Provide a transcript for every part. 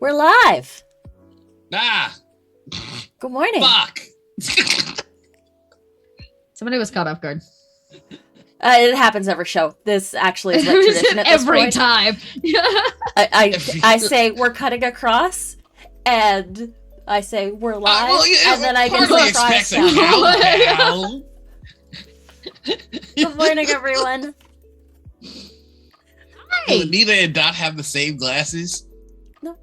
We're live. Ah. Good morning. Fuck. Somebody was caught off guard. It happens every show. This actually is like tradition at this every point. time. I say we're cutting across, and I say we're live, and then I get a surprise sound. Good morning, everyone. Hi. Do Anita and Dot have the same glasses? No.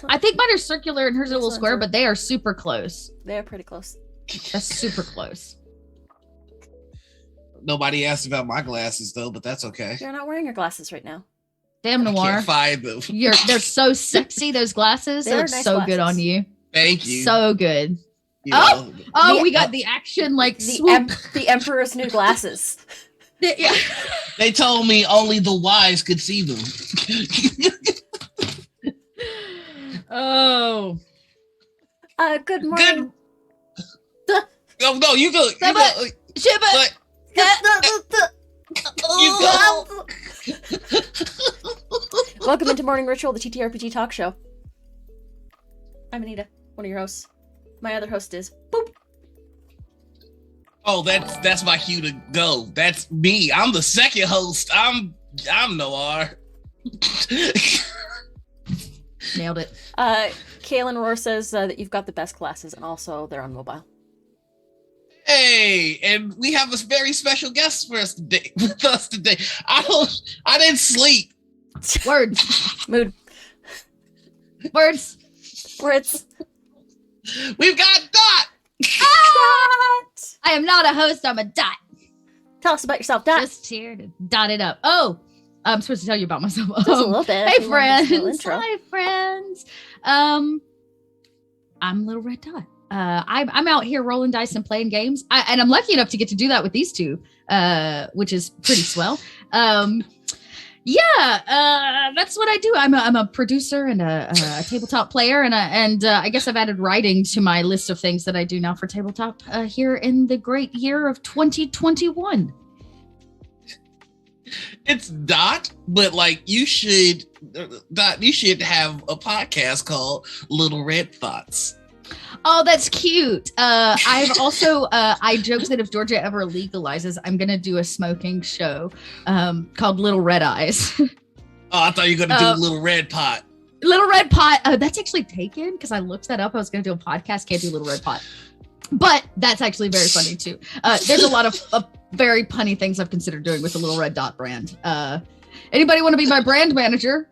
I think mine are circular and hers are a little square, but they are super close. They're pretty close. That's super close. Nobody asked about my glasses though, but that's okay. You're not wearing your glasses right now. Damn, Noir. I can't find them. They're so sexy, those glasses. They look nice so glasses. Good on you. Thank you. So good. You we got the action like the Emperor's new glasses. Yeah. They told me only the wise could see them. Oh. Good morning. Oh no, you go. You go. Shiba. You go. Welcome into Morning Ritual, the TTRPG talk show. I'm Anita, one of your hosts. My other host is Boop. Oh, that's my cue to go. That's me. I'm the second host. I'm Noir. Nailed it. Kaylin Rohr says that you've got the best glasses, and also they're on mobile. Hey, and we have a very special guest with us today. I didn't sleep. Words. Mood. Words. We've got Dot. I am not a host, I'm a dot. Tell us about yourself, Dot. Just here to dot it up. Oh, I'm supposed to tell you about myself. Just a little bit. Hey, friends. Hi, friends. I'm Little Red Dot. I'm out here rolling dice and playing games. And I'm lucky enough to get to do that with these two, which is pretty swell. That's what I do. I'm a producer and a tabletop player, and I guess I've added writing to my list of things that I do now for tabletop here in the great year of 2021. It's Dot, but like you should have a podcast called Little Red Thoughts. Oh, that's cute. I've also, I joked that if Georgia ever legalizes, I'm going to do a smoking show called Little Red Eyes. Oh, I thought you were going to do Little Red Pot. Little Red Pot. That's actually taken because I looked that up. I was going to do a podcast. Can't do Little Red Pot. But that's actually very funny too. There's a lot of very punny things I've considered doing with the Little Red Dot brand. Anybody want to be my brand manager?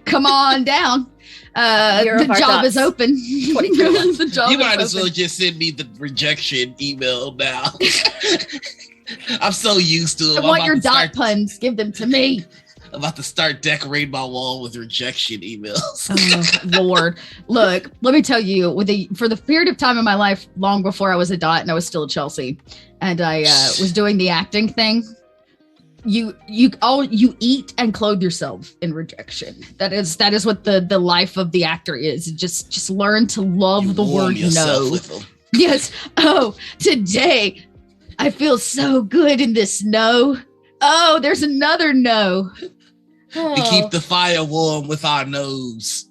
Come on down. The job is open. The job you might as well just send me the rejection email now. I'm so used to it. I want your dot puns. Give them to me. I'm about to start decorating my wall with rejection emails. Oh, Lord. Look, let me tell you, for the period of time in my life, long before I was a dot and I was still a Chelsea, and I was doing the acting thing, you eat and clothe yourself in rejection. That is what the life of the actor is. Just learn to love the word no. Yes. Oh, today I feel so good in this no. Oh, there's another no. Oh. We keep the fire warm with our nose.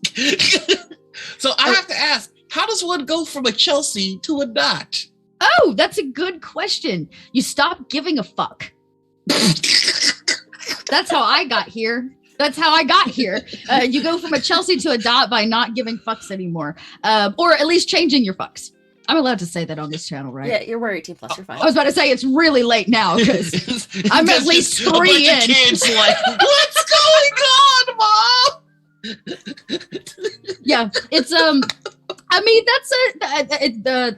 So I have to ask, how does one go from a Chelsea to a Dot? Oh, that's a good question. You stop giving a fuck. That's how I got here. You go from a Chelsea to a Dot by not giving fucks anymore, or at least changing your fucks. I'm allowed to say that on this channel, right? Yeah, you're 18 plus. You're fine. I was about to say it's really late now because I'm at least 3 in. Kids like, what's going on, Mom? Yeah, it's I mean,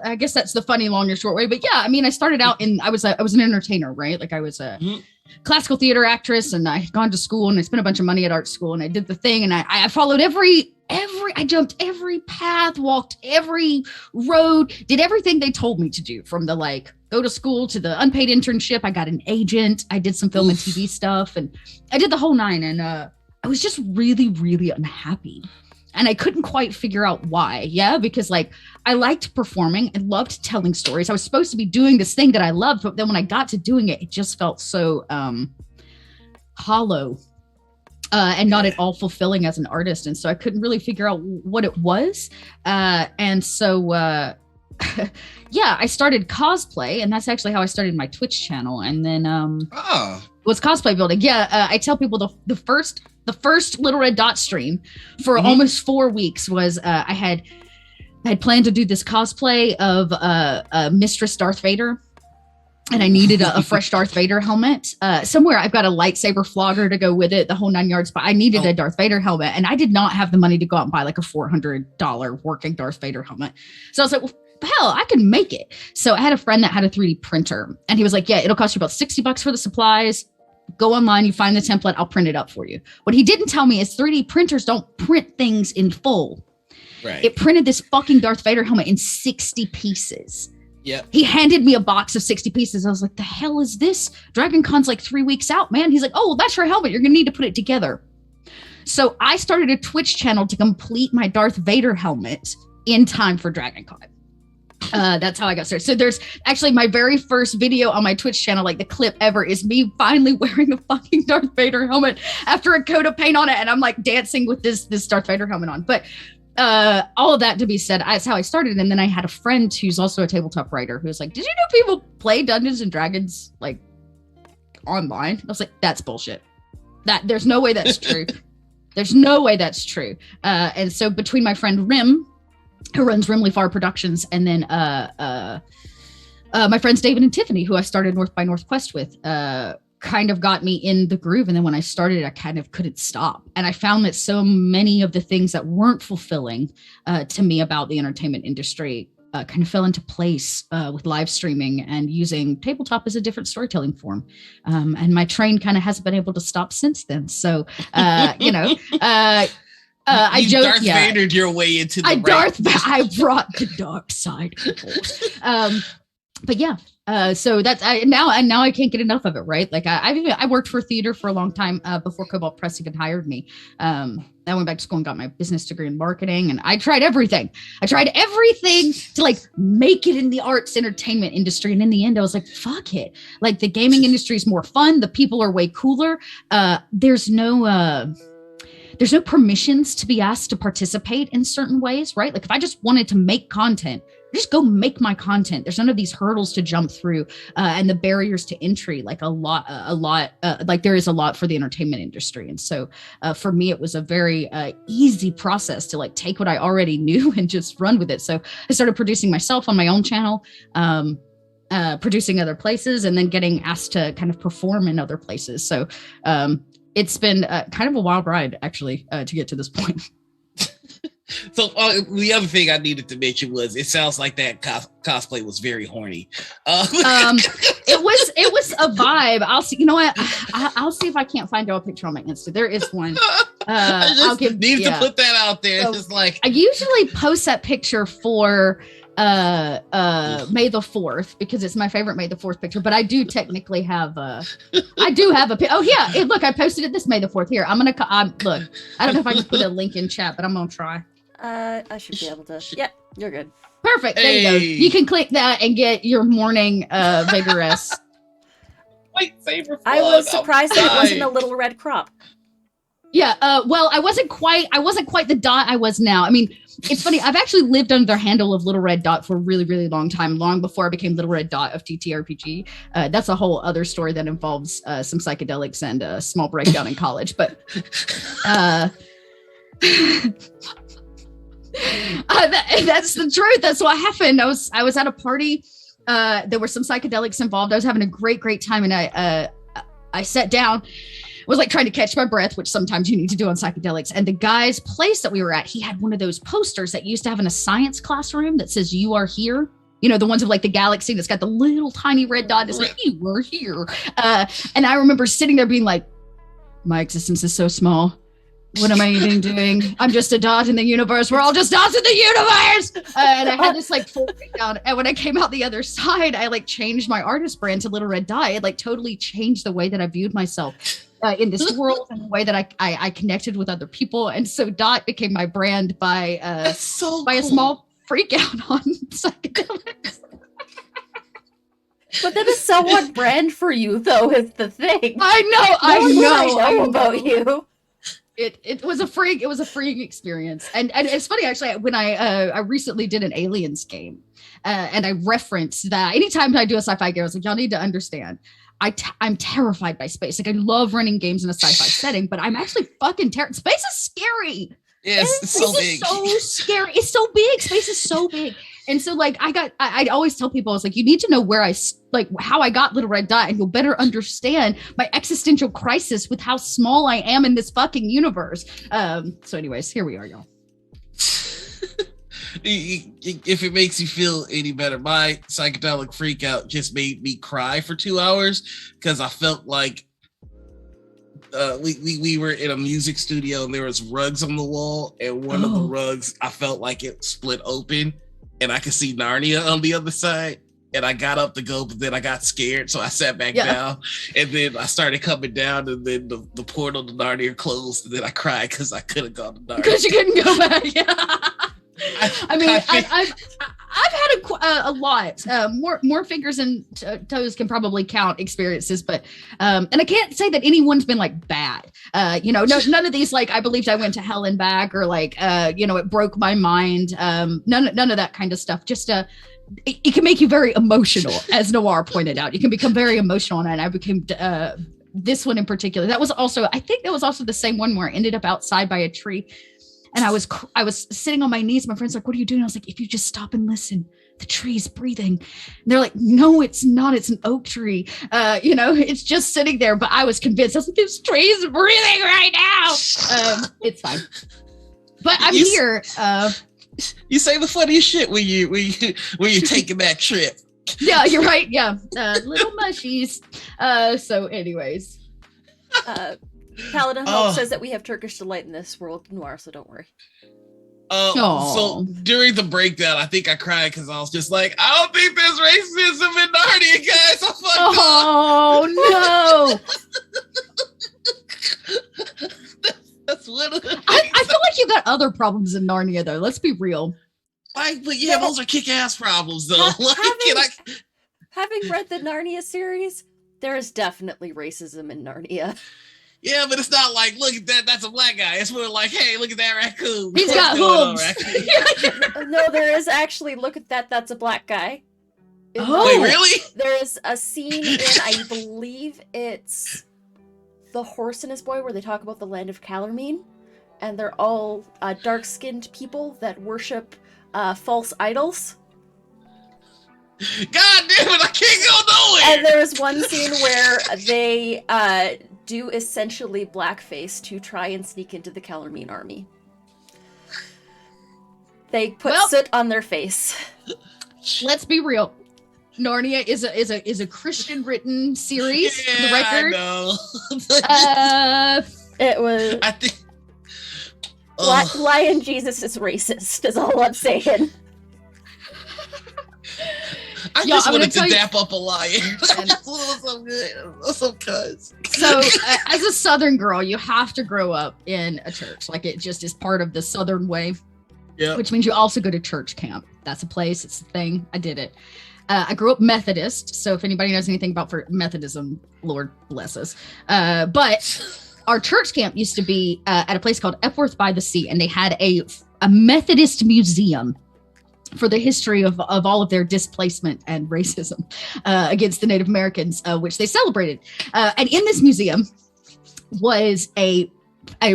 I guess that's the funny long and short way. But yeah, I mean, I started out I was an entertainer, right? Like I was a classical theater actress, and I had gone to school and I spent a bunch of money at art school, and I did the thing, and I followed I jumped every path, walked every road, did everything they told me to do, from the go to school to the unpaid internship. I got an agent. I did some film and TV stuff, and I did the whole nine. And I was just really, really unhappy. And I couldn't quite figure out why. Yeah, because I liked performing. I loved telling stories. I was supposed to be doing this thing that I loved, but then when I got to doing it, it just felt so hollow. and not at all fulfilling as an artist. And so I couldn't really figure out what it was. And so, yeah, I started cosplay, and that's actually how I started my Twitch channel. And then was cosplay building. Yeah, I tell people the first Little Red Dot stream for almost 4 weeks was I had planned to do this cosplay of Mistress Darth Vader. And I needed a fresh Darth Vader helmet. Somewhere I've got a lightsaber flogger to go with it, the whole 9 yards, but I needed a Darth Vader helmet. And I did not have the money to go out and buy like a $400 working Darth Vader helmet. So I was like, well, hell, I can make it. So I had a friend that had a 3D printer. And he was like, yeah, it'll cost you about $60 for the supplies. Go online, you find the template, I'll print it up for you. What he didn't tell me is 3D printers don't print things in full. Right. It printed this fucking Darth Vader helmet in 60 pieces. Yep. He handed me a box of 60 pieces. I was like, the hell is this? Dragon Con's like 3 weeks out, man. He's like, oh, well, that's your helmet. You're going to need to put it together. So I started a Twitch channel to complete my Darth Vader helmet in time for Dragon Con. That's how I got started. So there's actually my very first video on my Twitch channel, like the clip ever, is me finally wearing the fucking Darth Vader helmet after a coat of paint on it. And I'm like dancing with this Darth Vader helmet on. But all of that to be said, that's how I started. And then I had a friend who's also a tabletop writer who was like, did you know people play Dungeons and Dragons like online? I was like, that's bullshit. There's no way that's true. There's no way that's true. And so between my friend Rim, who runs Rimley Far Productions, and then my friends David and Tiffany, who I started North by Northwest with, kind of got me in the groove. And then when I started, I kind of couldn't stop. And I found that so many of the things that weren't fulfilling to me about the entertainment industry kind of fell into place with live streaming and using tabletop as a different storytelling form. And my train kind of hasn't been able to stop since then. So, you know, I joked, Darth Vadered your way into the I brought the dark side. But yeah, so that's now I can't get enough of it. Right, like I worked for theater for a long time before Cobalt Press even hired me. I went back to school and got my business degree in marketing, and I tried everything. To like make it in the arts entertainment industry, and in the end, I was like, fuck it. Like the gaming industry is more fun. The people are way cooler. There's no permissions to be asked to participate in certain ways, right? Like if I just wanted to make content, just go make my content. There's none of these hurdles to jump through and the barriers to entry, like like there is a lot for the entertainment industry. And so for me, it was a very easy process to like take what I already knew and just run with it. So I started producing myself on my own channel, producing other places, and then getting asked to kind of perform in other places. So it's been kind of a wild ride, actually, to get to this point. So the other thing I needed to mention was it sounds like that cosplay was very horny. It was a vibe. I'll see. You know what? I'll see if I can't find a picture on my Insta. There is one. I just need to put that out there. So, just like I usually post that picture for May the 4th because it's my favorite May the 4th picture, but I do technically have oh yeah, look, I posted it this May the 4th. Here, look, I don't know if I can put a link in chat, but I'm gonna try. I should be able to. Yeah, you're good. Perfect. There you go. You can click that and get your morning Vigorous. Lightsaber. I was surprised that it wasn't a little red crop. Yeah, well, I wasn't quite the Dot I was now. I mean, it's funny. I've actually lived under the handle of Little Red Dot for a really, really long time, long before I became Little Red Dot of TTRPG. That's a whole other story that involves some psychedelics and a small breakdown in college. But that's the truth. That's what happened. I was at a party. There were some psychedelics involved. I was having a great time, and I sat down. Was like trying to catch my breath, which sometimes you need to do on psychedelics. And the guy's place that we were at, he had one of those posters that you used to have in a science classroom that says "You are here." You know, the ones of like the galaxy that's got the little tiny red dot. It's like, "You were here." And I remember sitting there being like, my existence is so small. What am I even doing? I'm just a dot in the universe. We're all just dots in the universe. And I had this like full breakdown. And when I came out the other side, I like changed my artist brand to Little Red Dot. It like totally changed the way that I viewed myself in this world and the way that I connected with other people. And so Dot became my brand by a small freak out on psychedelics. But that is so on brand for you, though, is the thing. I know about you. It was a freeing experience. And it's funny actually, when I recently did an Aliens game, and I referenced that anytime I do a sci-fi game, I was like, y'all need to understand, I'm terrified by space. Like I love running games in a sci-fi setting, but I'm actually fucking terrified. Space is scary. Yes, it's so big. It's so scary. It's so big. Space is so big. And so like I always tell people, I was like, you need to know where how I got Little Red Dot, and you'll better understand my existential crisis with how small I am in this fucking universe. So anyways, here we are, y'all. If it makes you feel any better, my psychedelic freak out just made me cry for 2 hours because I felt like we were in a music studio and there was rugs on the wall, and one of the rugs, I felt like it split open and I could see Narnia on the other side. And I got up to go, but then I got scared, so I sat back down. And then I started coming down, and then the portal to Narnia closed, and then I cried because I could have gone to Narnia. Because you couldn't go back. I've had a lot. More fingers and toes can probably count experiences, but and I can't say that anyone's been like bad. None of these like I believed I went to hell and back, or like it broke my mind. None of that kind of stuff. Just it can make you very emotional, as Noir pointed out. You can become very emotional, and I became this one in particular. I think that was also the same one where I ended up outside by a tree. And I was sitting on my knees. My friend's like, what are you doing? I was like, if you just stop and listen, the tree's breathing. And they're like, no, it's not. It's an oak tree. It's just sitting there. But I was convinced. I was like, this tree's breathing right now. It's fine. But I'm here. You say the funniest shit when you're taking that trip. Yeah, you're right. Yeah. Little mushies. So anyways. Paladin Hope says that we have Turkish delight in this world, Noir, so don't worry. So during the breakdown, I think I cried because I was just like, I don't think there's racism in Narnia, guys. I fucked up. No. That's one of the things. I feel like you got other problems in Narnia, though. Let's be real. But those are kick-ass problems, though. Having read the Narnia series, there is definitely racism in Narnia. Yeah, but it's not like, look at that, that's a black guy. It's more like, hey, look at that raccoon. He's got hooves. No, there is actually, look at that, that's a black guy. Wait, really? There's a scene in, I believe it's The Horse and His Boy, where they talk about the land of Calormene, and they're all dark-skinned people that worship false idols. God damn it, I can't go nowhere! And there was one scene where they do essentially blackface to try and sneak into the Calormene army. They put soot on their face. Let's be real. Narnia is a Christian written series. For the record. I know. It was. I think. Lion Jesus is racist. Is all I'm saying. I just wanted to dap up a lion. So good. So cuz. So, as a Southern girl, you have to grow up in a church. Like, it just is part of the Southern way. Yeah. Which means you also go to church camp. That's a place. It's a thing. I did it. I grew up Methodist. So, if anybody knows anything about Methodism, Lord bless us. But our church camp used to be at a place called Epworth by the Sea, and they had a Methodist museum for the history of all of their displacement and racism against the Native Americans, which they celebrated. And in this museum was a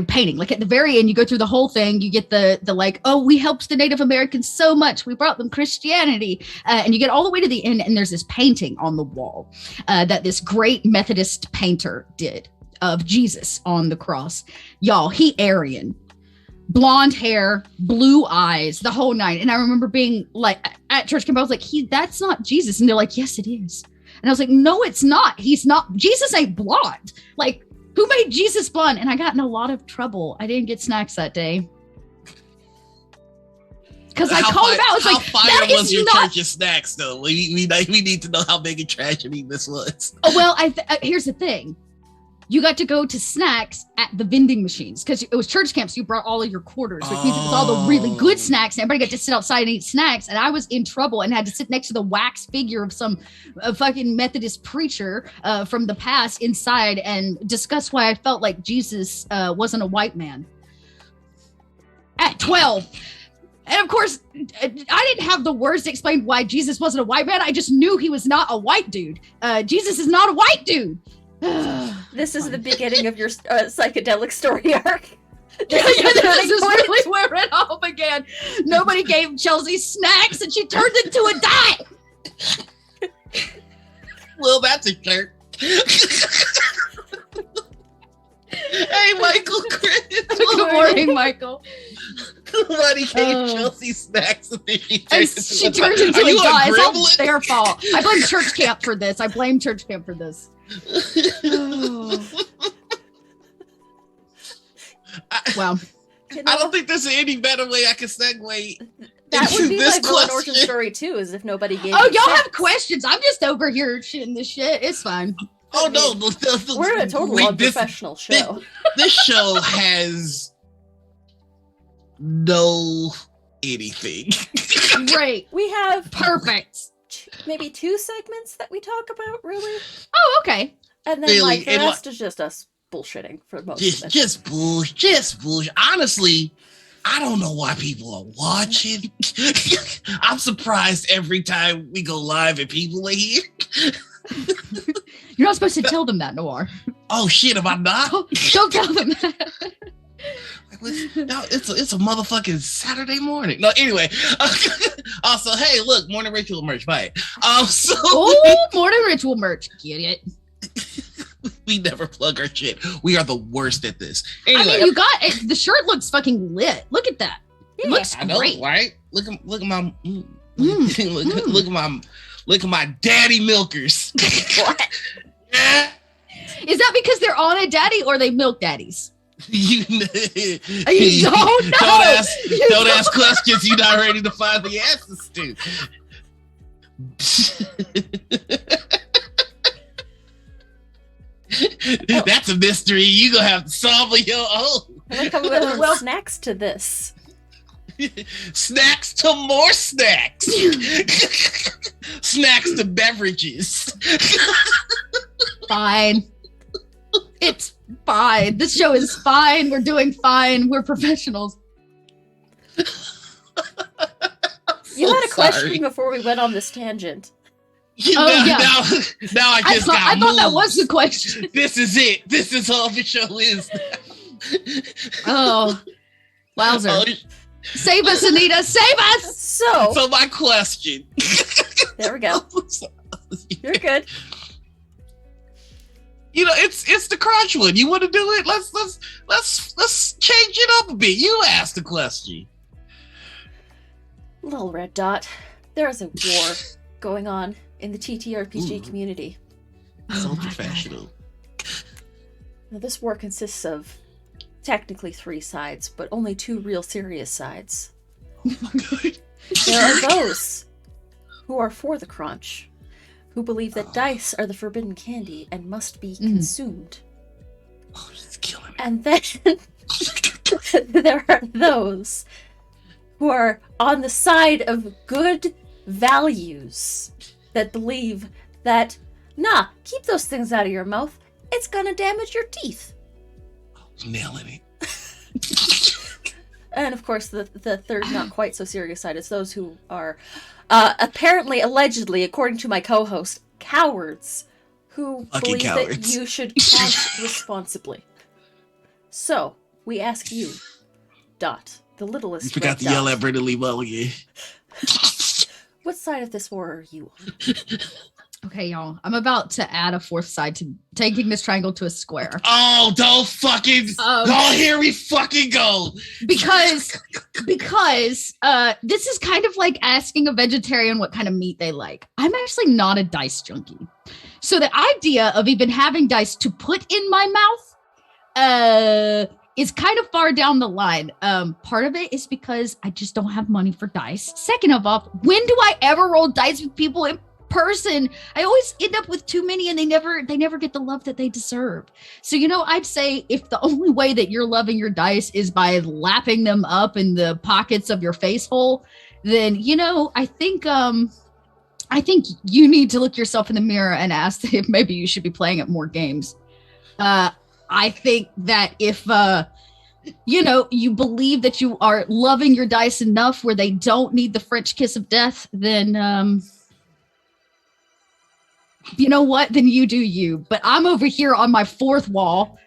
painting. Like at the very end, you go through the whole thing, you get the like, oh, we helped the Native Americans so much, we brought them Christianity. And you get all the way to the end, and there's this painting on the wall that this great Methodist painter did of Jesus on the cross. Y'all, he Aryan. Blonde hair, blue eyes, the whole nine. And I remember being like at church camp, I was like, that's not Jesus. And they're like, yes, it is. And I was like, no, it's not. He's not. Jesus ain't blonde. Like, who made Jesus blonde? And I got in a lot of trouble. I didn't get snacks that day. Because I called him out. I was like, fire was your church's snacks, though? We need to know how big a tragedy this was. Oh, well, here's the thing. you got to go to snacks at the vending machines because it was church camp. So you brought all of your quarters, which means it was all the really good snacks. And everybody got to sit outside and eat snacks. And I was in trouble and had to sit next to the wax figure of some fucking Methodist preacher from the past inside and discuss why I felt like Jesus wasn't a white man at 12. And of course, I didn't have the words to explain why Jesus wasn't a white man. I just knew he was not a white dude. Jesus is not a white dude. This is the beginning of your psychedelic story arc. This is really where it all began. Nobody gave Chelsea snacks and she turned into a dot. Well, that's a jerk. Hey, Michael, Chris. Good morning, Michael. Nobody gave Chelsea snacks and then she turned into a dot. It's all gremlin? their fault. I blame church camp for this. Well, I don't think there's any better way I can segue. That would be this my villain origin story too, is if nobody gave. Oh, me y'all snacks. have questions. I'm just over here shitting this shit. It's fine. Oh no, We're a total unprofessional show. This show has no anything. Great. We have Perfect. maybe 2 segments that we talk about, really, Oh, okay. and then Really, like the and rest is just us bullshitting for most of it. Just bullshit. Honestly, I don't know why people are watching. I'm surprised every time we go live and people are here. You're not supposed to tell them that, Noir. Oh shit, am I not? Don't tell them that. No, it's a motherfucking Saturday morning. No, anyway. Also, hey, look, morning ritual merch. Bye. Morning ritual merch. Get it? We never plug our shit. We are the worst at this. Anyway, I mean, you got it. The shirt looks fucking lit. Look at that. It looks I know, great. right? Look at my look at my daddy milkers. What? Yeah. Is that because they're on a daddy or they milk daddies? You don't know. Don't ask questions you're not ready to find the answers to. That's a mystery you gonna have to solve on your own. I like how we went from snacks to this. Snacks to more snacks. Snacks to beverages. Fine. It's fine. This show is fine. We're doing fine. We're professionals. You had a question before we went on this tangent. Now I just got I thought that was the question. This is it. This is all the show is. Oh, wowzer. Save us, Anita. Save us. So my question. There we go. You're good. You know, it's the crunch one. You want to do it? Let's change it up a bit. You asked the question. Little red dot. There is a war going on in the TTRPG community. So professional. Now, this war consists of technically 3 sides, but only 2 real serious sides. There are those who are for the crunch, who believe that dice are the forbidden candy and must be consumed. Oh, it's killing me. And then there are those who are on the side of good values that believe that, nah, keep those things out of your mouth. It's gonna damage your teeth. Nailing it. And of course, the third, not quite so serious side is those who are apparently, allegedly, according to my co-host, cowards who believe that you should count responsibly. So, we ask you, Dot, the littlest. You forgot to yell at Brenda Lee Mulligan. What side of this war are you on? Okay, y'all. I'm about to add a 4th side to taking this triangle to a square. Oh, don't fucking! Here we fucking go. Because this is kind of like asking a vegetarian what kind of meat they like. I'm actually not a dice junkie, so the idea of even having dice to put in my mouth, is kind of far down the line. Part of it is because I just don't have money for dice. Second of all, when do I ever roll dice with people in person. I always end up with too many and they never get the love that they deserve. So, I'd say if the only way that you're loving your dice is by lapping them up in the pockets of your face hole, then, I think you need to look yourself in the mirror and ask if maybe you should be playing at more games. I think that if, you believe that you are loving your dice enough where they don't need the French kiss of death, then, you know what? Then you do you. But I'm over here on my fourth wall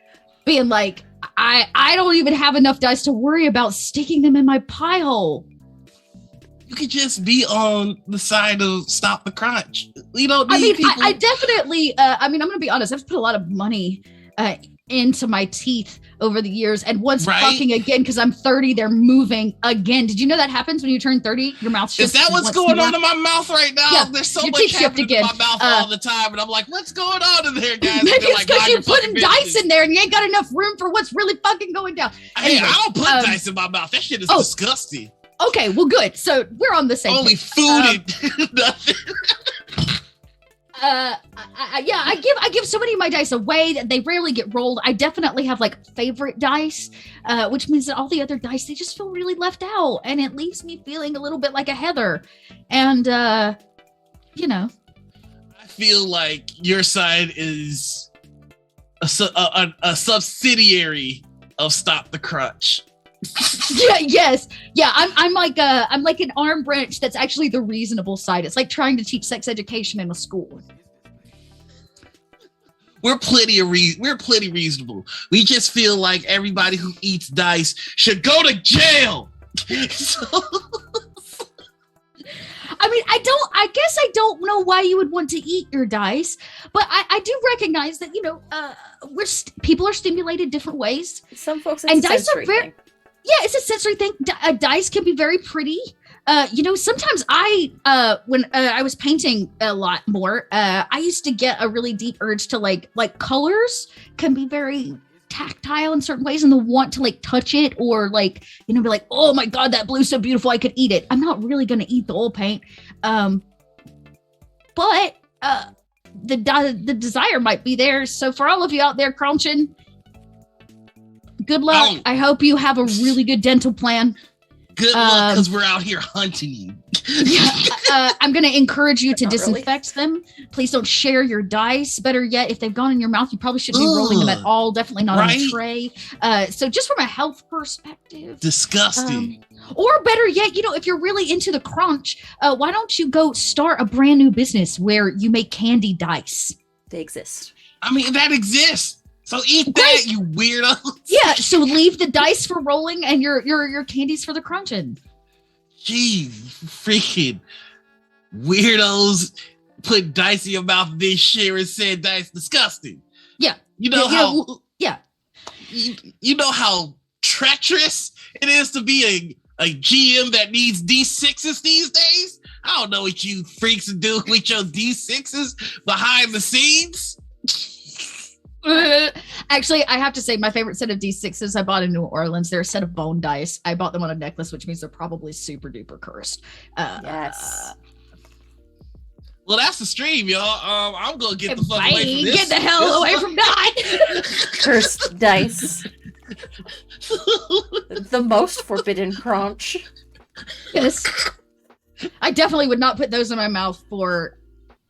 being like, I don't even have enough dice to worry about sticking them in my pie hole. You could just be on the side of Stop the Crunch. You don't need people. I definitely, I'm going to be honest. I've put a lot of money into my teeth over the years. And once fucking again, because I'm 30, they're moving again. Did you know that happens when you turn 30? Your mouth's just... Is that what's going on in my mouth right now? Yeah, there's so much happening in my mouth all the time. And I'm like, what's going on in there, guys? Maybe it's because you're putting dice in there and you ain't got enough room for what's really fucking going down. Hey, I don't put dice in my mouth. That shit is disgusting. Okay, well, good. So we're on the same Only page. Food and nothing. I give so many of my dice away that they rarely get rolled. I definitely have like favorite dice, which means that all the other dice, they just feel really left out, and it leaves me feeling a little bit like a Heather. And I feel like your side is a subsidiary of Stop the Crunch. I'm like an arm branch that's actually the reasonable side. It's like trying to teach sex education in a school. We're plenty reasonable. We just feel like everybody who eats dice should go to jail. I guess I don't know why you would want to eat your dice, but I do recognize that, people are stimulated different ways. Some folks, and dice are very, it's a sensory thing. Dice can be very pretty. Sometimes when I was painting a lot more, I used to get a really deep urge to like colors can be very tactile in certain ways, and the want to like touch it or like, be like, oh my God, that blue's so beautiful, I could eat it. I'm not really going to eat the oil paint. But the desire might be there. So for all of you out there crunching, good luck. I hope you have a really good dental plan. Good luck, because we're out here hunting you. I'm going to encourage you to Not disinfect them. Please don't share your dice. Better yet, if they've gone in your mouth, you probably shouldn't be rolling them at all. Definitely not on a tray. So just from a health perspective. Disgusting. Or better yet, if you're really into the crunch, why don't you go start a brand new business where you make candy dice? They exist. I mean, that exists. So eat that, you weirdo. Yeah, so leave the dice for rolling and your candies for the crunching. Jeez, freaking weirdos put dice in your mouth and then share and said dice. Disgusting. Yeah. You know how treacherous it is to be a GM that needs D6s these days? I don't know what you freaks are doing with your D6s behind the scenes. Actually, I have to say my favorite set of D6s I bought in New Orleans, they're a set of bone dice. I bought them on a necklace, which means they're probably super duper cursed. Yes. Well, that's the stream, y'all. I'm gonna get the fuck away from this. Get the hell away from that. Cursed dice. The most forbidden crunch. Yes. I definitely would not put those in my mouth for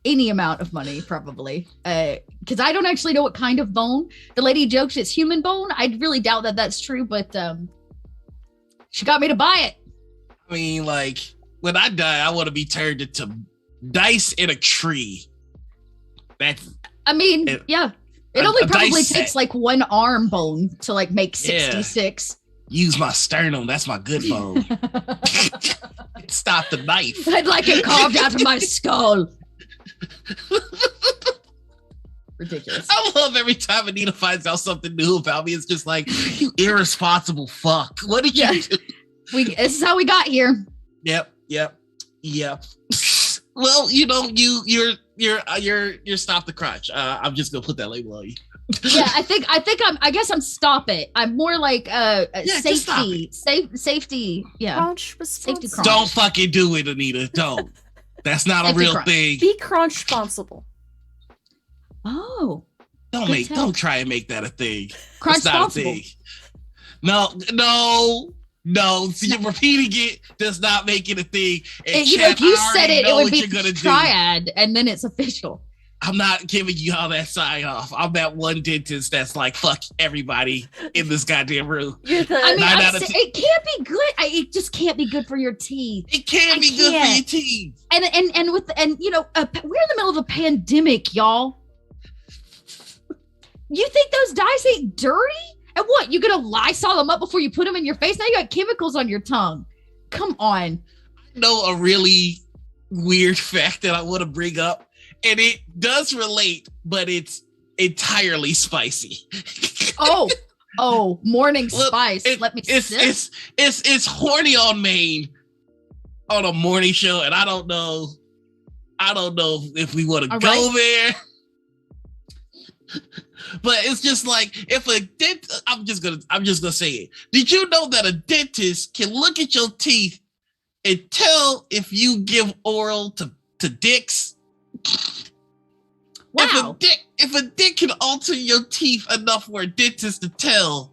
any amount of money, probably, because I don't actually know what kind of bone. The lady jokes it's human bone. I really doubt that that's true, but she got me to buy it. I mean, like, when I die, I want to be turned into dice in a tree. It only probably takes like one arm bone to like make 66. Use my sternum. That's my good bone. Stop the knife. I'd like it carved out of my skull. Ridiculous. I love every time Anita finds out something new about me. It's just like, you irresponsible fuck. What did you do? This is how we got here. Yep. Well, you're Stop the Crunch. I'm just gonna put that label on you. Yeah, I guess I'm Stop It. I'm more like safety. Safety. Yeah. Crunch safety crunch. Don't fucking do it, Anita. Don't. That's not a Safety real crunch. thing. Be crunch responsible. Oh. Don't try and make that a thing. Crunch It's not a responsible. thing. No. See, you're repeating it does not make it a thing. And You know, if you I said already it, know it would what be you're gonna do. triad, and then it's official. I'm not giving you all that sign off. I'm that one dentist that's like, fuck everybody in this goddamn room. You're the. I mean, Nine out of it can't be good. It just can't be good for your teeth. It can be good for your teeth. And you know, we're in the middle of a pandemic, y'all. You think those dice ain't dirty? And what? You gonna Lysol them up before you put them in your face? Now you got chemicals on your tongue. Come on. I know a really weird fact that I want to bring up, and it does relate, but it's entirely spicy. Morning Look, spice. Let me sip. It's horny on Maine on a morning show, and I don't know if we want to go there. But it's just like, if a dentist, I'm just gonna say it. Did you know that a dentist can look at your teeth and tell if you give oral to dicks? Wow. If a dick can alter your teeth enough for a dentist to tell,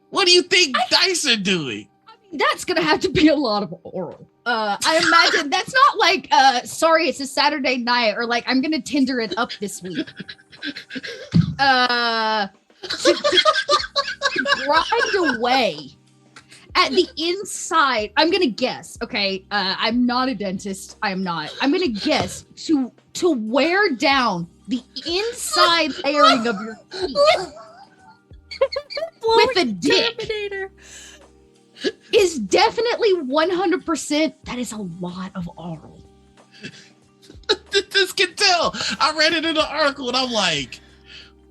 what do you think dice are doing? That's gonna have to be a lot of oral. I imagine that's not like sorry, it's a Saturday night, or like, I'm gonna Tinder it up this week. Grind away at the inside. I'm gonna guess. Okay, I'm not a dentist. I'm not. I'm gonna guess to wear down the inside layering of your teeth with a dick. Terminator. Is definitely 100%. That is a lot of oral. This can tell. I read it in an article and I'm like,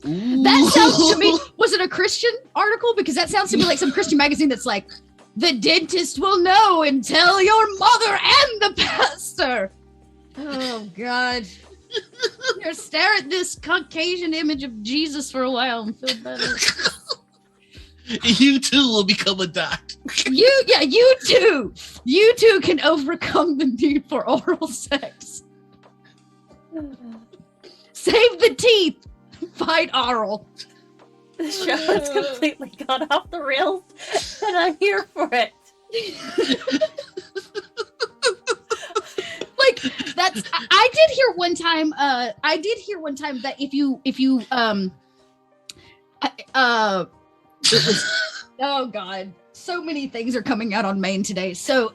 ooh. That sounds to me, was it a Christian article? Because that sounds to me like some Christian magazine that's like, the dentist will know and tell your mother and the pastor. Oh, God. You're stare at this Caucasian image of Jesus for a while and feel better. You too will become a doctor. You too. You too can overcome the need for oral sex. Save the teeth. Fight oral. The show has completely gone off the rails, and I'm here for it. Like, that's. I did hear one time. That if you it was, oh God, so many things are coming out on Maine today. So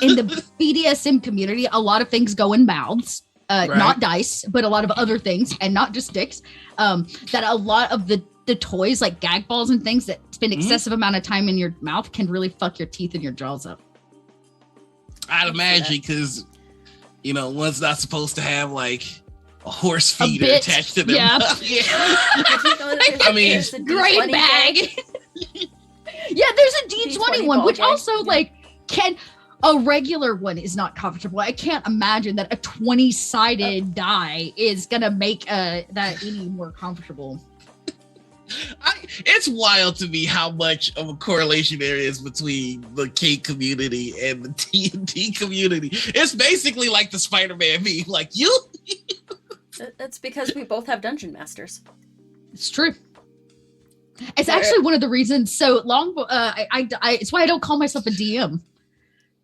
in the BDSM community, a lot of things go in mouths, Right. not dice, but a lot of other things, and not just dicks. That a lot of the toys, like gag balls and things that spend excessive amount of time in your mouth, can really fuck your teeth and your jaws up. I'd imagine, because, you know, one's not supposed to have like a horse feeder attached to them. Yeah. I mean, there's a Great D20 bag. Yeah, there's a D20 one, which also like a regular one is not comfortable. I can't imagine that a 20-sided die is gonna make that any more comfortable. It's wild to me how much of a correlation there is between the kink community and the D&D community. It's basically like the Spider-Man meme. Like, you. It's because we both have dungeon masters. It's true. It's actually one of the reasons. So long, it's why I don't call myself a DM.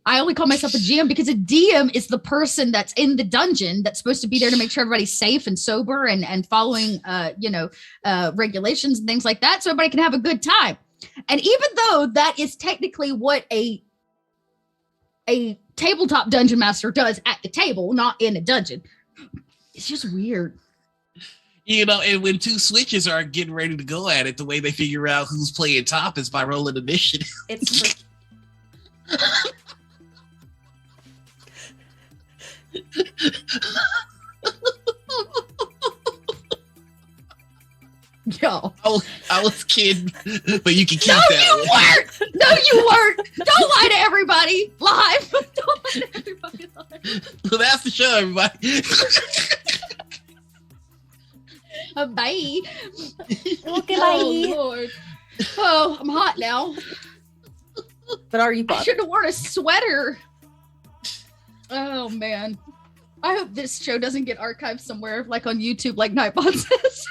I only call myself a GM because a DM is the person that's in the dungeon that's supposed to be there to make sure everybody's safe and sober and following, regulations and things like that, so everybody can have a good time. And even though that is technically what a tabletop dungeon master does at the table, not in a dungeon, it's just weird. You know, and when two switches are getting ready to go at it, the way they figure out who's playing top is by rolling initiative. It's Yo. I was kidding, but you can keep No, that. you weren't. No, you weren't. Don't lie to everybody live. Don't lie to everybody live. Well, that's the show, everybody. Bye. okay, Oh, bye. Lord. Oh, I'm hot now. But are you I bothered? should have worn a sweater. Oh, man. I hope this show doesn't get archived somewhere, like on YouTube, like Nightbot says.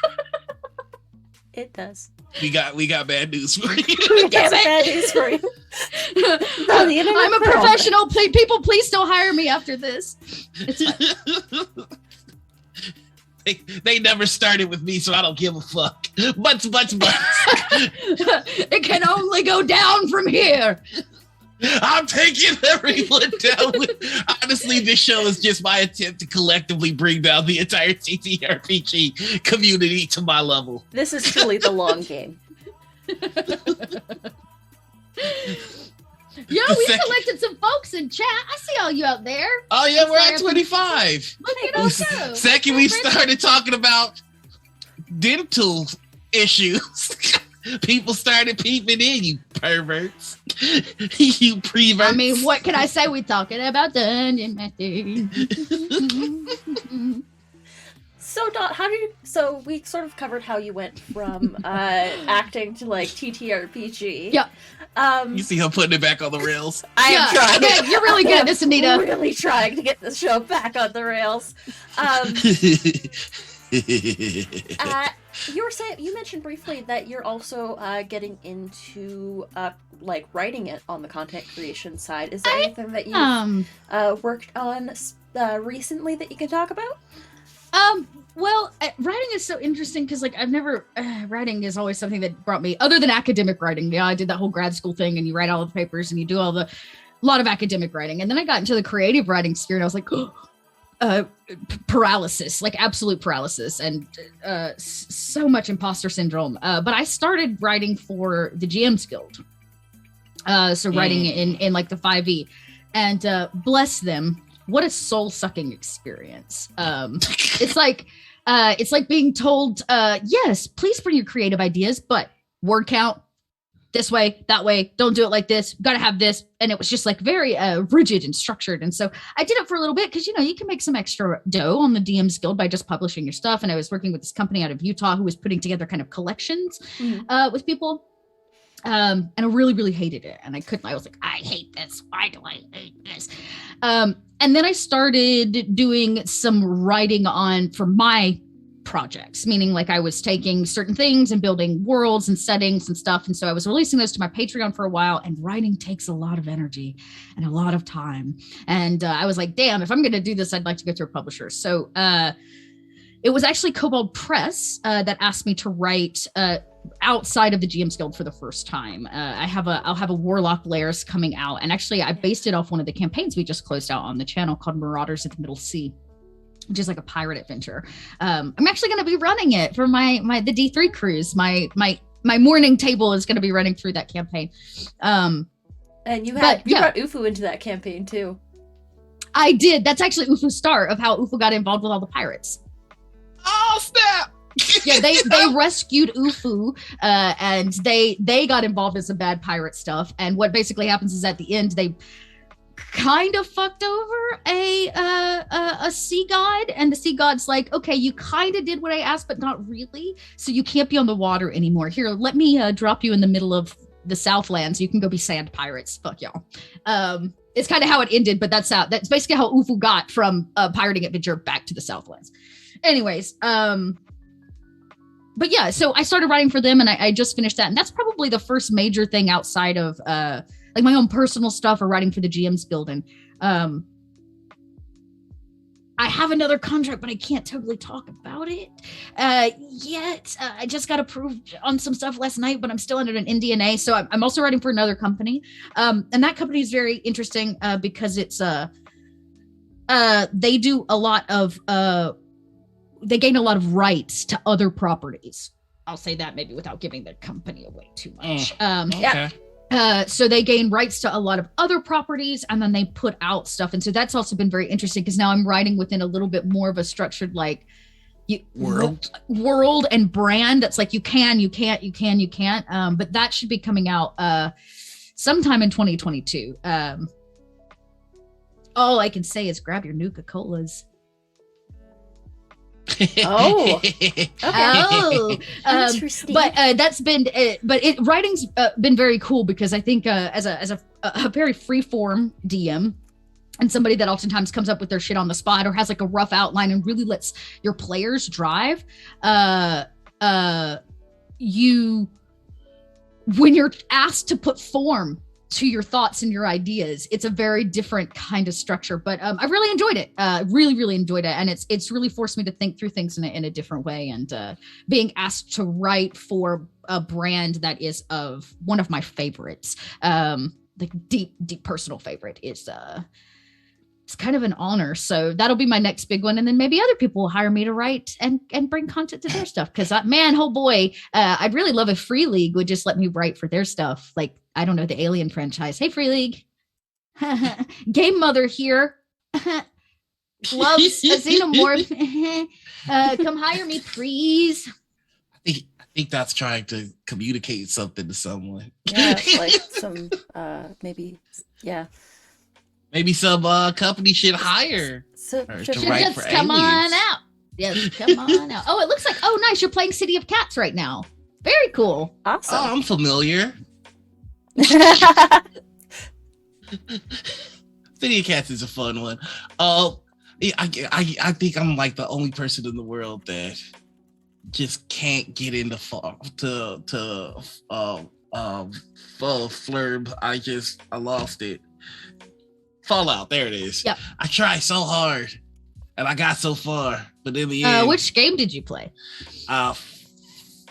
It does. We got bad news for you. Damn it. Bad news for you. I'm a professional. People, please don't hire me after this. It's fine. They never started with me, so I don't give a fuck. But. It can only go down from here. I'm taking everyone down with. Honestly, this show is just my attempt to collectively bring down the entire TTRPG community to my level. This is truly the long game. Yo, we selected some folks in chat. I see all you out there. Oh yeah, we're at 25. Look at us go. Second, we started talking about dental issues. People started peeping in, you perverts. You preverts. I mean, what can I say? We're talking about dungeon master. So, Dot, so we sort of covered how you went from acting to like TTRPG. Yeah. You see her putting it back on the rails? I am trying. Yeah, you're really good at this, Anita. I'm really trying to get this show back on the rails. You mentioned briefly that you're also getting into like writing it on the content creation side. Is there anything that you've worked on recently that you can talk about? Well, writing is so interesting because like I've never writing is always something that brought me, other than academic writing. Yeah, I did that whole grad school thing, and you write all the papers and you do a lot of academic writing, and then I got into the creative writing sphere, and I was like, paralysis, like absolute paralysis, and so much imposter syndrome. But I started writing for the GM's Guild, so writing in like the 5e, and bless them, what a soul-sucking experience. It's like being told, yes, please bring your creative ideas, but word count this way, that way, don't do it like this, gotta have this. And it was just like very rigid and structured. And so I did it for a little bit because, you know, you can make some extra dough on the DM's Guild by just publishing your stuff. And I was working with this company out of Utah who was putting together kind of collections with people. And I really, really hated it. And I was like, I hate this. Why do I hate this? And then I started doing some writing for my projects, meaning like I was taking certain things and building worlds and settings and stuff. And so I was releasing those to my Patreon for a while, and writing takes a lot of energy and a lot of time. And I was like, damn, if I'm going to do this, I'd like to go through a publisher. So it was actually Kobold Press that asked me to write outside of the GM's Guild for the first time. I'll have a Warlock Lairs coming out, and actually I based it off one of the campaigns we just closed out on the channel called Marauders of the Middle Sea, which is like a pirate adventure. I'm actually going to be running it for the D3 cruise. My morning table is going to be running through that campaign. And you brought Ufu into that campaign too. I did. That's actually Ufu's start of how Ufu got involved with all the pirates. Oh snap! Yeah, they rescued Ufu, and they got involved in some bad pirate stuff. And what basically happens is at the end they kind of fucked over a sea god, and the sea god's like, okay, you kind of did what I asked, but not really. So you can't be on the water anymore. Here, let me drop you in the middle of the Southlands. You can go be sand pirates. Fuck y'all. It's kind of how it ended, but that's basically how Ufu got from a pirating adventure back to the Southlands. Anyways, but yeah, so I started writing for them, and I just finished that. And that's probably the first major thing outside of like my own personal stuff or writing for the GM's Guild. And I have another contract, but I can't totally talk about it yet. I just got approved on some stuff last night, but I'm still under an NDA. So I'm also writing for another company. And that company is very interesting because it's they do a lot of they gain a lot of rights to other properties. I'll say that maybe without giving the company away too much. Okay. So they gain rights to a lot of other properties, and then they put out stuff. And so that's also been very interesting because now I'm writing within a little bit more of a structured like world and brand. That's like you can, you can't. But that should be coming out sometime in 2022. All I can say is grab your Nuka-Colas. Oh, okay. Interesting. But that's been, writing's been very cool because I think as a very free form DM, and somebody that oftentimes comes up with their shit on the spot or has like a rough outline and really lets your players drive, when you're asked to put form to your thoughts and your ideas, it's a very different kind of structure. But I really enjoyed it. Really enjoyed it, and it's really forced me to think through things in a different way. And being asked to write for a brand that is of one of my favorites, like deep personal favorite, is it's kind of an honor. So that'll be my next big one. And then maybe other people will hire me to write and bring content to their stuff. Cause I'd really love if Free League would just let me write for their stuff. Like, I don't know, the Alien franchise. Hey, Free League. Game Mother here. Loves a xenomorph. Come hire me, please. I think that's trying to communicate something to someone. Yeah, like some, maybe, yeah. Maybe some company should hire So her just to write for come aliens. on out. Yes, come on out. Oh, it looks like, oh, nice. You're playing City of Cats right now. Very cool. awesome. Oh, I'm familiar. City of Cats is a fun one. I think I'm like the only person in the world that just can't get into Flurb. I lost it. Fallout, there it is. Yep. I tried so hard and I got so far, but in the end, Which game did you play?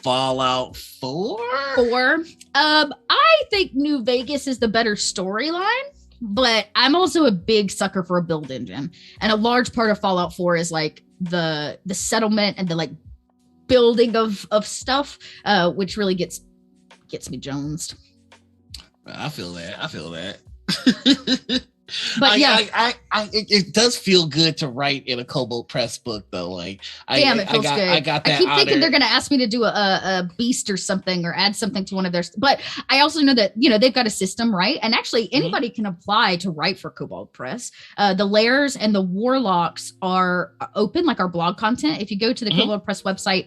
Fallout 4. 4. I think New Vegas is the better storyline, but I'm also a big sucker for a build engine, and a large part of Fallout 4 is like the settlement and the like building of stuff, which really gets me jonesed. I feel that. But it does feel good to write in a Kobold Press book, though. Like, it feels good. I got that. I keep honor. thinking they're going to ask me to do a beast or something, or add something to one of their. But I also know that they've got a system, right? And actually, anybody can apply to write for Kobold Press. The Lairs and the Warlocks are open, like our blog content. If you go to the Kobold Press website,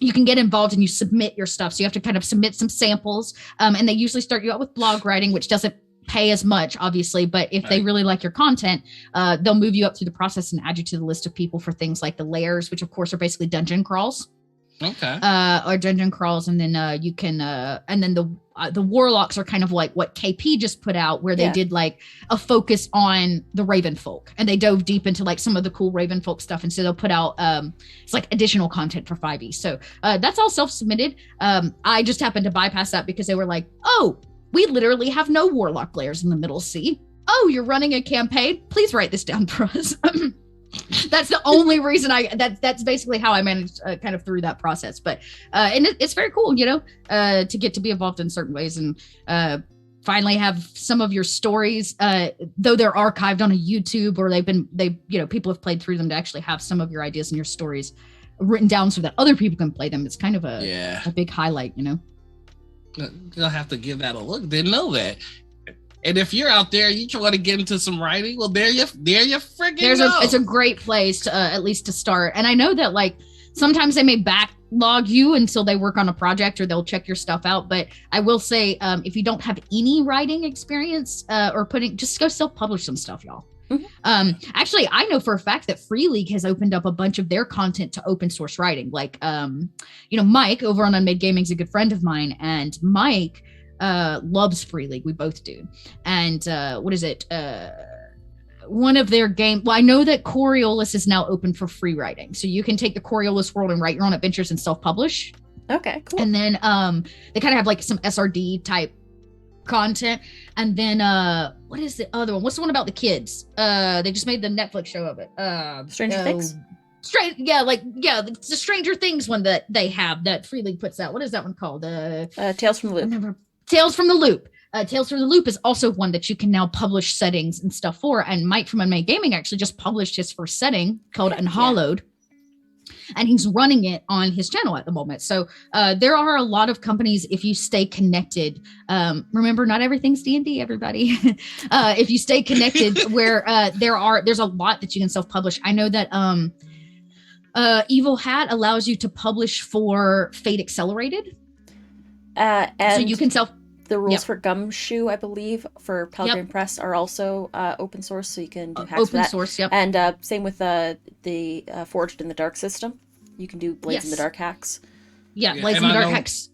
you can get involved and you submit your stuff. So you have to kind of submit some samples, and they usually start you out with blog writing, which doesn't pay as much, obviously, but if they really like your content, they'll move you up through the process and add you to the list of people for things like the Lairs, which of course are basically dungeon crawls. Okay. Or dungeon crawls, and then you can, and then the Warlocks are kind of like what KP just put out, where they did like a focus on the Ravenfolk, and they dove deep into like some of the cool Ravenfolk stuff, and so they'll put out it's like additional content for 5e. So that's all self-submitted. I just happened to bypass that because they were like, oh, we literally have no Warlock Lairs in the Middle Sea. Oh, you're running a campaign? Please write this down for us. That's the only reason that's basically how I managed kind of through that process. But and it's very cool, to get to be involved in certain ways and finally have some of your stories, though they're archived on a YouTube or people have played through them, to actually have some of your ideas and your stories written down so that other people can play them. It's kind of a big highlight, You'll have to give that a look. Didn't know that. And if you're out there, you want to get into some writing, well, there you friggin' go. It's a great place to at least to start. And I know that like sometimes they may backlog you until they work on a project or they'll check your stuff out. But I will say, if you don't have any writing experience just go self-publish some stuff, y'all. Mm-hmm. Actually, I know for a fact that Free League has opened up a bunch of their content to open source writing. Like, Mike over on Unmade Gaming is a good friend of mine, and Mike loves Free League. We both do. And what is it? One of their game. Well, I know that Coriolis is now open for free writing, so you can take the Coriolis world and write your own adventures and self-publish. Okay, cool. And then they kind of have like some SRD type content, and then what is the other one? What's the one about the kids? They just made the Netflix show of it. Stranger Things. It's the Stranger Things one that they have that Free League puts out. What is that one called? Tales from the Loop. Tales from the Loop. Tales from the Loop is also one that you can now publish settings and stuff for. And Mike from Unmade Gaming actually just published his first setting called Unhallowed. And he's running it on his channel at the moment. So there are a lot of companies, if you stay connected, remember, not everything's D&D, everybody. If you stay connected, where there's a lot that you can self-publish. I know that Evil Hat allows you to publish for Fate Accelerated. And so you can The rules for Gumshoe, I believe, for Pelgrane Press are also open source, so you can do hacks for that. Open source, yep. And same with the Forged in the Dark system. You can do Blades in the Dark hacks. Yeah, Blades in the Dark hacks.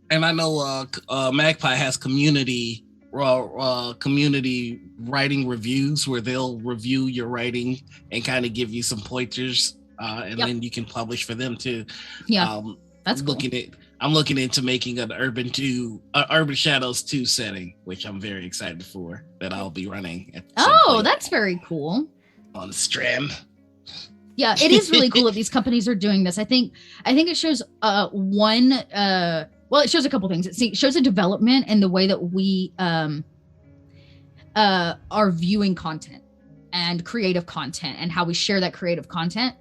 And I know Magpie has community writing reviews where they'll review your writing and kind of give you some pointers, and then you can publish for them too. Yeah, that's cool. I'm looking into making an Urban Shadows 2 setting, which I'm very excited for, that I'll be running. That's very cool. On Stram. Yeah, it is really cool that these companies are doing this. I think it shows it shows a couple things. It shows a development in the way that we are viewing content and creative content and how we share that creative content.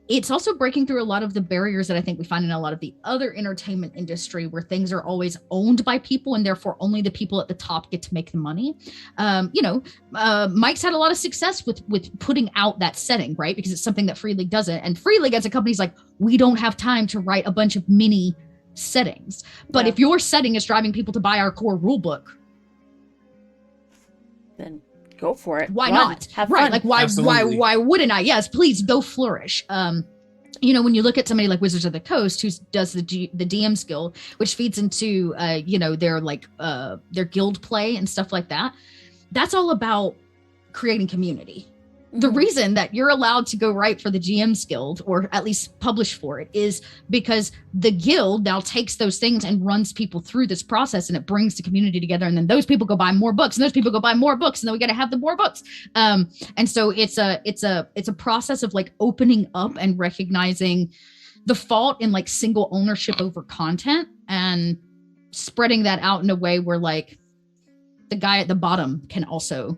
It's also breaking through a lot of the barriers that I think we find in a lot of the other entertainment industry, where things are always owned by people and therefore only the people at the top get to make the money. Mike's had a lot of success with putting out that setting, right? Because it's something that Free League doesn't. And Free League as a company is like, we don't have time to write a bunch of mini settings. But if your setting is driving people to buy our core rule book, then go for it. Why not? Have right. fun. Like why wouldn't I? Yes, please go flourish. When you look at somebody like Wizards of the Coast, who does the DM's Guild, which feeds into their guild play and stuff like that, that's all about creating community. The reason that you're allowed to go write for the GM's Guild, or at least publish for it, is because the guild now takes those things and runs people through this process, and it brings the community together. And then those people go buy more books, and those people go buy more books, and then we got to have the more books. And so it's a process of like opening up and recognizing the fault in like single ownership over content, and spreading that out in a way where like the guy at the bottom can also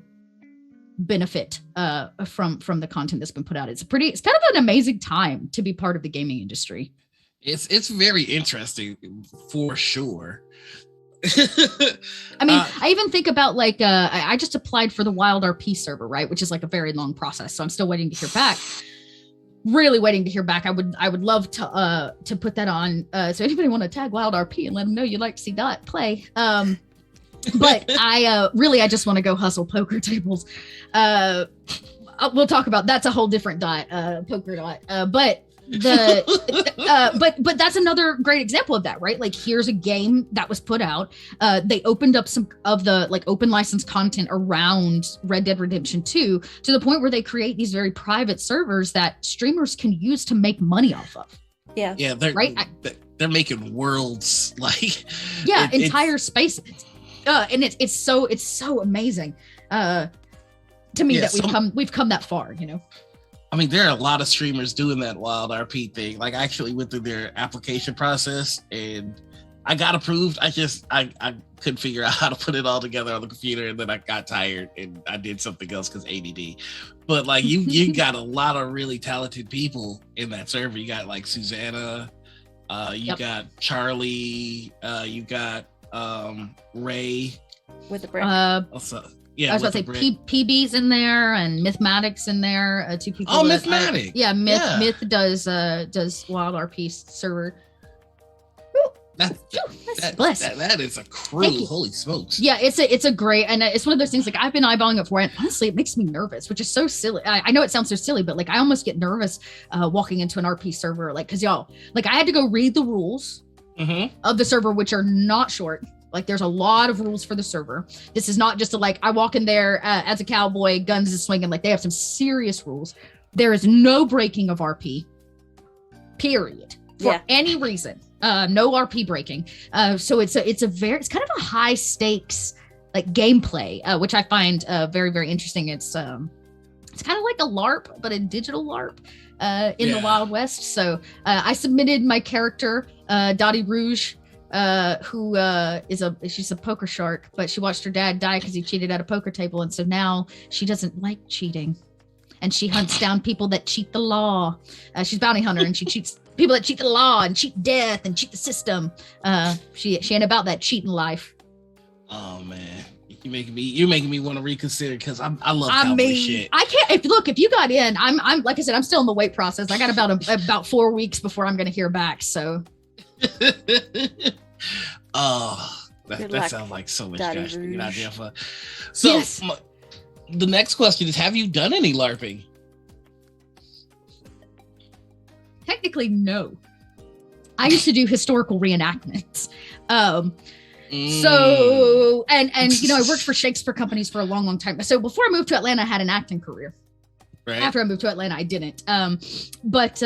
benefit from the content that's been put out. It's kind of an amazing time to be part of the gaming industry. It's very interesting for sure. I mean, I even think about like I just applied for the Wild RP server, right, which is like a very long process, so I'm still waiting to hear back. Really waiting to hear back. I would love to put that on, so anybody want to tag Wild RP and let them know you'd like to see Dot play. But I just want to go hustle poker tables. We'll talk about that's a whole different poker dot. But that's another great example of that, right? Like, here's a game that was put out. They opened up some of the like open license content around Red Dead Redemption 2 to the point where they create these very private servers that streamers can use to make money off of. Yeah, they're making worlds like entire spaces. And it's so amazing to me that we've come that far, you know. I mean, there are a lot of streamers doing that Wild RP thing. Like, I actually went through their application process and I got approved. I couldn't figure out how to put it all together on the computer, and then I got tired and I did something else because ADD. But like you got a lot of really talented people in that server. You got like Susanna, you got Charlie, you got Ray with the brick. Also, I was about to say PB's in there and Mythmatic's in there. Two people. Oh, Mythmatic. Myth does Wild RP server. That is a crew. Holy smokes. Yeah, it's a great, and it's one of those things, like, I've been eyeballing it for it. Honestly, it makes me nervous, which is so silly. I know it sounds so silly, but like, I almost get nervous walking into an RP server, like, because y'all, like, I had to go read the rules of the server, which are not short. Like, there's a lot of rules for the server. This is not just I walk in there as a cowboy, guns is swinging. Like, they have some serious rules. There is no breaking of RP, period, for any reason. No RP breaking. So it's kind of a high stakes like gameplay, which I find very, very interesting. It's kind of like a LARP, but a digital LARP in the Wild West. So I submitted my character, Dottie Rouge, who she's a poker shark, but she watched her dad die because he cheated at a poker table, and so now she doesn't like cheating, and she hunts down people that cheat the law. She's a bounty hunter, and she cheats people that cheat the law and cheat death and cheat the system. She ain't about that cheating life. Oh man, you're making me want to reconsider, because I love cowboy shit. I can't. If you got in, I'm like I said, I'm still in the wait process. I got about 4 weeks before I'm going to hear back. So. That sounds like so much Daddy gosh, good Rouge. idea for. So Yes. the next question is: have you done any LARPing? Technically, no. I used to do historical reenactments. So and I worked for Shakespeare companies for a long time. So before I moved to Atlanta, I had an acting career. Right. After I moved to Atlanta, I didn't. But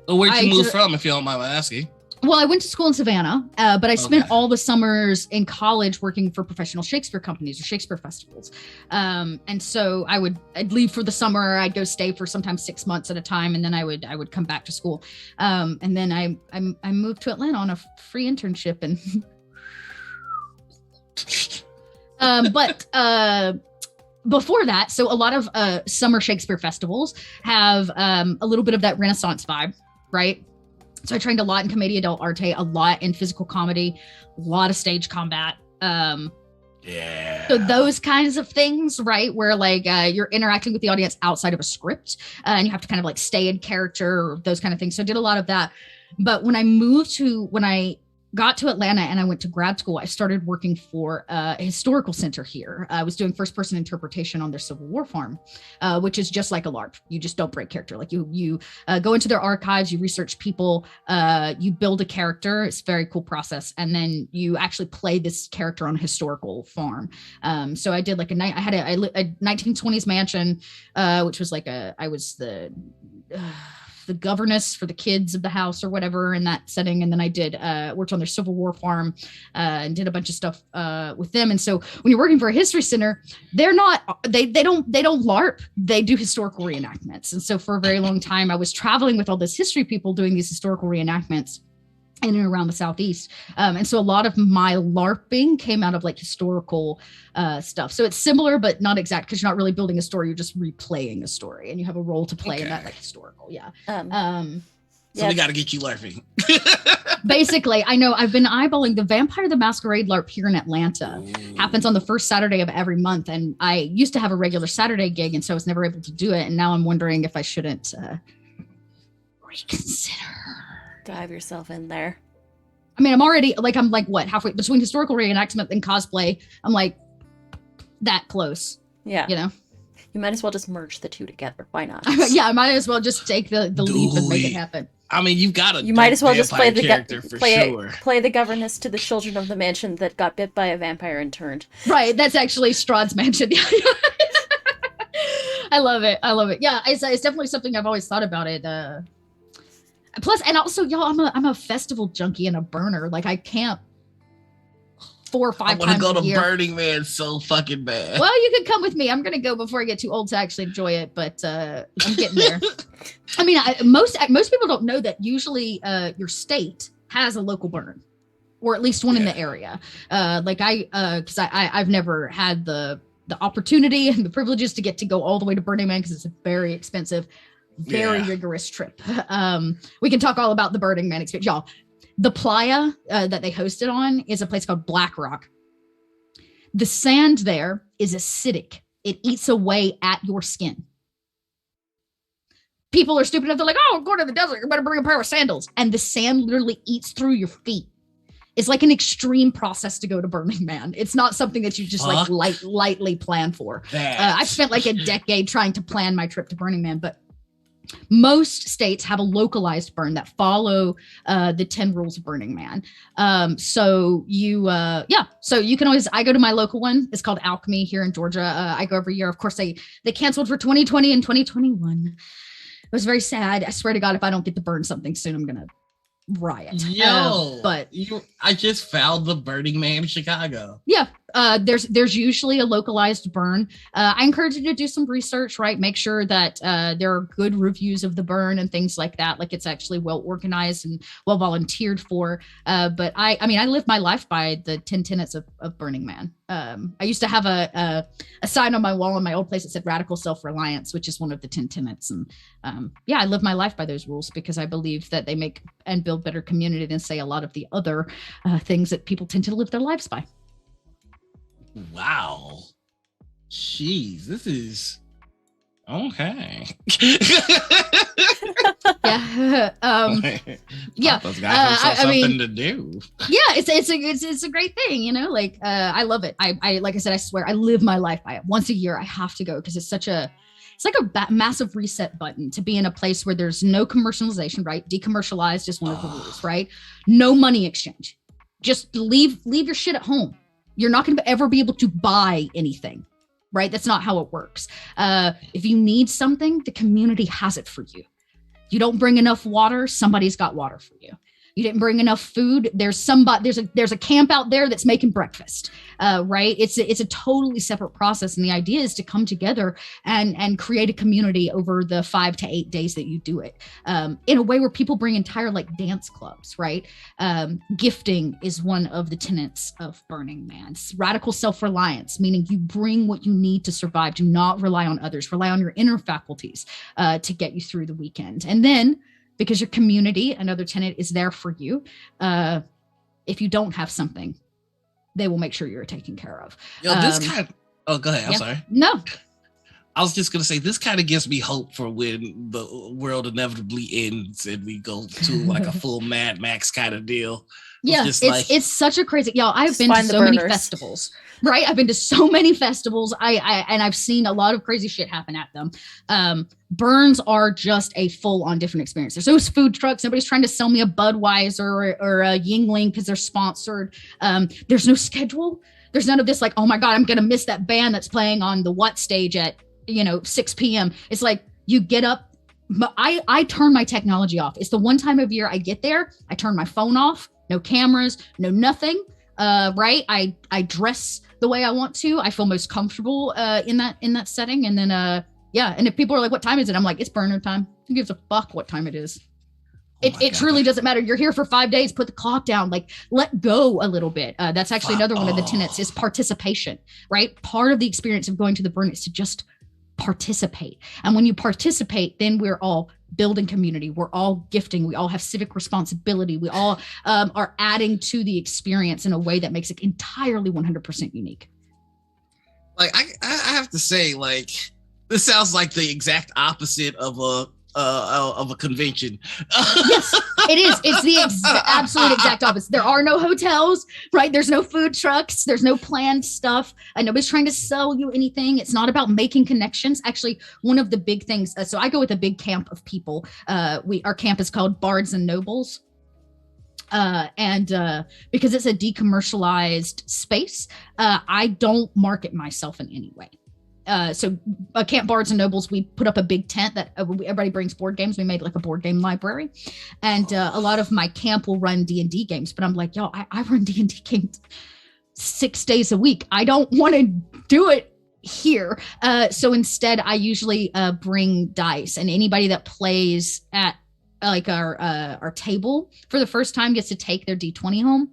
where'd you move from, if you don't mind my asking? Well, I went to school in Savannah, but I spent all the summers in college working for professional Shakespeare companies or Shakespeare festivals. And so I'd leave for the summer. I'd go stay for sometimes 6 months at a time, and then I would come back to school. And then I moved to Atlanta on a free internship, and before that, so a lot of summer Shakespeare festivals have a little bit of that Renaissance vibe, right? So I trained a lot in commedia dell'arte, a lot in physical comedy, a lot of stage combat. So those kinds of things, right? Where like you're interacting with the audience outside of a script, and you have to kind of like stay in character, or those kind of things. So I did a lot of that. But when I got to Atlanta and I went to grad school, I started working for a historical center here. I was doing first person interpretation on their Civil War farm, which is just like a LARP. You just don't break character. Like you go into their archives, you research people, you build a character. It's a very cool process. And then you actually play this character on a historical farm. So I did like I had a 1920s mansion, which was like I was the governess for the kids of the house or whatever in that setting. And then I worked on their Civil War farm and did a bunch of stuff with them. And so when you're working for a history center, they don't LARP, they do historical reenactments. And so for a very long time, I was traveling with all these history people doing these historical reenactments in and around the Southeast. And so a lot of my LARPing came out of like historical stuff. So it's similar, but not exact, because you're not really building a story. You're just replaying a story, and you have a role to play in that, like historical. Yeah. So we got to get you LARPing. Basically, I know I've been eyeballing the Vampire the Masquerade LARP here in Atlanta. Happens on the first Saturday of every month. And I used to have a regular Saturday gig, and so I was never able to do it. And now I'm wondering if I shouldn't reconsider. Dive yourself in there. I mean, I'm like what, halfway between historical reenactment and cosplay. I'm like that close. Yeah. You know, you might as well just merge the two together. Why not? Yeah, I might as well just take the leap and make it happen. I mean, you might as well just play the character for sure. Play the governess to the children of the mansion that got bit by a vampire and turned. Right. That's actually Strahd's mansion. I love it. Yeah, it's definitely something I've always thought about it. Plus, and also, y'all, I'm a festival junkie and a burner. Like, I camp 4 or 5 times a year. I want to go to Burning Man so fucking bad. Well, you can come with me. I'm gonna go before I get too old to actually enjoy it, but I'm getting there. I mean, most people don't know that usually your state has a local burn, or at least one in the area. Because I've never had the opportunity and the privileges to get to go all the way to Burning Man, because it's a very expensive, very rigorous trip. We can talk all about the Burning Man experience, y'all. The playa that they hosted on is a place called Black Rock. The sand there is acidic. It eats away at your skin. People are stupid enough. They're like, oh, go to the desert. You better bring a pair of sandals. And the sand literally eats through your feet. It's like an extreme process to go to Burning Man. It's not something that you just lightly plan for. I've spent like a decade trying to plan my trip to Burning Man, but most states have a localized burn that follow the 10 rules of Burning Man. So you can always, I go to my local one. It's called Alchemy here in Georgia. I go every year. Of course, they canceled for 2020 and 2021. It was very sad. I swear to God, if I don't get to burn something soon, I'm going to riot. I just found the Burning Man in Chicago. Yeah. There's usually a localized burn. I encourage you to do some research, right? Make sure that there are good reviews of the burn and things like that. Like it's actually well organized and well volunteered for. But I mean, I live my life by the 10 tenets of Burning Man. I used to have a sign on my wall in my old place that said radical self-reliance, which is one of the 10 tenets. And I live my life by those rules because I believe that they make and build better community than say a lot of the other things that people tend to live their lives by. Wow. Jeez, this is Okay. Yeah. Yeah. Papa's got himself something I mean, to do. Yeah, it's a great thing, you know. Like I love it. I like I said, I swear, I live my life by it. Once a year, I have to go because it's like a massive reset button to be in a place where there's no commercialization, right? Decommercialized is one of the rules, right? No money exchange. Just leave your shit at home. You're not going to ever be able to buy anything, right? That's not how it works. If you need something, the community has it for you. You don't bring enough water, somebody's got water for you. You didn't bring enough food, there's a camp out there that's making breakfast, right? It's a totally separate process, and the idea is to come together and create a community over the 5 to 8 days that you do it, in a way where people bring entire like dance clubs, right? Gifting is one of the tenets of Burning Man. It's radical self-reliance, meaning you bring what you need to survive. Do not rely on others. Rely on your inner faculties to get you through the weekend, and then, because your community, another tenet, is there for you. If you don't have something, they will make sure you're taken care of. Yo, oh, go ahead. I'm sorry. No. I was just going to say, this kind of gives me hope for when the world inevitably ends and we go to like a full Mad Max kind of deal. Yeah, it's such a crazy, y'all. I've been to so many festivals, right? I've been to so many festivals. And I've seen a lot of crazy shit happen at them. Burns are just a full-on different experience. There's those food trucks. Somebody's trying to sell me a Budweiser or a Yingling because they're sponsored. There's no schedule. There's none of this like, oh my God, I'm gonna miss that band that's playing on the what stage at 6 p.m. It's like you get up. I turn my technology off. It's the one time of year I get there. I turn my phone off. No cameras, no nothing. Right? I dress the way I want to. I feel most comfortable in that setting. And then and if people are like, what time is it? I'm like, it's burner time. Who gives a fuck what time it is? It truly doesn't matter. You're here for 5 days. Put the clock down. Like, let go a little bit. That's actually another one of the tenets is participation, right? Part of the experience of going to the burn is to just participate. And when you participate, then we're all building community. We're all gifting. We all have civic responsibility. We all are adding to the experience in a way that makes it entirely 100% unique. Like, I have to say, like, this sounds like the exact opposite of a convention. Yes, it is. It's the absolute exact opposite. There are no hotels, right? There's no food trucks. There's no planned stuff. Nobody's trying to sell you anything. It's not about making connections. Actually, one of the big things. So I go with a big camp of people. Our camp is called Bards and Nobles. Because it's a decommercialized space, I don't market myself in any way. So Camp Bards and Nobles, we put up a big tent that everybody brings board games. We made like a board game library, and a lot of my camp will run D&D games. But I'm like, yo, I run D&D games 6 days a week. I don't want to do it here. So instead, I usually bring dice, and anybody that plays at like our table for the first time gets to take their D20 home.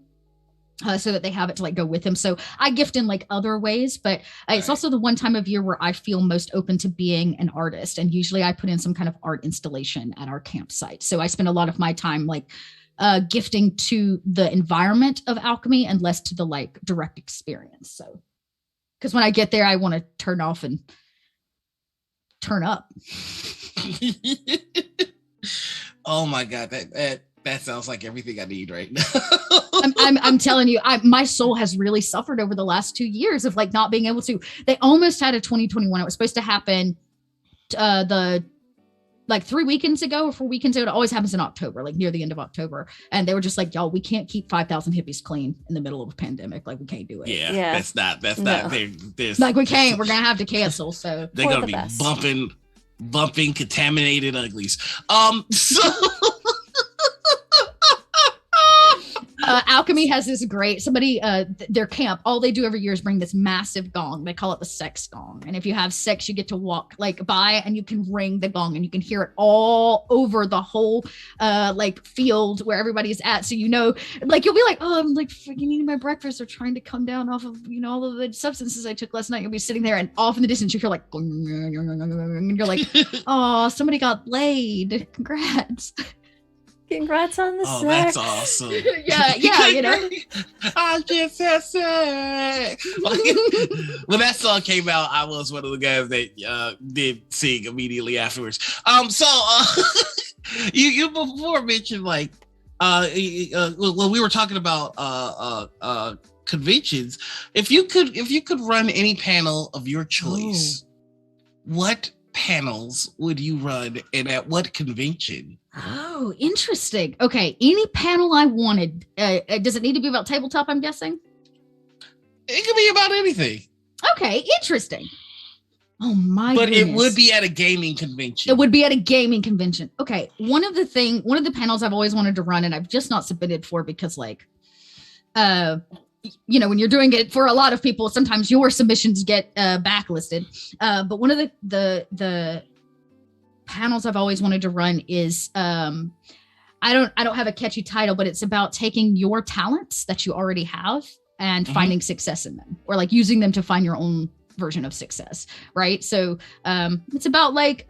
So that they have it to like go with them. So I gift in like other ways, but it's also the one time of year where I feel most open to being an artist. And usually I put in some kind of art installation at our campsite. So I spend a lot of my time like gifting to the environment of alchemy and less to the like direct experience. So, because when I get there, I want to turn off and turn up. Oh my God, that sounds like everything I need right now. I'm telling you, my soul has really suffered over the last 2 years of like not being able to. They almost had a 2021. It was supposed to happen like 3 weekends ago or 4 weekends ago. It always happens in October, like near the end of October. And they were just like, y'all, we can't keep 5,000 hippies clean in the middle of a pandemic. Like, we can't do it. Yeah. That's not. There's like, we can't. We're gonna have to cancel. So they're gonna be bumping contaminated uglies. So. Alchemy has this great their camp, all they do every year is bring this massive gong. They call it the Sex Gong. And if you have sex, you get to walk like by and you can ring the gong and you can hear it all over the whole like field where everybody's at. So like you'll be like, oh, I'm like freaking eating my breakfast or trying to come down off of all of the substances I took last night. You'll be sitting there and off in the distance you hear like and you're like, oh, somebody got laid. Congrats. Congrats on the Oh, sex. that's awesome. yeah, you know. I just had sex. When that song came out, I was one of the guys that did sing immediately afterwards. You before mentioned like when we were talking about conventions, if you could run any panel of your choice, what panels would you run and at what convention? Oh, interesting. Okay, any panel I wanted. Does it need to be about tabletop, I'm guessing? It could be about anything. Okay, interesting. Oh my But goodness. it would be at a gaming convention. It would be at a gaming convention. Okay, one of the panels I've always wanted to run and I've just not submitted for because like you know, when you're doing it for a lot of people, sometimes your submissions get backlisted. But one of the panels I've always wanted to run is I don't have a catchy title, but it's about taking your talents that you already have and finding success in them, or like using them to find your own version of success, right? So it's about like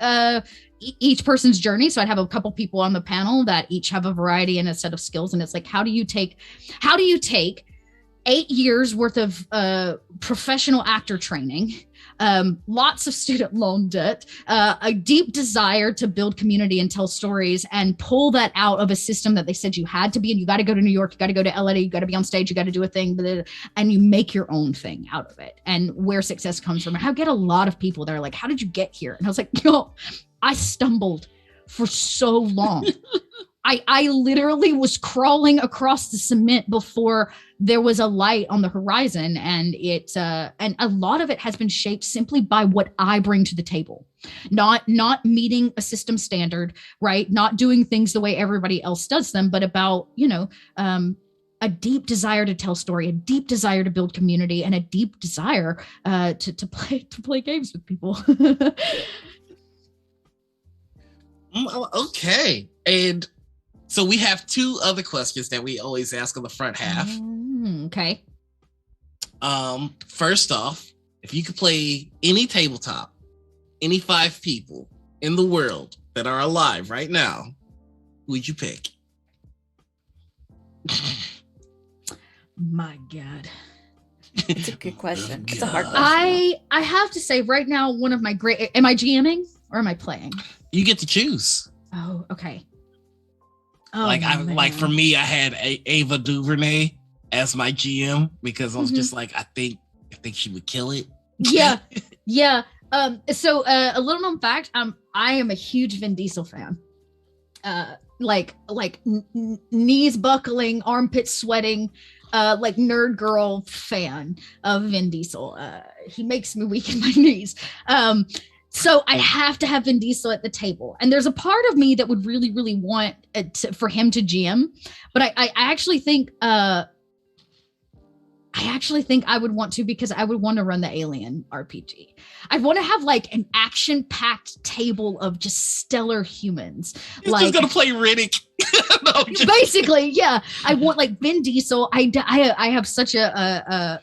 each person's journey. So I'd have a couple people on the panel that each have a variety and a set of skills, and it's like how do you take 8 years worth of professional actor training, lots of student loan debt, a deep desire to build community and tell stories and pull that out of a system that they said you had to be in. You got to go to New York, you got to go to LA, you got to be on stage, you got to do a thing, and you make your own thing out of it and where success comes from. I get a lot of people that are like, how did you get here? And I was like, I stumbled for so long. I literally was crawling across the cement before there was a light on the horizon, and and a lot of it has been shaped simply by what I bring to the table, not meeting a system standard, right? Not doing things the way everybody else does them, but about a deep desire to tell story, a deep desire to build community, and a deep desire to play games with people. Okay, and so we have two other questions that we always ask on the front half. Okay. First off, if you could play any tabletop, any 5 people in the world that are alive right now, who would you pick? My God. It's a good question. It's a hard question. I have to say right now, one of my great, am I GMing or am I playing? You get to choose. Oh, okay. Oh, like for me, I had Ava DuVernay as my GM because I was just like, I think she would kill it. Yeah. So a little known fact, I am a huge Vin Diesel fan. Like knees buckling, armpits sweating, like nerd girl fan of Vin Diesel. He makes me weak in my knees. So I have to have Vin Diesel at the table. And there's a part of me that would really, really want for him to GM. But I actually think I would want to, because I would want to run the Alien RPG. I'd want to have like an action-packed table of just stellar humans. He's just gonna play Riddick. No, basically, yeah. I want like Vin Diesel. I have such a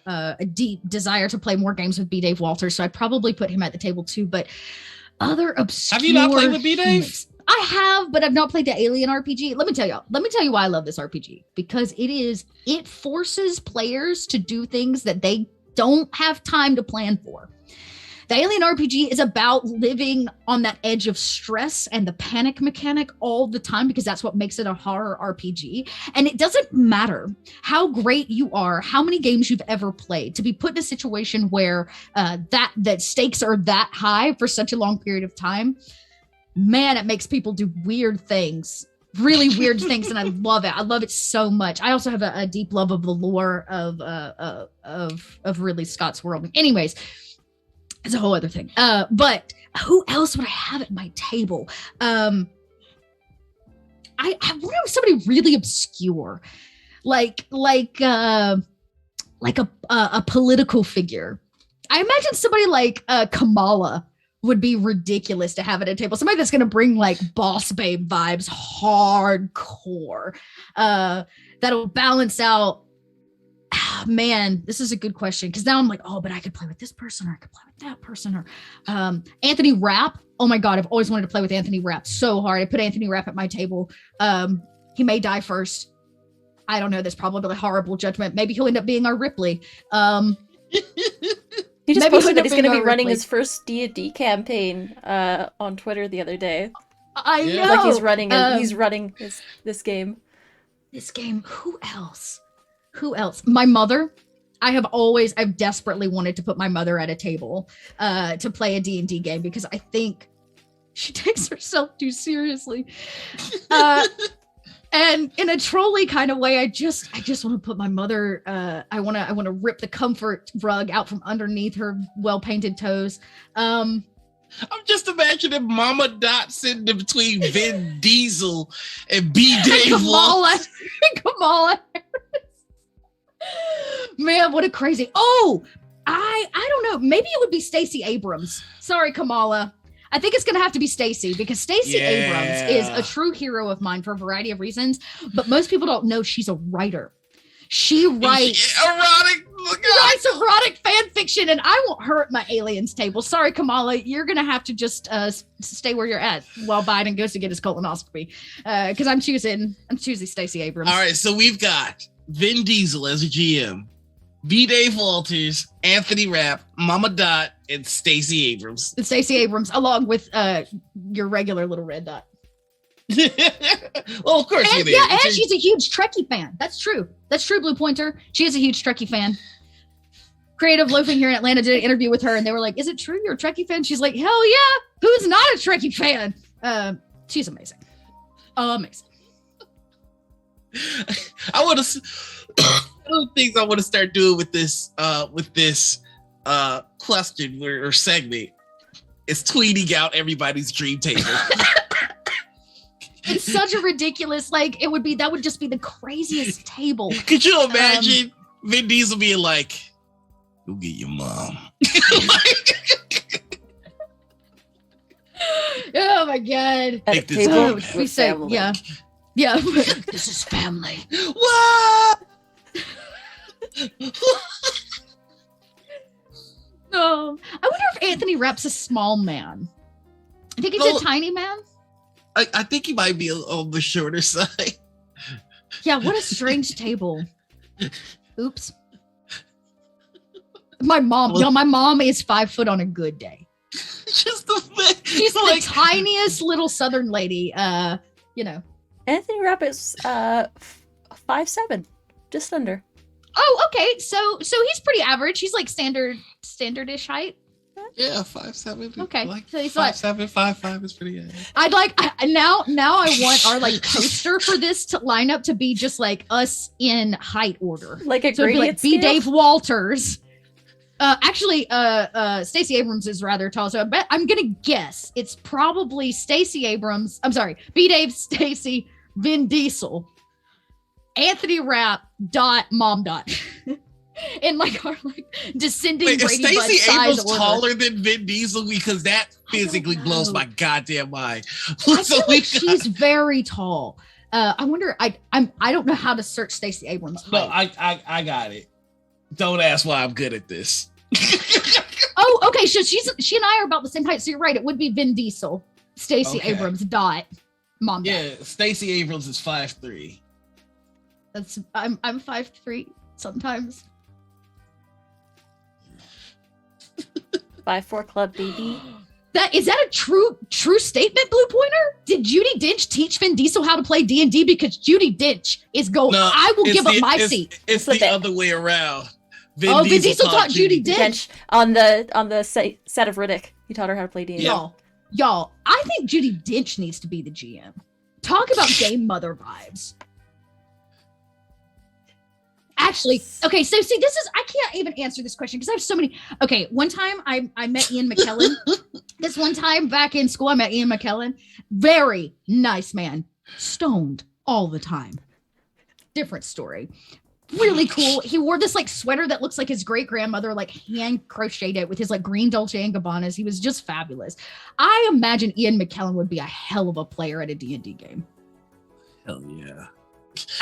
deep desire to play more games with B. Dave Walters, so I'd probably put him at the table too. But other obscure. Have you not played with B. Dave? I have, but I've not played the Alien RPG. Let me tell you why I love this RPG, because it forces players to do things that they don't have time to plan for. The Alien RPG is about living on that edge of stress and the panic mechanic all the time, because that's what makes it a horror RPG. And it doesn't matter how great you are, how many games you've ever played, to be put in a situation where that stakes are that high for such a long period of time. Man, it makes people do weird things, really weird things, and I love it. I love it so much. I also have a deep love of the lore of Ridley Scott's world. Anyways, it's a whole other thing. But who else would I have at my table? I want to have somebody really obscure, like a political figure. I imagine somebody like Kamala would be ridiculous to have at a table. Somebody that's going to bring like boss babe vibes hardcore. That'll balance out. Man, this is a good question, because now I'm like, oh, but I could play with this person, or I could play with that person, or Anthony Rapp. Oh my God, I've always wanted to play with Anthony Rapp so hard. I put Anthony Rapp at my table. He may die first. I don't know. That's probably a horrible judgment. Maybe he'll end up being our Ripley. He just Maybe posted that he'll he's going to be be our running Ripley. his first D&D campaign on Twitter the other day. I Yeah. know. Like he's running this game. This game. Who else? My mother. I've desperately wanted to put my mother at a table to play a D&D game because I think she takes herself too seriously. And in a trolly kind of way, I just want to put my mother. I want to rip the comfort rug out from underneath her well-painted toes. I'm just imagining Mama Dot sitting in between Vin Diesel and B. Dave Kamala Harris. Man, what a crazy. Oh, I don't know. Maybe it would be Stacey Abrams. Sorry, Kamala. I think it's going to have to be Stacey because Stacey Abrams is a true hero of mine for a variety of reasons, but most people don't know she's a writer. She writes erotic fan fiction, and I want her at my aliens table. Sorry, Kamala, you're going to have to just stay where you're at while Biden goes to get his colonoscopy because I'm choosing Stacey Abrams. All right, so we've got Vin Diesel as a GM, B. Dave Walters, Anthony Rapp, Mama Dot, and Stacey Abrams. It's Stacey Abrams, along with your regular little red dot. Well, of course, And she's a huge Trekkie fan. That's true, Blue Pointer. She is a huge Trekkie fan. Creative Loafing here in Atlanta did an interview with her, and they were like, "Is it true you're a Trekkie fan?" She's like, "Hell yeah! Who's not a Trekkie fan?" She's amazing. Amazing. I want to. One of the things I want to start doing with this question or segment is tweeting out everybody's dream table. It's such a ridiculous, like that would just be the craziest table. Could you imagine Vin Diesel being like, "Go get your mom"? Oh my god. Take this Table home. with We say, family. yeah. This is family. What? No. I wonder if Anthony Rapp's a small man. I think he's a tiny man. I think he might be on the shorter side. Yeah, what a strange table. Oops. My mom is 5 foot on a good day. Just the fact. She's the tiniest little Southern lady, Anthony Rapp is 5'7", just under. Oh, okay. So he's pretty average. He's like standardish height. Yeah, 5'7". Okay. Like So he's 5'7", 5'5" is pretty good. I'd like now I want our like poster for this to line up to be just like us in height order. Like a So it'd be gradient like B. scale? Dave Walters. Actually, Stacey Abrams is rather tall, so I bet I'm gonna guess it's probably Stacey Abrams. I'm sorry, B. Dave, Stacey, Vin Diesel, Anthony Rapp, Dot, Mom Dot, in like our descending Wait, is Brady Bunch Stacey size Abrams order. taller than Vin Diesel? Because that physically blows know. my goddamn mind. I So feel we like she's very tall. I wonder. I don't know how to search Stacey Abrams. No, I got it. Don't ask why I'm good at this. Oh, okay. So she and I are about the same height. So you're right. It would be Vin Diesel, Stacey Okay. Abrams, Dot, Mom. Dot. Yeah, Stacey Abrams is 5'3". I'm 5'3" sometimes. 5'4" club, baby. Is that a true statement, Blue Pointer? Did Judi Dench teach Vin Diesel how to play D&D? Because Judi Dench is gold. No, I will it's give up my it's- seat. It's Flip the it. other way around. Vin Diesel taught Judi Dench. Dench on the set of Riddick. He taught her how to play D&D. Yeah. Y'all, I think Judi Dench needs to be the GM. Talk about game mother vibes. Actually, okay, so see, I can't even answer this question because I have so many. Okay, one time I met Ian McKellen. This one time back in school, I met Ian McKellen. Very nice man. Stoned all the time. Different story. Really cool. He wore this like sweater that looks like his great grandmother like hand crocheted it with his like green Dolce & Gabbanas. He was just fabulous. I imagine Ian McKellen would be a hell of a player at a D&D game. Hell yeah.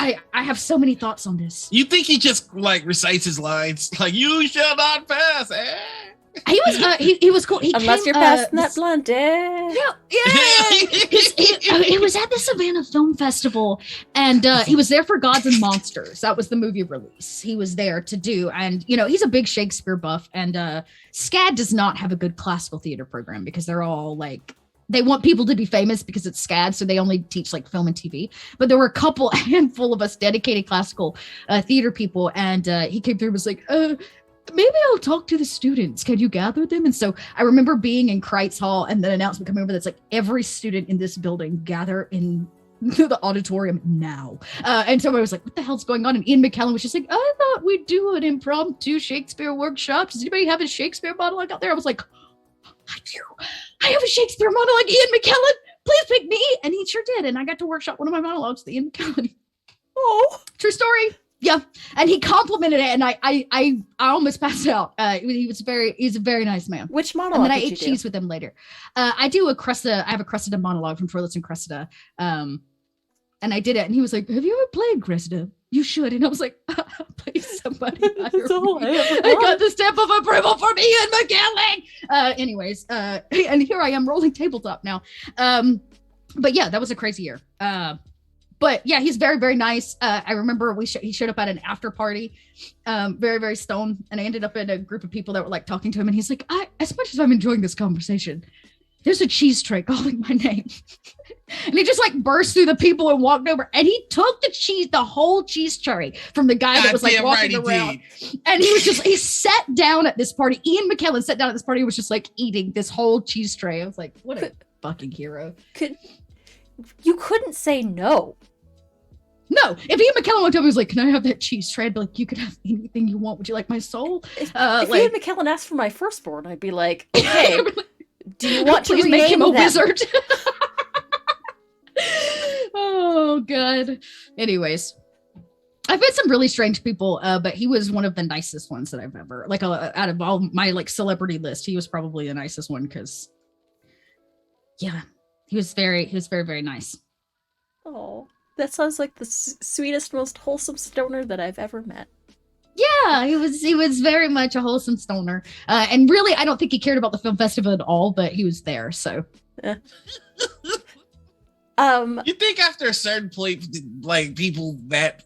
I have so many thoughts on this. You think he just like recites his lines like "You shall not pass"? He was cool. He Unless came, you're passing that blunt, Yeah. It was at the Savannah Film Festival, and he was there for Gods and Monsters. That was the movie release. He was there to do, and he's a big Shakespeare buff. And SCAD does not have a good classical theater program because they're all like, they want people to be famous because it's SCAD, so they only teach like film and TV. But there were a handful of us dedicated classical theater people, and he came through and was like, maybe I'll talk to the students. Can you gather them? And so I remember being in Kreitz Hall and the announcement coming over that's like, every student in this building gather in the auditorium now. And so I was like, what the hell's going on? And Ian McKellen was just like, I thought we'd do an impromptu Shakespeare workshop. Does anybody have a Shakespeare monologue out there? I was like, I do. I have a Shakespeare monologue, Ian McKellen. Please pick me. And he sure did. And I got to workshop one of my monologues with Ian McKellen. Oh, true story. Yeah, and he complimented it, and I almost passed out. He's a very nice man. Which monologue? And then I ate cheese with him later. I do a Cressida. I have a Cressida monologue from Toilets and Cressida, and I did it. And he was like, "Have you ever played Cressida? You should." And I was like, "Please, somebody hire me." I got the stamp of approval from Ian McKellen. Anyways, and here I am rolling tabletop now. But yeah, that was a crazy year. But yeah, he's very, very nice. I remember he showed up at an after party, very, very stoned. And I ended up in a group of people that were like talking to him. And he's like, as much as I'm enjoying this conversation, there's a cheese tray calling my name. And he just like burst through the people and walked over. And he took the whole cheese tray from the guy that was like walking around. And he sat down at this party. Ian McKellen sat down at this party and was just like eating this whole cheese tray. I was like, what a fucking hero. You couldn't say no. No, if Ian McKellen walked up and was like, "Can I have that cheese tray?" I'd be like, "You could have anything you want. Would you like my soul?" If Ian McKellen asked for my firstborn, I'd be like, "Okay, do you want to make him a them? wizard?" Oh God. Anyways, I've met some really strange people, but he was one of the nicest ones that I've ever out of all my like celebrity list. He was probably the nicest one because, yeah, he was very, very nice. Oh. That sounds like the sweetest, most wholesome stoner that I've ever met. Yeah, he was very much a wholesome stoner. And really, I don't think he cared about the film festival at all, but he was there, so. You think after a certain point, like people that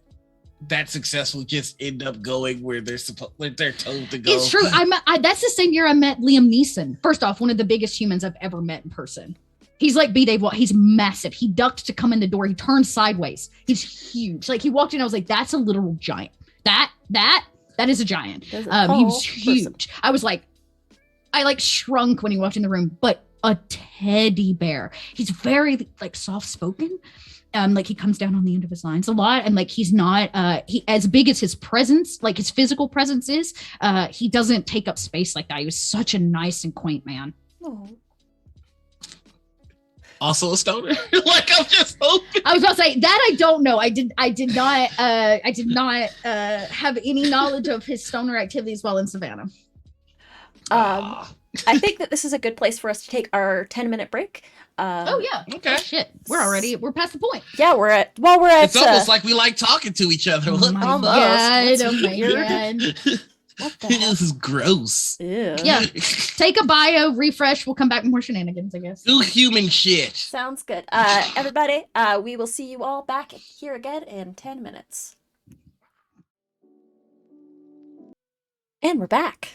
successful just end up going where they're told to go? It's true. That's the same year I met Liam Neeson. First off, one of the biggest humans I've ever met in person. He's like B. Dave. He's massive. He ducked to come in the door. He turned sideways. He's huge. Like he walked in. I was like, "That's a literal giant. That is a giant." He was huge. Person. I was like, I like shrunk when he walked in the room, but a teddy bear. He's very like soft spoken. Like he comes down on the end of his lines a lot, and like he's not he as big as his presence, like his physical presence is. He doesn't take up space like that. He was such a nice and quaint man. Oh. Also a stoner? Like I'm just hoping. I was about to say that I don't know. I did not have any knowledge of his stoner activities while in Savannah. I think that this is a good place for us to take our 10-minute break. Oh yeah. Okay. Shit. We're past the point. Yeah, we're at it's almost like we like talking to each other. Oh my God. Oh my God. What the this is gross. Ew. Yeah. Take a bio, refresh. We'll come back with more shenanigans, I guess. Do human shit. Sounds good. Everybody, we will see you all back here again in 10 minutes. And we're back.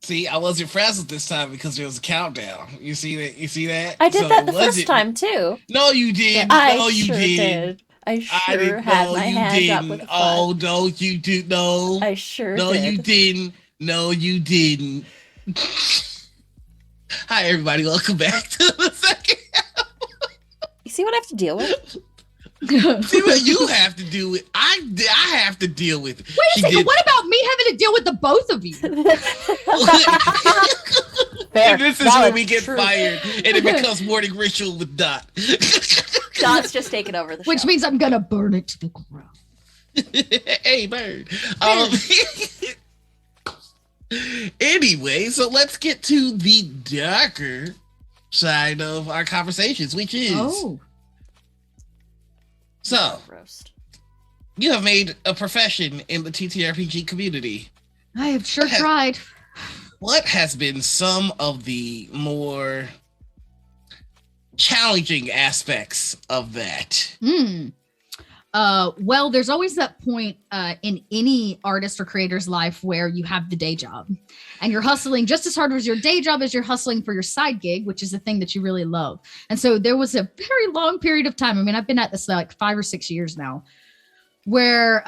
See, I wasn't frazzled this time because there was a countdown. You see that? I did that the first time too. No, you didn't. Yeah, no, you sure didn't. I sure had my hand up with a flag. Oh, no, you do. No. I sure did. No, you didn't. No, you didn't. Hi, everybody. Welcome back to the second half. You see what I have to deal with? See what you have to do with. I have to deal with it. Wait a second. What about me having to deal with the both of you? Fair. This is when we get fired, and it becomes morning ritual with Dot. Dot's just taking over the show. Which means I'm gonna burn it to the ground. Hey, bird. Anyway, so let's get to the darker side of our conversations, which is so you have made a profession in the TTRPG community. I have sure tried. what has been some of the more challenging aspects of that? Well, there's always that point in any artist or creator's life where you have the day job and you're hustling just as hard as your day job as you're hustling for your side gig, which is the thing that you really love. And so there was a very long period of time. I mean, I've been at this like 5 or 6 years now, where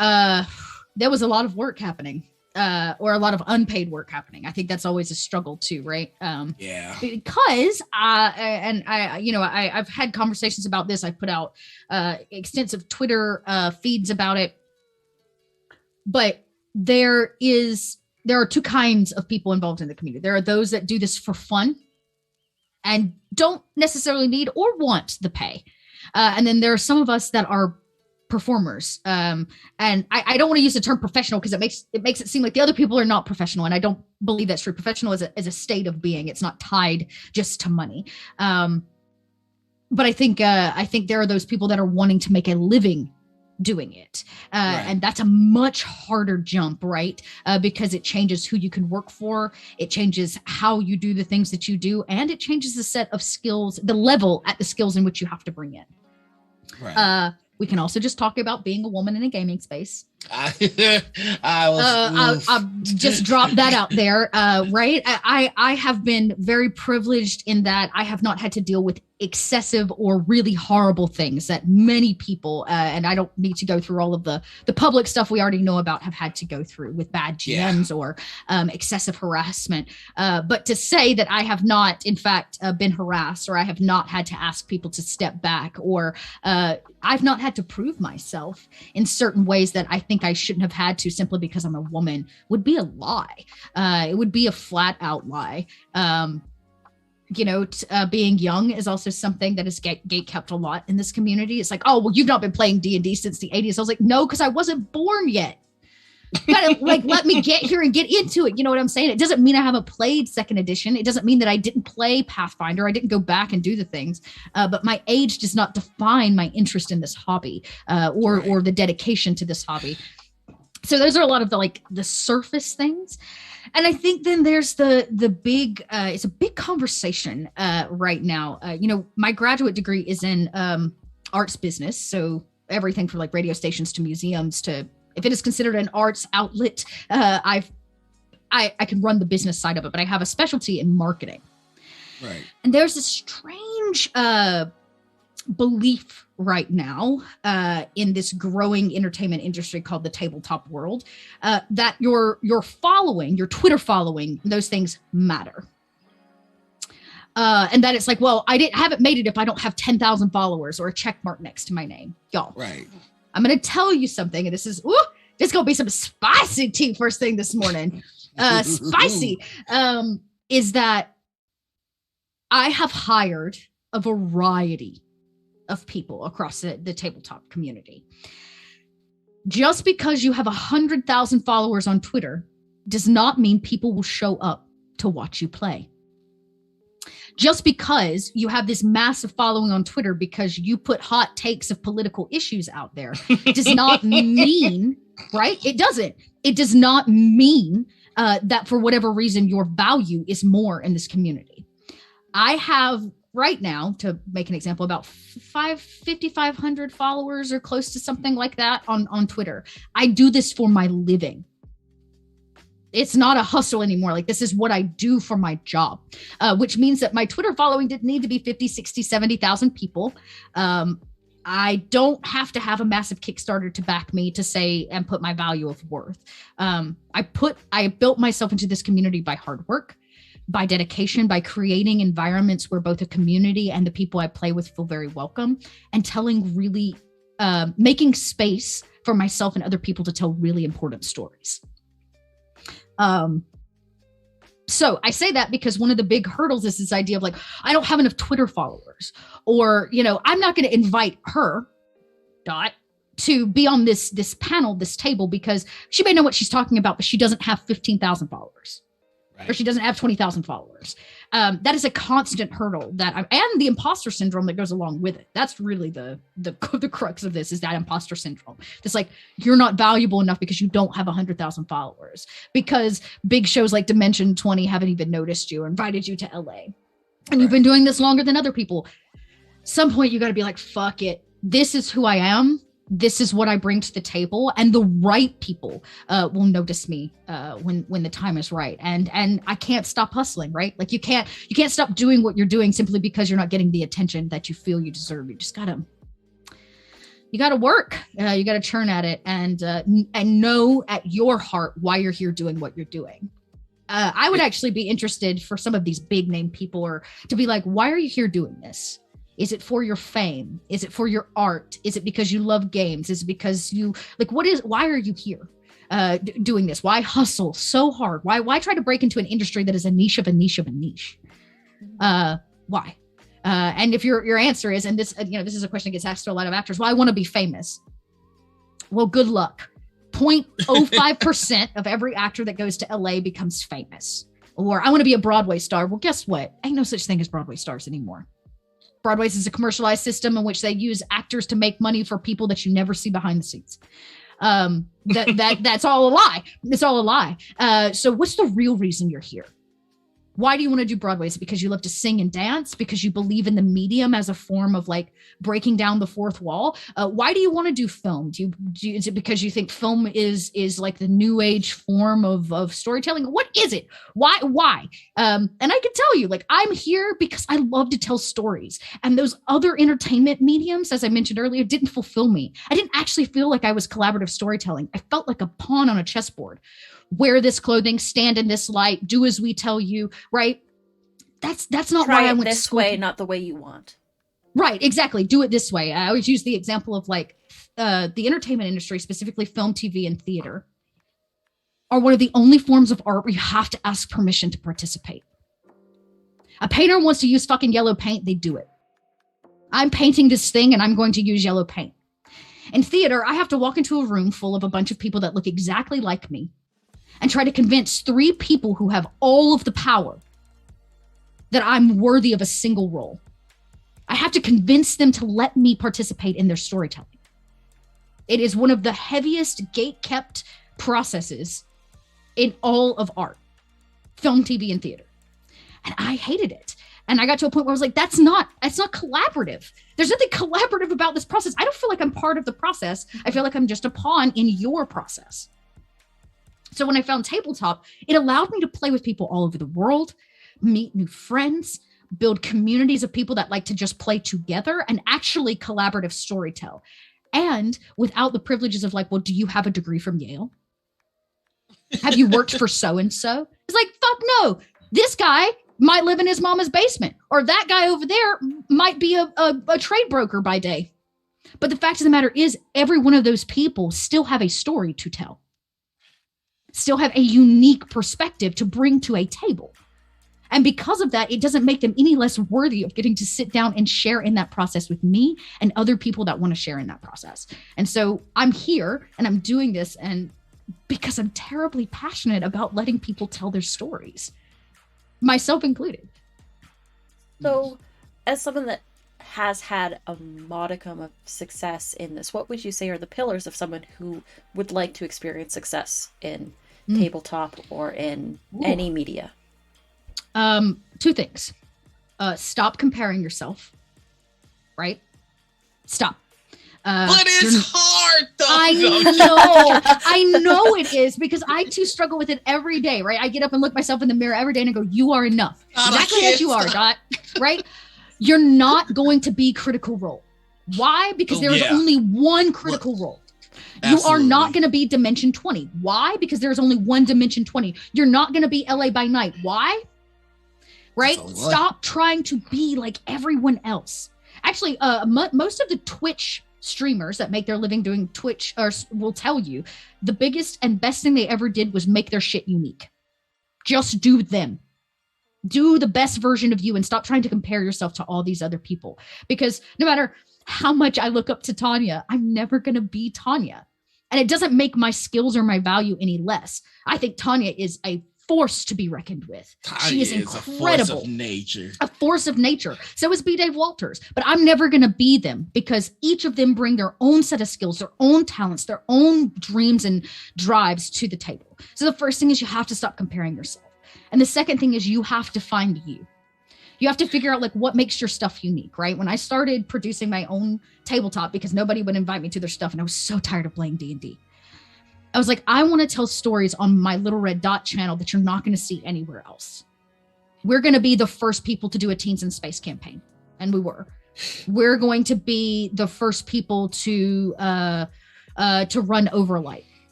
there was a lot of work happening. Or a lot of unpaid work happening. I think that's always a struggle too, right? Yeah. Because I've had conversations about this. I put out extensive Twitter feeds about it. But there are two kinds of people involved in the community. There are those that do this for fun and don't necessarily need or want the pay. And then there are some of us that are performers. And I don't want to use the term professional because it makes it seem like the other people are not professional. And I don't believe that's true. Professional is a state of being. It's not tied just to money. But I think there are those people that are wanting to make a living doing it. Right. And that's a much harder jump, right? Because it changes who you can work for. It changes how you do the things that you do. And it changes the set of skills, the level at the skills in which you have to bring in. Right. We can also just talk about being a woman in a gaming space. I'll just drop that out there, right? I have been very privileged in that I have not had to deal with excessive or really horrible things that many people, and I don't need to go through all of the public stuff we already know about, have had to go through with bad GMs or excessive harassment. But to say that I have not, in fact, been harassed, or I have not had to ask people to step back, or I've not had to prove myself in certain ways that I think I shouldn't have had to simply because I'm a woman, would be a lie. It would be a flat out lie. Being young is also something that is gate kept a lot in this community. It's like, oh, well, you've not been playing D&D since the 80s. I was like, no, because I wasn't born yet. You gotta let me get here and get into it. You know what I'm saying? It doesn't mean I haven't played second edition. It doesn't mean that I didn't play Pathfinder. I didn't go back and do the things. But my age does not define my interest in this hobby or the dedication to this hobby. So those are a lot of the surface things. And I think then there's the big, it's a big conversation right now. My graduate degree is in arts business. So everything from radio stations to museums to, if it is considered an arts outlet, I can run the business side of it, but I have a specialty in marketing. Right. And there's this strange belief right now in this growing entertainment industry called the tabletop world, that your following, your Twitter following, those things matter. And that it's like, well, I haven't made it if I don't have 10,000 followers or a check mark next to my name. Y'all. Right. I'm going to tell you something, and this is going to be some spicy tea first thing this morning. Spicy is that I have hired a variety of people across the tabletop community. Just because you have 100,000 followers on Twitter does not mean people will show up to watch you play. Just because you have this massive following on Twitter because you put hot takes of political issues out there does not mean, right? It doesn't. It does not mean that for whatever reason your value is more in this community. I have right now, to make an example, about 5,500 followers or close to something like that on Twitter. I do this for my living. It's not a hustle anymore. This is what I do for my job, which means that my Twitter following didn't need to be 50, 60, 70,000 people. I don't have to have a massive Kickstarter to back me to say and put my value of worth. I built myself into this community by hard work, by dedication, by creating environments where both the community and the people I play with feel very welcome, and making space for myself and other people to tell really important stories. So I say that because one of the big hurdles is this idea of I don't have enough Twitter followers, or, I'm not going to invite her to be on this panel, this table, because she may know what she's talking about, but she doesn't have 15,000 followers. or she doesn't have 20,000 followers. That is a constant hurdle and the imposter syndrome that goes along with it. That's really the crux of this, is that imposter syndrome. It's like, you're not valuable enough because you don't have 100,000 followers, because big shows like Dimension 20 haven't even noticed you or invited you to LA. And you've been doing this longer than other people. Some point you got to be like, fuck it. This is who I am. This is what I bring to the table, and the right people will notice me when the time is right. And I can't stop hustling, right? Like you can't stop doing what you're doing simply because you're not getting the attention that you feel you deserve. You just gotta work. You gotta churn at it and know at your heart why you're here doing what you're doing. I would actually be interested for some of these big name people, or to be like, why are you here doing this? Is it for your fame? Is it for your art? Is it because you love games? Is it because you like, why are you here doing this? Why hustle so hard? Why try to break into an industry that is a niche of a niche of a niche? Why? And if your answer is, and this, this is a question that gets asked to a lot of actors, well, I want to be famous. Well, good luck. 0.05% of every actor that goes to LA becomes famous. Or I want to be a Broadway star. Well, guess what? Ain't no such thing as Broadway stars anymore. Broadway's is a commercialized system in which they use actors to make money for people that you never see behind the scenes. That's all a lie. It's all a lie. So what's the real reason you're here? Why do you want to do Broadway? Is it because you love to sing and dance? Because you believe in the medium as a form of like breaking down the fourth wall? Why do you want to do film? Is it because you think film is like the new age form of storytelling? What is it? Why? And I can tell you, like, I'm here because I love to tell stories. And those other entertainment mediums, as I mentioned earlier, didn't fulfill me. I didn't actually feel like I was collaborative storytelling. I felt like a pawn on a chessboard. Wear this clothing, stand in this light, do as we tell you, right? That's not why I went this way, not the way you want. Right, exactly. Do it this way. I always use the example of like the entertainment industry, specifically film, TV, and theater, are one of the only forms of art where you have to ask permission to participate. A painter wants to use fucking yellow paint, they do it. I'm painting this thing and I'm going to use yellow paint. In theater, I have to walk into a room full of a bunch of people that look exactly like me and try to convince 3 people who have all of the power that I'm worthy of a single role. I have to convince them to let me participate in their storytelling. It is one of the heaviest gate-kept processes in all of art, film, TV, and theater. And I hated it. And I got to a point where I was like, that's not collaborative. There's nothing collaborative about this process. I don't feel like I'm part of the process. I feel like I'm just a pawn in your process. So when I found Tabletop, it allowed me to play with people all over the world, meet new friends, build communities of people that like to just play together and actually collaborative storytell. And without the privileges of like, well, do you have a degree from Yale? Have you worked for so-and-so? It's like, fuck no. This guy might live in his mama's basement, or that guy over there might be a trade broker by day. But the fact of the matter is, every one of those people still have a story to tell. Still have a unique perspective to bring to a table. And because of that, it doesn't make them any less worthy of getting to sit down and share in that process with me and other people that want to share in that process. And so I'm here and I'm doing this, and because I'm terribly passionate about letting people tell their stories, myself included. So as someone that has had a modicum of success in this, what would you say are the pillars of someone who would like to experience success in tabletop or in any media? 2 things. Stop comparing yourself, right? Stop. But it's hard though. I know it is, because I too struggle with it every day, right? I get up and look myself in the mirror every day and I go, you are enough. God, exactly as you are, Dot. Right? You're not going to be critical role. Why? Because there is only one critical role. You are not going to be Dimension 20. Why? Because there's only one Dimension 20. You're not going to be LA by Night. Why? Right? Stop trying to be like everyone else. Actually, most of the Twitch streamers that make their living doing Twitch will tell you the biggest and best thing they ever did was make their shit unique. Just do them. Do the best version of you and stop trying to compare yourself to all these other people. Because no matter how much I look up to Tanya, I'm never going to be Tanya. And it doesn't make my skills or my value any less. I think Tanya is a force to be reckoned with. She is incredible. A force of nature. A force of nature. So is B. Dave Walters. But I'm never going to be them because each of them bring their own set of skills, their own talents, their own dreams and drives to the table. So the first thing is you have to stop comparing yourself. And the second thing is you have to find you. You have to figure out like what makes your stuff unique, right? When I started producing my own tabletop because nobody would invite me to their stuff and I was so tired of playing D&D. I was like, I want to tell stories on my Little Red Dot channel that you're not going to see anywhere else. We're going to be the first people to do a Teens in Space campaign. And we were. We're going to be the first people to run Overlight.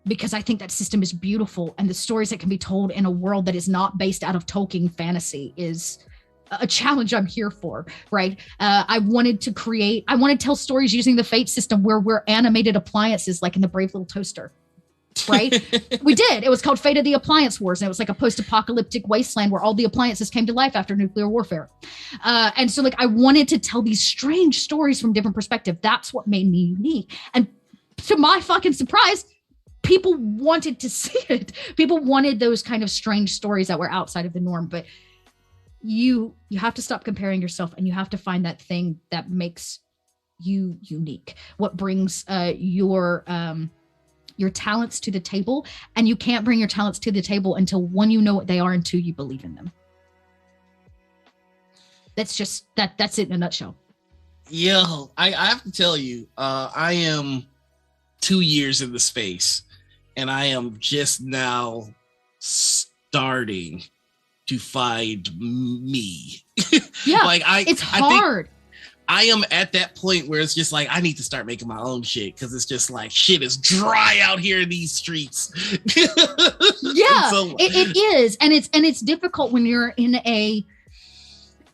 Because I think that system is beautiful. And the stories that can be told in a world that is not based out of Tolkien fantasy is a challenge I'm here for, right? I wanted to tell stories using the Fate system where we're animated appliances like in the Brave Little Toaster, right? We did. It was called Fate of the Appliance Wars. And it was like a post-apocalyptic wasteland where all the appliances came to life after nuclear warfare. And so like I wanted to tell these strange stories from different perspectives. That's what made me unique. And to my fucking surprise, people wanted to see it. People wanted those kind of strange stories that were outside of the norm, but you have to stop comparing yourself and you have to find that thing that makes you unique, what brings your talents to the table. And you can't bring your talents to the table until one, you know what they are, and two, you believe in them. That's just that's it in a nutshell. Yeah, I have to tell you, I am 2 years in the space and I am just now starting to find me. Yeah, like it's hard. I am at that point where it's just like I need to start making my own shit because it's just like shit is dry out here in these streets. Yeah, so, it is, and it's difficult when you're in a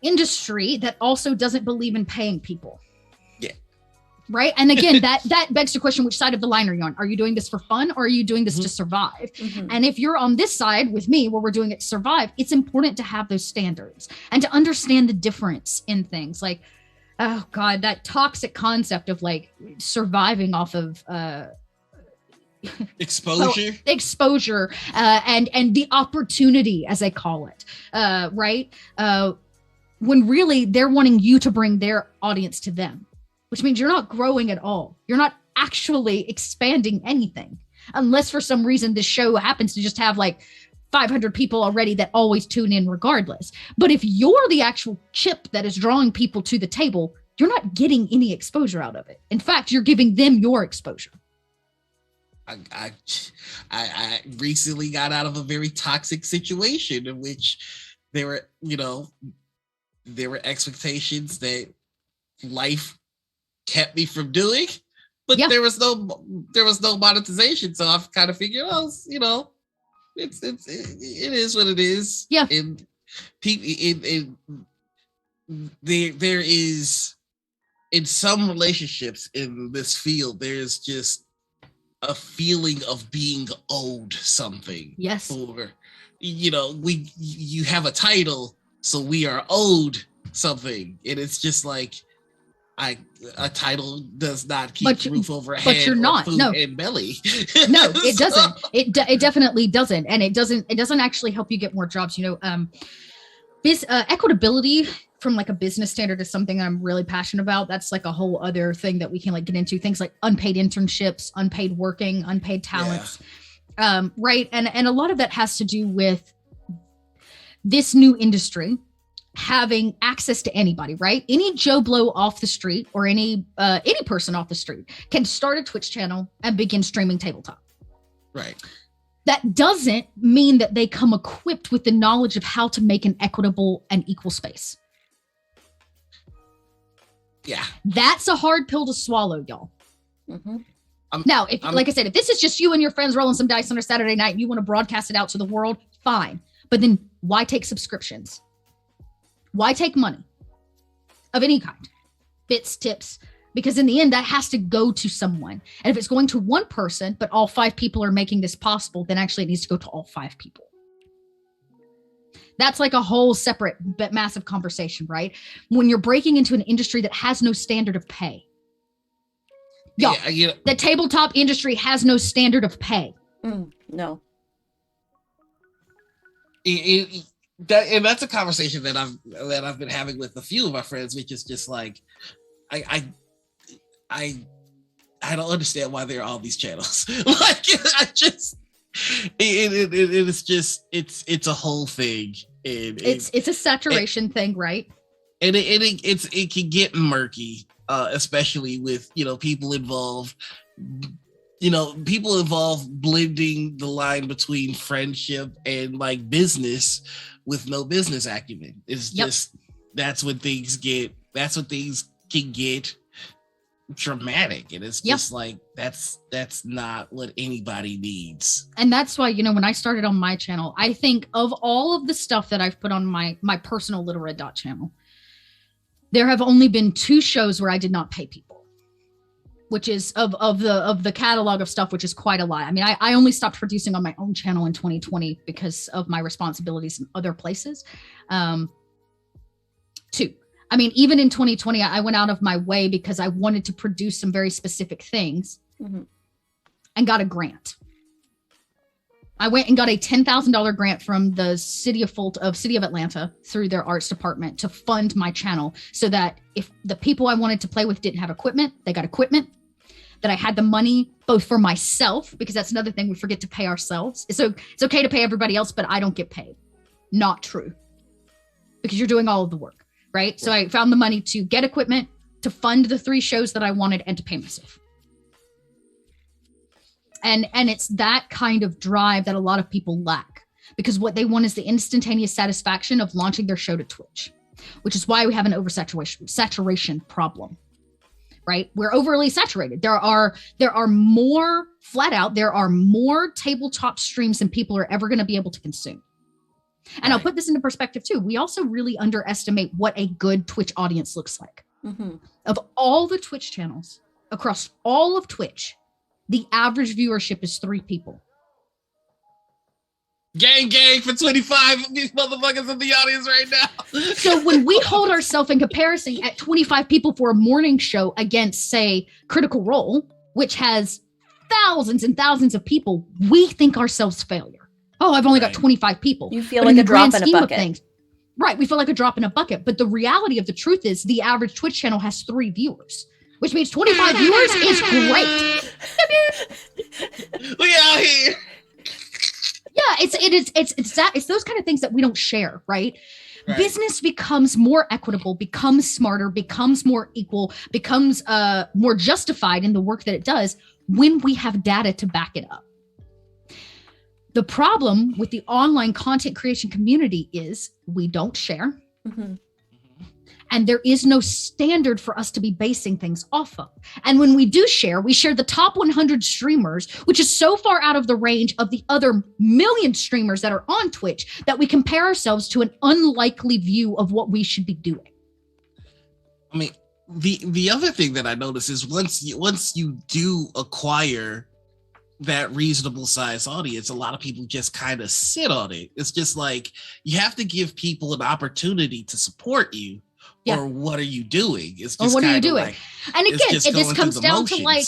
industry that also doesn't believe in paying people. Yeah. Right. And again, that begs the question, which side of the line are you on? Are you doing this for fun or are you doing this to survive? Mm-hmm. And if you're on this side with me, where we're doing it to survive, it's important to have those standards and to understand the difference in things like, oh God, that toxic concept of like surviving off of exposure and the opportunity, as they call it. Right. When really they're wanting you to bring their audience to them, which means you're not growing at all. You're not actually expanding anything unless for some reason this show happens to just have like 500 people already that always tune in regardless. But if you're the actual chip that is drawing people to the table, you're not getting any exposure out of it. In fact, you're giving them your exposure. I recently got out of a very toxic situation in which there were expectations that life kept me from doing, but there was no monetization. So I've kind of figured, it is what it is. Yeah. And there is in some relationships in this field, there's just a feeling of being owed something. Yes. Or you have a title, so we are owed something, and it's just like a title does not keep roof over head, but you're not. Food no, and belly. No, it doesn't. It definitely doesn't, and it doesn't actually help you get more jobs. Equitability from like a business standard is something I'm really passionate about. That's like a whole other thing that we can like get into. Things like unpaid internships, unpaid working, unpaid talents, right? And a lot of that has to do with this new industry having access to anybody, right? Any Joe Blow off the street or any person off the street can start a Twitch channel and begin streaming tabletop. Right. That doesn't mean that they come equipped with the knowledge of how to make an equitable and equal space. Yeah. That's a hard pill to swallow, y'all. Mm-hmm. Now, like I said, if this is just you and your friends rolling some dice on a Saturday night and you want to broadcast it out to the world, fine. But then why take subscriptions? Why take money of any kind? Bits, tips, because in the end, that has to go to someone. And if it's going to one person, but all 5 people are making this possible, then actually it needs to go to all 5 people. That's like a whole separate but massive conversation, right? When you're breaking into an industry that has no standard of pay. The tabletop industry has no standard of pay. No. And that's a conversation that I've been having with a few of my friends, which is just like, I don't understand why there are all these channels. Like, it's just it's a whole thing. It's a saturation thing, right? And it can get murky, especially with people involved. People involved blending the line between friendship and like business with no business acumen. It's just that's when things can get dramatic, and it's just like that's not what anybody needs. And that's why when I started on my channel, I think of all of the stuff that I've put on my personal Little Red Dot channel, there have only been 2 shows where I did not pay people, which is of the catalog of stuff, which is quite a lot. I mean, I only stopped producing on my own channel in 2020 because of my responsibilities in other places. 2. I mean, even in 2020, I went out of my way because I wanted to produce some very specific things and got a grant. I went and got a $10,000 grant from the City of Atlanta through their arts department to fund my channel, so that if the people I wanted to play with didn't have equipment, they got equipment. That I had the money both for myself, because that's another thing we forget to pay ourselves. So it's okay to pay everybody else, but I don't get paid. Not true. Because you're doing all of the work, right? So I found the money to get equipment, to fund the 3 shows that I wanted, and to pay myself. And it's that kind of drive that a lot of people lack, because what they want is the instantaneous satisfaction of launching their show to Twitch, which is why we have an oversaturation problem. Right? We're overly saturated. There are more tabletop streams than people are ever going to be able to consume. And I'll put this into perspective too. We also really underestimate what a good Twitch audience looks like. Of all the Twitch channels across all of Twitch, the average viewership is 3 people. Gang for 25 of these motherfuckers in the audience right now. So when we hold ourselves in comparison at 25 people for a morning show against, say, Critical Role, which has thousands and thousands of people, we think ourselves failure. Oh, I've only got 25 people. You feel like a drop in a bucket. Right, we feel like a drop in a bucket. But the reality of the truth is the average Twitch channel has 3 viewers, which means 25 viewers is great. We out here. Yeah, it's those kind of things that we don't share, right? Business becomes more equitable, becomes smarter, becomes more equal, becomes more justified in the work that it does when we have data to back it up. The problem with the online content creation community is we don't share. And there is no standard for us to be basing things off of. And when we do share, we share the top 100 streamers, which is so far out of the range of the other million streamers that are on Twitch that we compare ourselves to an unlikely view of what we should be doing. I mean, the other thing that I notice is once you do acquire that reasonable size audience, a lot of people just kind of sit on it. It's just like, you have to give people an opportunity to support you. Or what are you doing? It's just what are you doing? Like, and again, this comes down to like,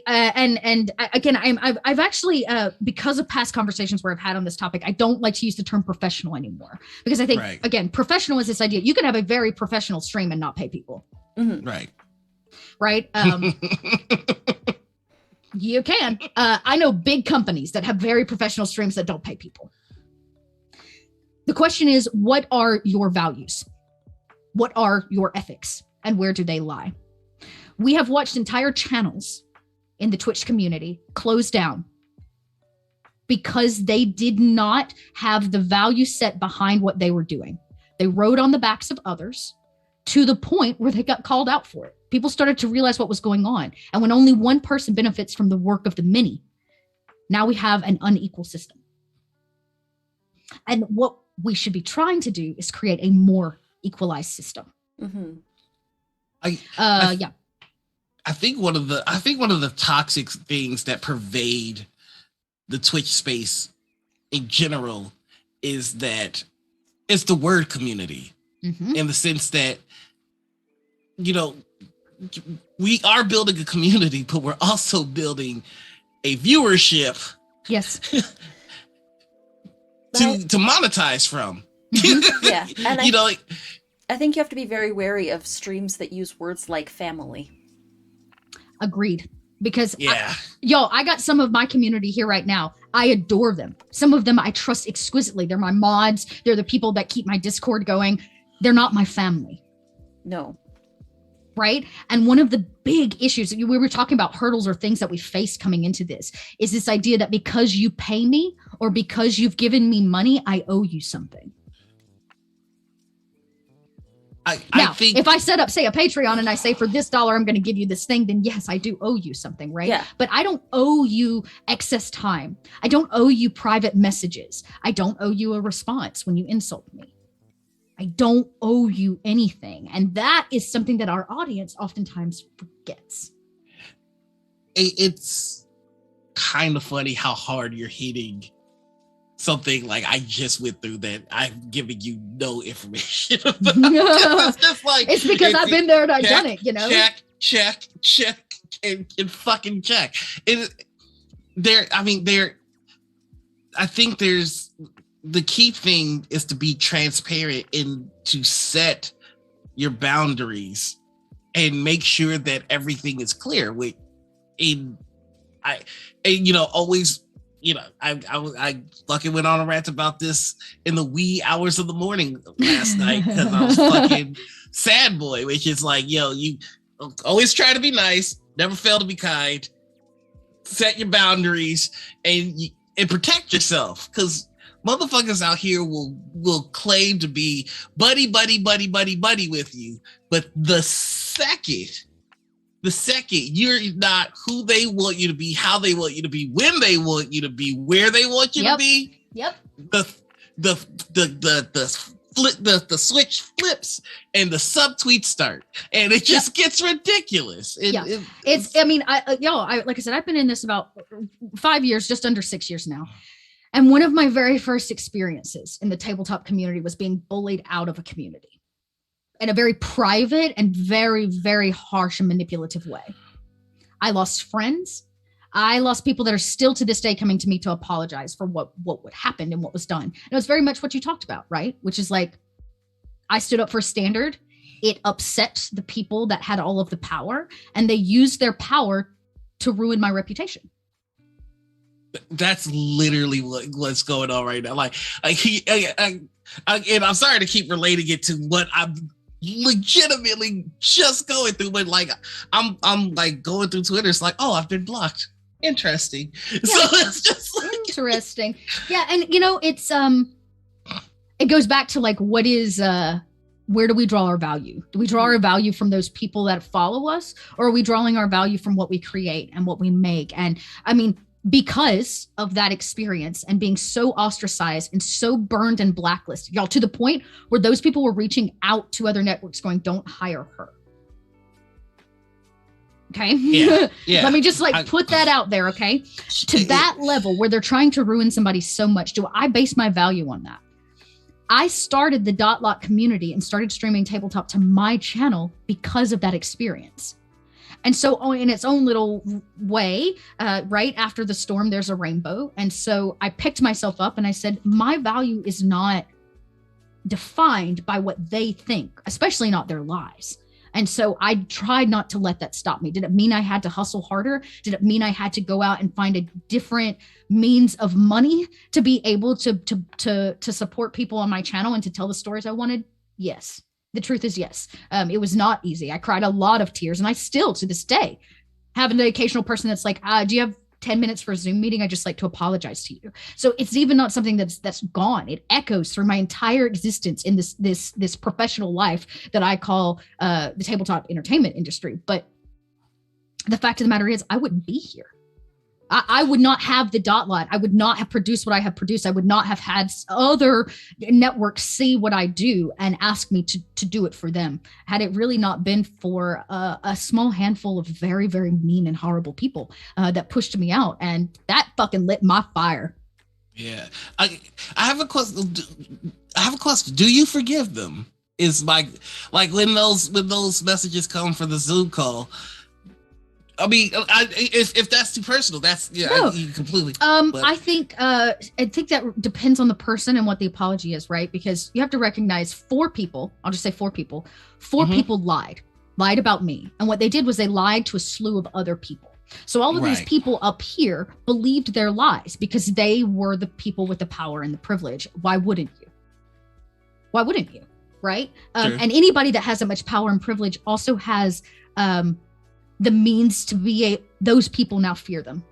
I've actually, because of past conversations where I've had on this topic, I don't like to use the term professional anymore, because I think, again, professional is this idea. You can have a very professional stream and not pay people. Right. You can. I know big companies that have very professional streams that don't pay people. The question is, what are your values? What are your ethics, and where do they lie? We have watched entire channels in the Twitch community close down because they did not have the value set behind what they were doing. They rode on the backs of others to the point where they got called out for it. People started to realize what was going on. And when only one person benefits from the work of the many, now we have an unequal system. And what we should be trying to do is create a more equalized system. I think one of the toxic things that pervade the Twitch space in general is that it's the word community, in the sense that, we are building a community, but we're also building a viewership. Yes. to monetize from. Yeah, and I think you have to be very wary of streams that use words like family. Agreed. Because I got some of my community here right now. I adore them. Some of them I trust exquisitely. They're my mods. They're the people that keep my Discord going. They're not my family. No. Right? And one of the big issues, we were talking about hurdles or things that we face coming into this, is this idea that because you pay me or because you've given me money, I owe you something. I think if I set up, say, a Patreon and I say for this $1, I'm going to give you this thing, then yes, I do owe you something, right? Yeah. But I don't owe you excess time. I don't owe you private messages. I don't owe you a response when you insult me. I don't owe you anything. And that is something that our audience oftentimes forgets. It's kind of funny how hard you're hitting something like I just went through that I'm giving you no information about. It's just like, it's because I've been there and I've done it, check, and fucking check. I think there's the key thing is to be transparent and to set your boundaries and make sure that everything is clear. Always. I fucking went on a rant about this in the wee hours of the morning last night because I was fucking sad boy, which is like, you always try to be nice, never fail to be kind, set your boundaries, and protect yourself, because motherfuckers out here will claim to be buddy with you, but the second you're not who they want you to be, how they want you to be, when they want you to be, where they want you to be. Yep. The switch flips and the subtweets start, and it just gets ridiculous. Like I said, I've been in this about 5 years, just under 6 years now. And one of my very first experiences in the tabletop community was being bullied out of a community in a very private and very, very harsh and manipulative way. I lost friends. I lost people that are still to this day coming to me to apologize for what happened and what was done. And it was very much what you talked about, right? Which is like, I stood up for a standard. It upset the people that had all of the power, and they used their power to ruin my reputation. That's literally what's going on right now. And I'm sorry to keep relating it to what I'm legitimately just going through, but I'm like going through Twitter. It's like, oh, I've been blocked. Interesting. Yeah. So it's just like interesting. Yeah, and it's it goes back to like, what is where do we draw our value? Do we draw our value from those people that follow us, or are we drawing our value from what we create and what we make? And because of that experience and being so ostracized and so burned and blacklisted, y'all, to the point where those people were reaching out to other networks going, don't hire her. Okay. Yeah. Let me just put that out there. Okay. To that level where they're trying to ruin somebody so much. Do I base my value on that? I started the Dotlock community and started streaming tabletop to my channel because of that experience. And so in its own little way, right after the storm, there's a rainbow. And so I picked myself up and I said, my value is not defined by what they think, especially not their lies. And so I tried not to let that stop me. Did it mean I had to hustle harder? Did it mean I had to go out and find a different means of money to be able to support people on my channel and to tell the stories I wanted? Yes. The truth is yes. It was not easy. I cried a lot of tears, and I still, to this day, have an occasional person that's like, do you have 10 minutes for a Zoom meeting? I just like to apologize to you. So it's even not something that's gone. It echoes through my entire existence in this professional life that I call the tabletop entertainment industry. But the fact of the matter is, I wouldn't be here. I would not have the Dotlight. I would not have produced what I have produced. I would not have had other networks see what I do and ask me to do it for them, had it really not been for a small handful of very, very mean and horrible people that pushed me out. And that fucking lit my fire. Yeah. I have a question. Do you forgive them? Is like when those messages come for the Zoom call, I mean, if that's too personal, that's No. completely. I think that depends on the person and what the apology is, right? Because you have to recognize 4 people. I'll just say 4 people. 4 people lied about me, and what they did was they lied to a slew of other people. So all of these people up here believed their lies because they were the people with the power and the privilege. Why wouldn't you? Why wouldn't you? Right? And anybody that has that much power and privilege also has the means to be those people now fear them.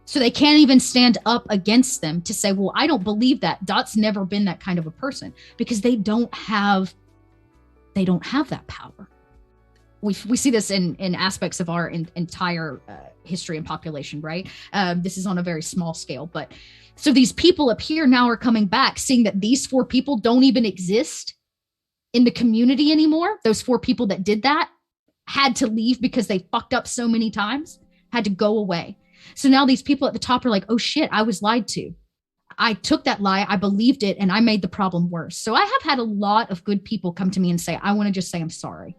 So they can't even stand up against them to say, well, I don't believe that. Dot's never been that kind of a person because they don't have that power. We see this in aspects of our entire history and population, right? This is on a very small scale, but so these people up here now are coming back, seeing that these 4 people don't even exist in the community anymore. Those 4 people that did that had to leave because they fucked up so many times, had to go away. So now these people at the top are like, oh shit, I was lied to. I took that lie, I believed it, and I made the problem worse. So I have had a lot of good people come to me and say, I want to just say I'm sorry.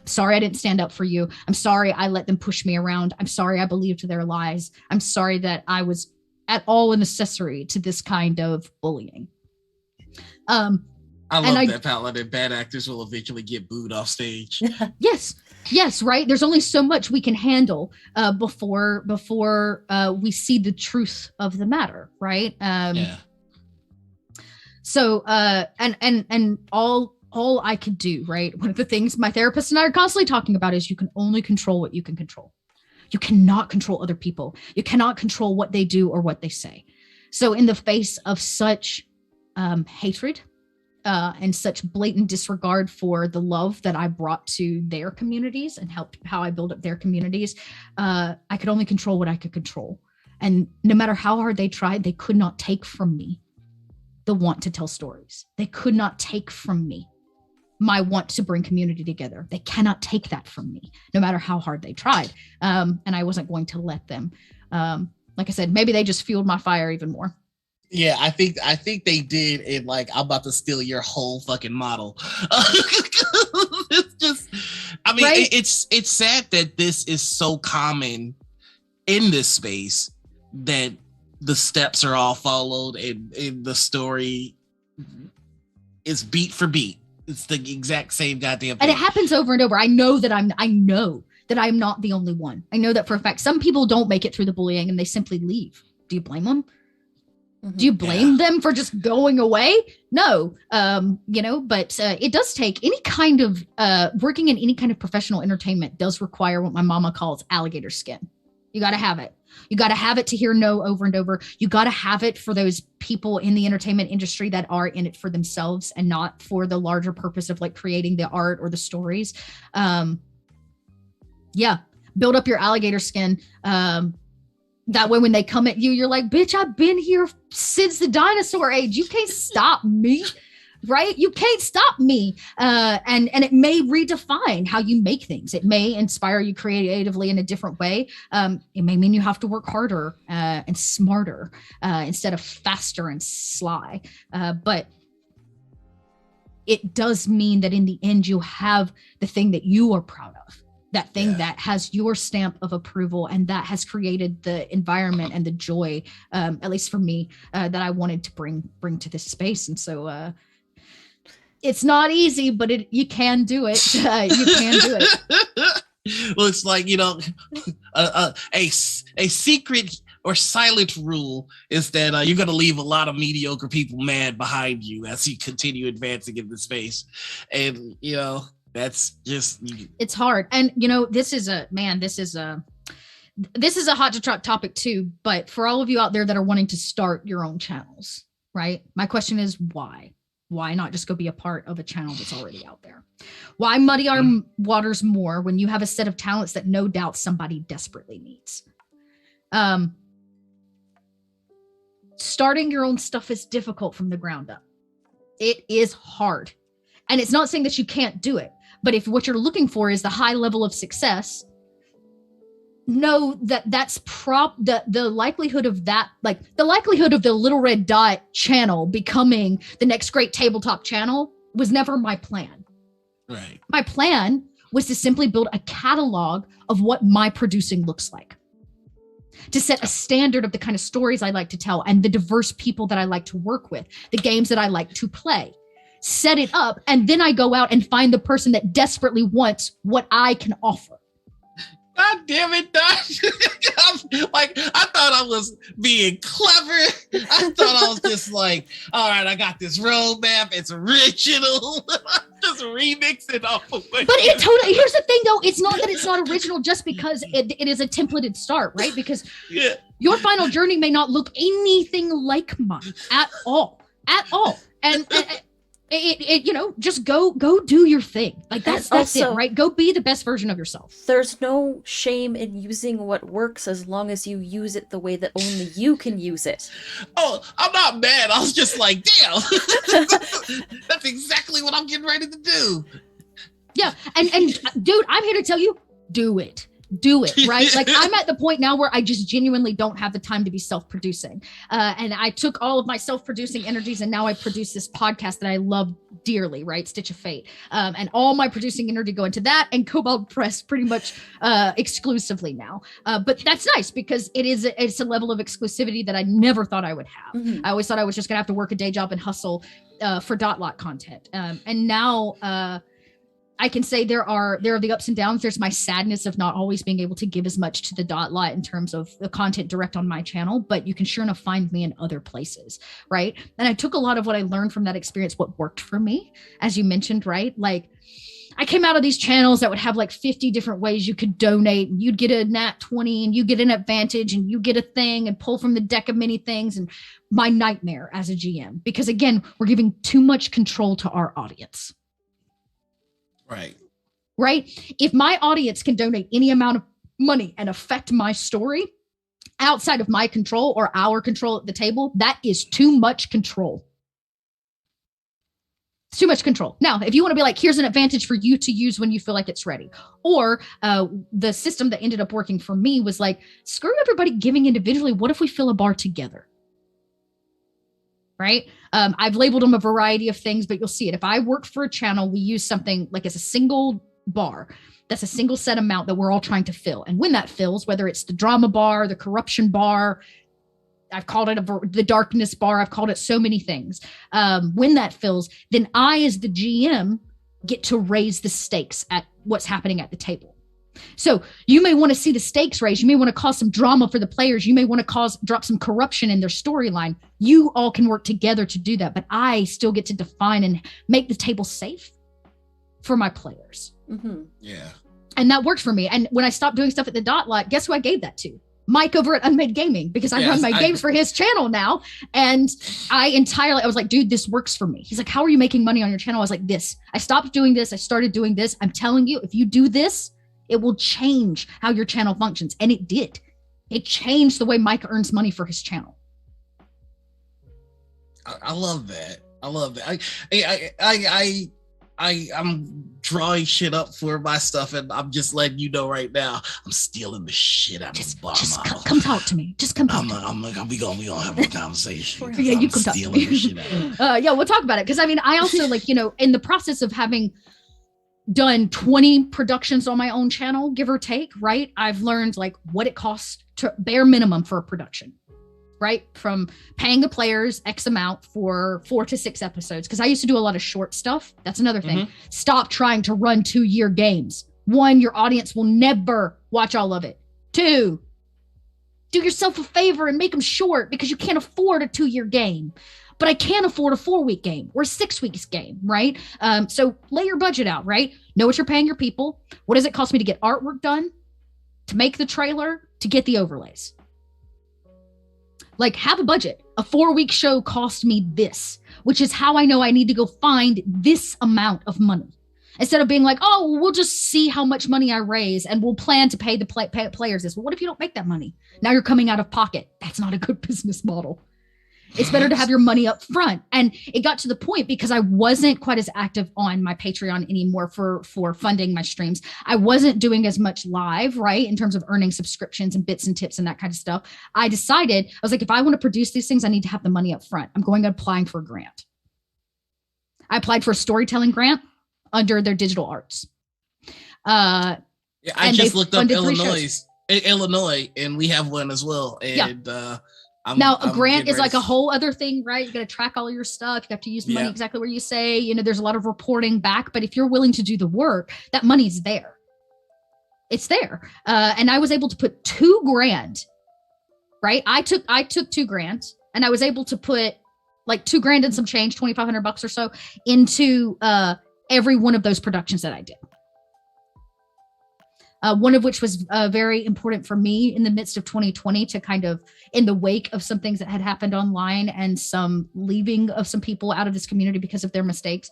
Sorry I didn't stand up for you. I'm sorry I let them push me around. I'm sorry I believed their lies. I'm sorry that I was at all an accessory to this kind of bullying. I love that palette that bad actors will eventually get booed off stage. Yes, right. There's only so much we can handle before we see the truth of the matter, right? So and all I could do, right? One of the things my therapist and I are constantly talking about is you can only control what you can control. You cannot control other people. You cannot control what they do or what they say. So in the face of such hatred and such blatant disregard for the love that I brought to their communities and helped how I build up their communities, I could only control what I could control. And no matter how hard they tried, they could not take from me the want to tell stories. They could not take from me my want to bring community together. They cannot take that from me, no matter how hard they tried. And I wasn't going to let them. Like I said, maybe they just fueled my fire even more. Yeah, I think they did. And like, I'm about to steal your whole fucking model. It's just, I mean, right? It's sad that this is so common in this space that the steps are all followed and the story is beat for beat. It's the exact same goddamn thing. And it happens over and over. I know that I'm not the only one. I know that for a fact. Some people don't make it through the bullying and they simply leave. Do you blame them? Mm-hmm. Do you blame them for just going away? No. But it does take any kind of working in any kind of professional entertainment does require what my mama calls alligator skin. You got to have it. You got to have it to hear no over and over. You got to have it for those people in the entertainment industry that are in it for themselves and not for the larger purpose of like creating the art or the stories. Build up your alligator skin. That way when they come at you, you're like, bitch, I've been here since the dinosaur age. You can't stop me. Right? You can't stop me. And it may redefine how you make things. It may inspire you creatively in a different way. It may mean you have to work harder and smarter instead of faster and sly. But it does mean that in the end, you have the thing that you are proud of. That thing that has your stamp of approval and that has created the environment and the joy, at least for me, that I wanted to bring to this space. And so, it's not easy, but you can do it. You can do it. Well, it's like, a secret or silent rule is that you're going to leave a lot of mediocre people mad behind you as you continue advancing in the space. And, that's just... It's hard. And, this is a hot to trot topic too, but for all of you out there that are wanting to start your own channels, right? My question is why? Why not just go be a part of a channel that's already out there? Why muddy our waters more when you have a set of talents that no doubt somebody desperately needs? Starting your own stuff is difficult from the ground up. It is hard. And it's not saying that you can't do it, but if what you're looking for is the high level of success, know that that's the likelihood of that, like the likelihood of the Little Red Dot channel becoming the next great tabletop channel was never my plan. Right. My plan was to simply build a catalog of what my producing looks like, to set a standard of the kind of stories I like to tell and the diverse people that I like to work with, the games that I like to play. Set it up, and then I go out and find the person that desperately wants what I can offer. God damn it, Doc. Like, I thought I was being clever. I thought I was just like, all right, I got this roadmap. It's original. Just remix it off of what. But it totally, here's the thing though, it's not that it's not original just because it is a templated start, right? Because your final journey may not look anything like mine at all. And it you know, just go do your thing. Like that's also, it, right? Go be the best version of yourself. There's no shame in using what works as long as you use it the way that only you can use it. Oh, I'm not mad. I was just like, damn. That's exactly what I'm getting ready to do. Yeah, and dude, I'm here to tell you, do it, right? Like I'm at the point now where I just genuinely don't have the time to be self-producing. And I took all of my self-producing energies and now I produce this podcast that I love dearly, right? Stitch of Fate. And all my producing energy go into that and Cobalt Press pretty much exclusively now. But that's nice because it's a level of exclusivity that I never thought I would have. Mm-hmm. I always thought I was just gonna have to work a day job and hustle for .lot content. And now I can say there are the ups and downs. There's my sadness of not always being able to give as much to the .lot in terms of the content direct on my channel, but you can sure enough find me in other places, right? And I took a lot of what I learned from that experience, what worked for me, as you mentioned, right? Like I came out of these channels that would have like 50 different ways you could donate, and you'd get a nat 20 and you get an advantage and you get a thing and pull from the deck of many things. And my nightmare as a GM, because again, we're giving too much control to our audience. Right. If my audience can donate any amount of money and affect my story outside of my control or our control at the table, that is too much control. It's too much control. Now, if you want to be like, here's an advantage for you to use when you feel like it's ready. Or the system that ended up working for me was like, screw everybody giving individually. What if we fill a bar together? Right? I've labeled them a variety of things, but you'll see it. If I work for a channel, we use something like as a single bar. That's a single set amount that we're all trying to fill. And when that fills, whether it's the drama bar, the corruption bar, I've called it the darkness bar. I've called it so many things. When that fills, then I, as the GM, get to raise the stakes at what's happening at the table. So you may want to see the stakes raised. You may want to cause some drama for the players. You may want to drop some corruption in their storyline. You all can work together to do that, but I still get to define and make the table safe for my players. Mm-hmm. Yeah. And that worked for me. And when I stopped doing stuff at the .lot, guess who I gave that to? Mike over at Unmade Gaming, because I run my games for his channel now. And I was like, dude, this works for me. He's like, how are you making money on your channel? I was like, this. I stopped doing this. I started doing this. I'm telling you, if you do this, it will change how your channel functions. And it did. It changed the way Mike earns money for his channel. I love that. I love that. I'm drawing shit up for my stuff, and I'm just letting you know right now, I'm stealing the shit out of the bar model. Come talk to me. Just come talk to me. We gonna have a conversation. Yeah, you come talk to me. Yeah, we'll talk about it. Because I mean, I also in the process of having done 20 productions on my own channel, give or take, right? I've learned like what it costs to bare minimum for a production, right? From paying the players X amount for 4 to 6 episodes. Cause I used to do a lot of short stuff. That's another thing. Mm-hmm. Stop trying to run 2-year games. 1, your audience will never watch all of it. 2, do yourself a favor and make them short because you can't afford a 2-year game. But I can't afford a 4-week game or a 6-week game, right? So lay your budget out, right? Know what you're paying your people. What does it cost me to get artwork done, to make the trailer, to get the overlays? Like, have a budget. A 4-week show cost me this, which is how I know I need to go find this amount of money. Instead of being like, oh, we'll just see how much money I raise and we'll plan to pay the players this. Well, what if you don't make that money? Now you're coming out of pocket. That's not a good business model. It's better to have your money up front. And it got to the point because I wasn't quite as active on my Patreon anymore for funding my streams. I wasn't doing as much live, right? In terms of earning subscriptions and bits and tips and that kind of stuff. I decided, I was like, if I want to produce these things, I need to have the money up front. I'm going and applying for a grant. I applied for a storytelling grant under their digital arts. Yeah, I And just they looked up funded 3 Illinois, and we have one as well. And now a grant getting is ready like to a whole other thing, right? You got to track all your stuff. You have to use the money exactly where you say. You know, there's a lot of reporting back, but if you're willing to do the work, that money's there. It's there. And I was able to put $2,000, right? I took $2,000, and I was able to put like $2,000 and some change, $2,500 or so, into every one of those productions that I did. One of which was very important for me in the midst of 2020 to kind of, in the wake of some things that had happened online and some leaving of some people out of this community because of their mistakes.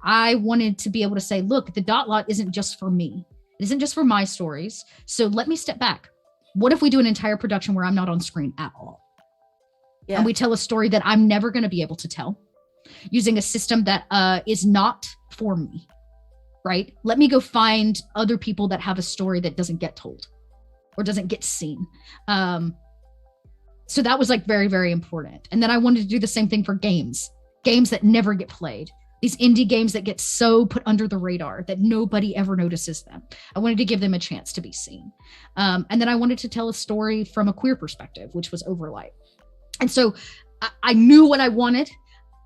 I wanted to be able to say, look, the dot lot isn't just for me. It isn't just for my stories. So let me step back. What if we do an entire production where I'm not on screen at all? Yeah. And we tell a story that I'm never going to be able to tell using a system that is not for me. Right? Let me go find other people that have a story that doesn't get told or doesn't get seen. So that was like very, very important. And then I wanted to do the same thing for games that never get played. These indie games that get so put under the radar that nobody ever notices them. I wanted to give them a chance to be seen. And then I wanted to tell a story from a queer perspective, which was Overlight. And so I knew what I wanted.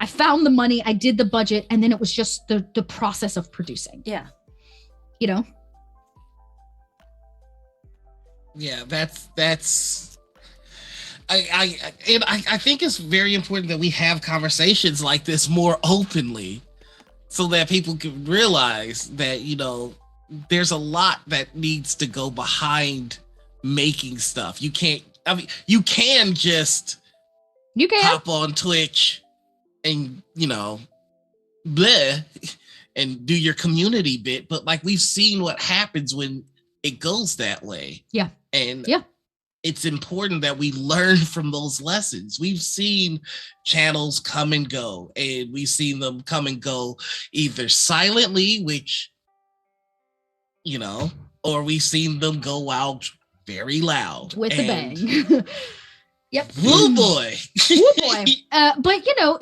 I found the money, I did the budget, and then it was just the process of producing. Yeah. You know? Yeah, that's I think it's very important that we have conversations like this more openly so that people can realize that, you know, there's a lot that needs to go behind making stuff. You can just hop on Twitch and, you know, bleh, and do your community bit. But like, we've seen what happens when it goes that way. Yeah. And it's important that we learn from those lessons. We've seen channels come and go, and we've seen them come and go either silently, which, you know, or we've seen them go out very loud. With a bang. Yep. Woo boy. Woo boy. But you know,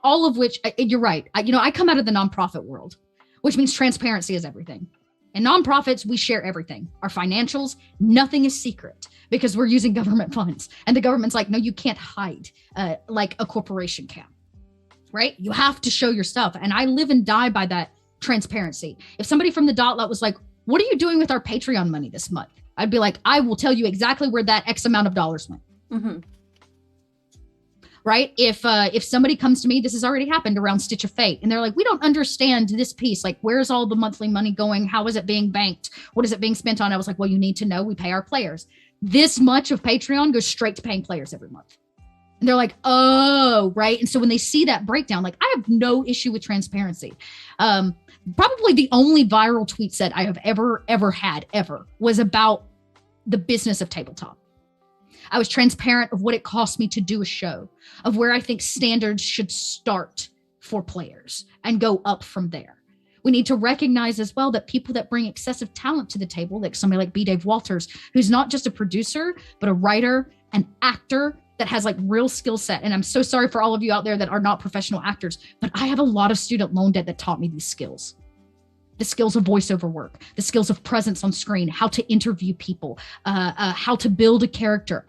all of which, you're right. I come out of the nonprofit world, which means transparency is everything. In nonprofits, we share everything. Our financials, nothing is secret because we're using government funds. And the government's like, no, you can't hide like a corporation can. Right? You have to show your stuff. And I live and die by that transparency. If somebody from the dot lot was like, what are you doing with our Patreon money this month? I'd be like, I will tell you exactly where that X amount of dollars went. Mm-hmm. Right? If somebody comes to me, this has already happened around Stitch of Fate, and they're like, we don't understand this piece. Like, where's all the monthly money going? How is it being banked? What is it being spent on? I was like, well, you need to know we pay our players. This much of Patreon goes straight to paying players every month. And they're like, oh, right. And so when they see that breakdown, like, I have no issue with transparency. Probably the only viral tweet set I have ever had was about the business of tabletop. I was transparent of what it cost me to do a show, of where I think standards should start for players and go up from there. We need to recognize as well that people that bring excessive talent to the table, like somebody like B. Dave Walters, who's not just a producer, but a writer, an actor that has like real skill set. And I'm so sorry for all of you out there that are not professional actors, but I have a lot of student loan debt that taught me these skills. The skills of voiceover work, the skills of presence on screen, how to interview people, how to build a character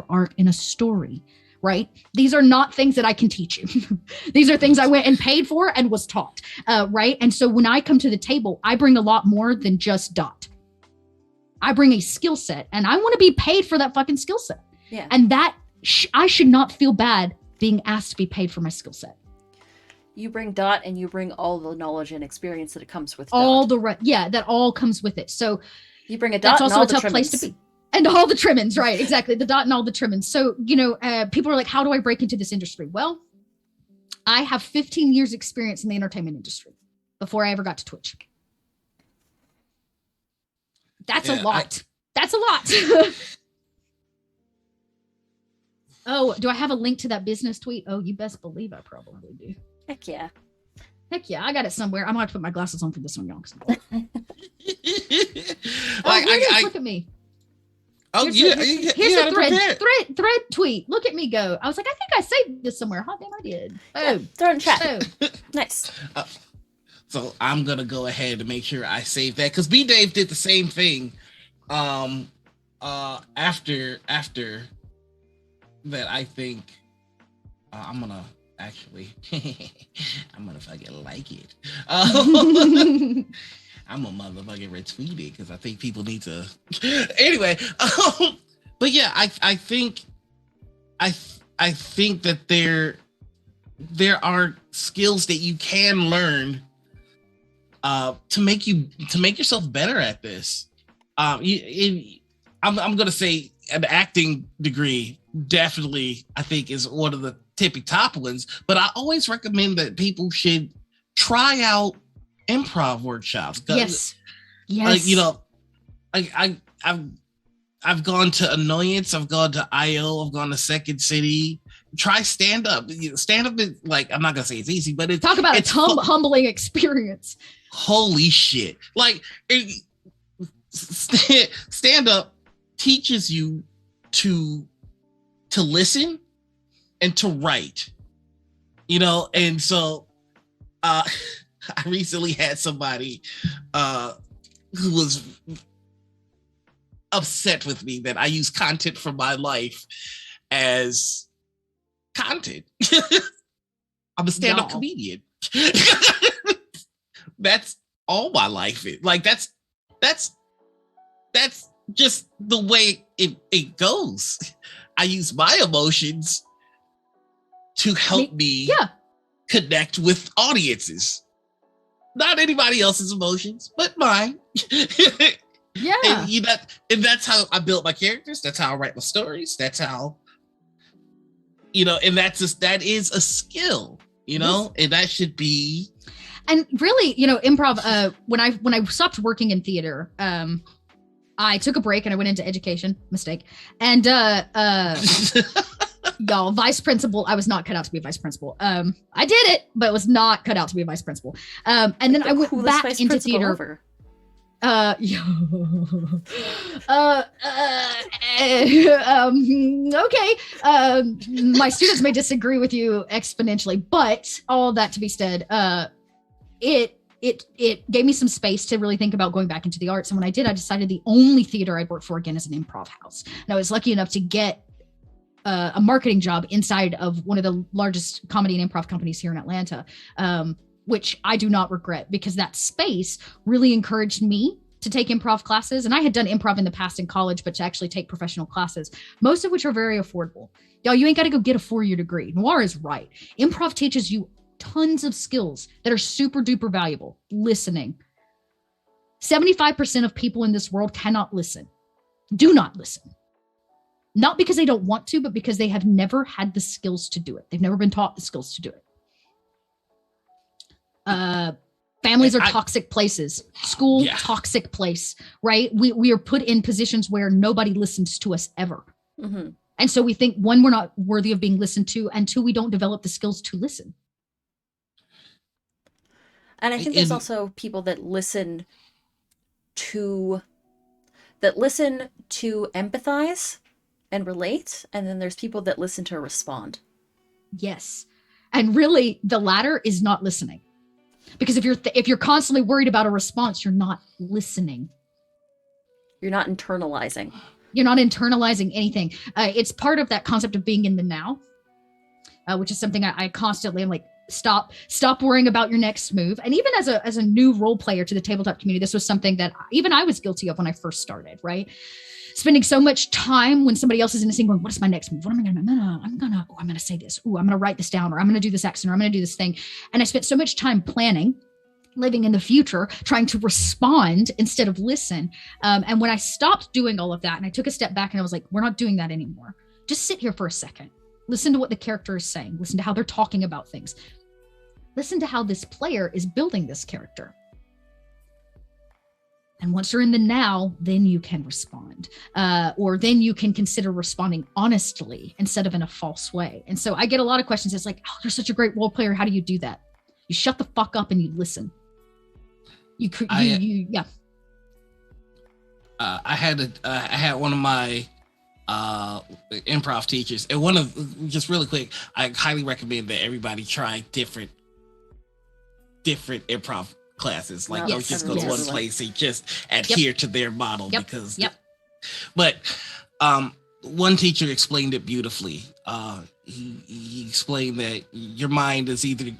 arc in a story, right? These are not things that I can teach you. These are things I went and paid for and was taught, right? And so when I come to the table, I bring a lot more than just dot. I bring a skill set, and I want to be paid for that fucking skill set. Yeah. And that I should not feel bad being asked to be paid for my skill set. You bring dot, and you bring all the knowledge and experience that it comes with. All dot. That all comes with it. So you bring a dot. That's also a tough place to be. And all the trimmings, right? Exactly, the dot and all the trimmings. So people are like, "How do I break into this industry?" Well, I have 15 years experience in the entertainment industry before I ever got to Twitch. That's a lot. That's a lot. Oh, do I have a link to that business tweet? Oh, you best believe I probably do. Heck yeah. I got it somewhere. I'm gonna have to put my glasses on for this one, y'all. Look at me. Oh, here's a thread tweet. Look at me go. I was like, I think I saved this somewhere. Hot damn, I did. Oh, throw it in chat. Oh. Nice. So I'm gonna go ahead and make sure I save that, because B Dave did the same thing. After that, I think I'm gonna actually I'm gonna fucking like it. I'm a motherfucking retweet it because I think people need to. Anyway, but yeah, I think that there are skills that you can learn to make yourself better at this. I'm gonna say an acting degree definitely, I think, is one of the tippy top ones, but I always recommend that people should try out improv workshops. Yes. You know, I've gone to Annoyance, I've gone to IO, I've gone to Second City. Try stand up. Stand up is like, I'm not gonna say it's easy, but it's talk about a humbling experience. Holy shit! Like stand up teaches you to listen and to write. You know, and so I recently had somebody who was upset with me that I use content from my life as content. I'm a stand-up comedian. That's all my life is. Like that's just the way it goes. I use my emotions to help me connect with audiences. Not anybody else's emotions, but mine. Yeah. And that's how I built my characters. That's how I write my stories. That's how, you know, and that is a skill, you know, and that should be. And really, you know, improv, when I stopped working in theater, I took a break and I went into education, mistake. And y'all, vice principal, I was not cut out to be a vice principal. I did it, but was not cut out to be a vice principal. And then I went back into theater. Ever. Okay. My students may disagree with you exponentially, but all that to be said, it gave me some space to really think about going back into the arts. And when I did, I decided the only theater I'd work for again is an improv house. And I was lucky enough to get a marketing job inside of one of the largest comedy and improv companies here in Atlanta, which I do not regret, because that space really encouraged me to take improv classes. And I had done improv in the past in college, but to actually take professional classes, most of which are very affordable. Y'all, you ain't got to go get a 4-year degree. Noir is right. Improv teaches you tons of skills that are super duper valuable. Listening. 75% of people in this world cannot listen. Do not listen. Not because they don't want to, but because they have never had the skills to do it. They've never been taught the skills to do it. Families are toxic places. School, toxic place, right? We are put in positions where nobody listens to us ever. Mm-hmm. And so we think, one, we're not worthy of being listened to, and two, we don't develop the skills to listen. And I think there's also people that listen to empathize and relate, and then there's people that listen to respond. Yes. And really, the latter is not listening. Because if you're constantly worried about a response, you're not listening. You're not internalizing. You're not internalizing anything. It's part of that concept of being in the now, which is something I constantly am like, stop worrying about your next move. And even as a new role player to the tabletop community, this was something that even I was guilty of when I first started, right? Spending so much time when somebody else is in the scene going, what is my next move? What am I going to, I'm going to say this. Ooh, I'm going to write this down, or I'm going to do this action, or I'm going to do this thing. And I spent so much time planning, living in the future, trying to respond instead of listen. And when I stopped doing all of that and I took a step back and I was like, we're not doing that anymore. Just sit here for a second. Listen to what the character is saying. Listen to how they're talking about things. Listen to how this player is building this character. And once you're in the now, then you can respond. Or then you can consider responding honestly instead of in a false way. And so I get a lot of questions. It's like, oh, you're such a great role player. How do you do that? You shut the fuck up and you listen. I had one of my improv teachers, and just really quick, I highly recommend that everybody try different improv classes. Like, No, don't yes, just go to yes. one place and just adhere to their model because. But one teacher explained it beautifully. He explained that your mind is either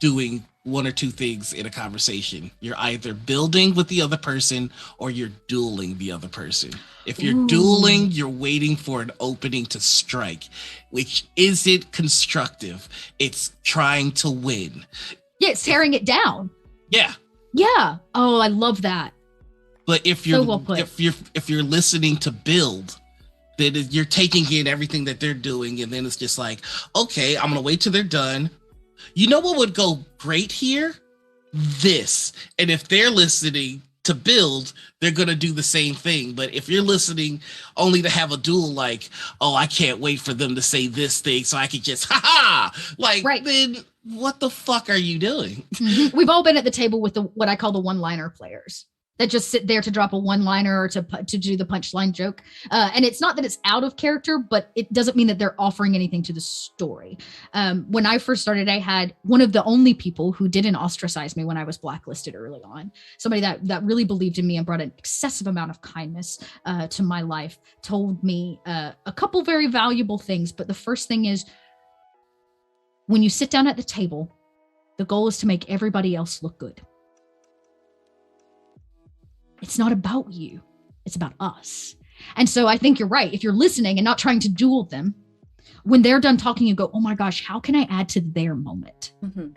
doing one or two things in a conversation. You're either building with the other person or you're dueling the other person. If you're dueling, you're waiting for an opening to strike, which isn't constructive. It's trying to win. Yeah, it's tearing it down. Yeah. Yeah. Oh, I love that. But if you're So well put. if you're listening to build, then you're taking in everything that they're doing, and then it's just like, okay, I'm gonna wait till they're done. You know what would go great here? This. And if they're listening to build, they're gonna do the same thing. But if you're listening only to have a duel, like, oh, I can't wait for them to say this thing so I can just like, then what the fuck are you doing? Mm-hmm. We've all been at the table with what I call the one-liner players that just sit there to drop a one-liner or to do the punchline joke. And it's not that it's out of character, but it doesn't mean that they're offering anything to the story. When I first started, I had one of the only people who didn't ostracize me when I was blacklisted early on. Somebody that really believed in me and brought an excessive amount of kindness to my life, told me a couple very valuable things. But the first thing is, when you sit down at the table, the goal is to make everybody else look good. It's not about you. It's about us. And so I think you're right. If you're listening and not trying to duel them, when they're done talking, you go, oh my gosh, how can I add to their moment? Mm-hmm.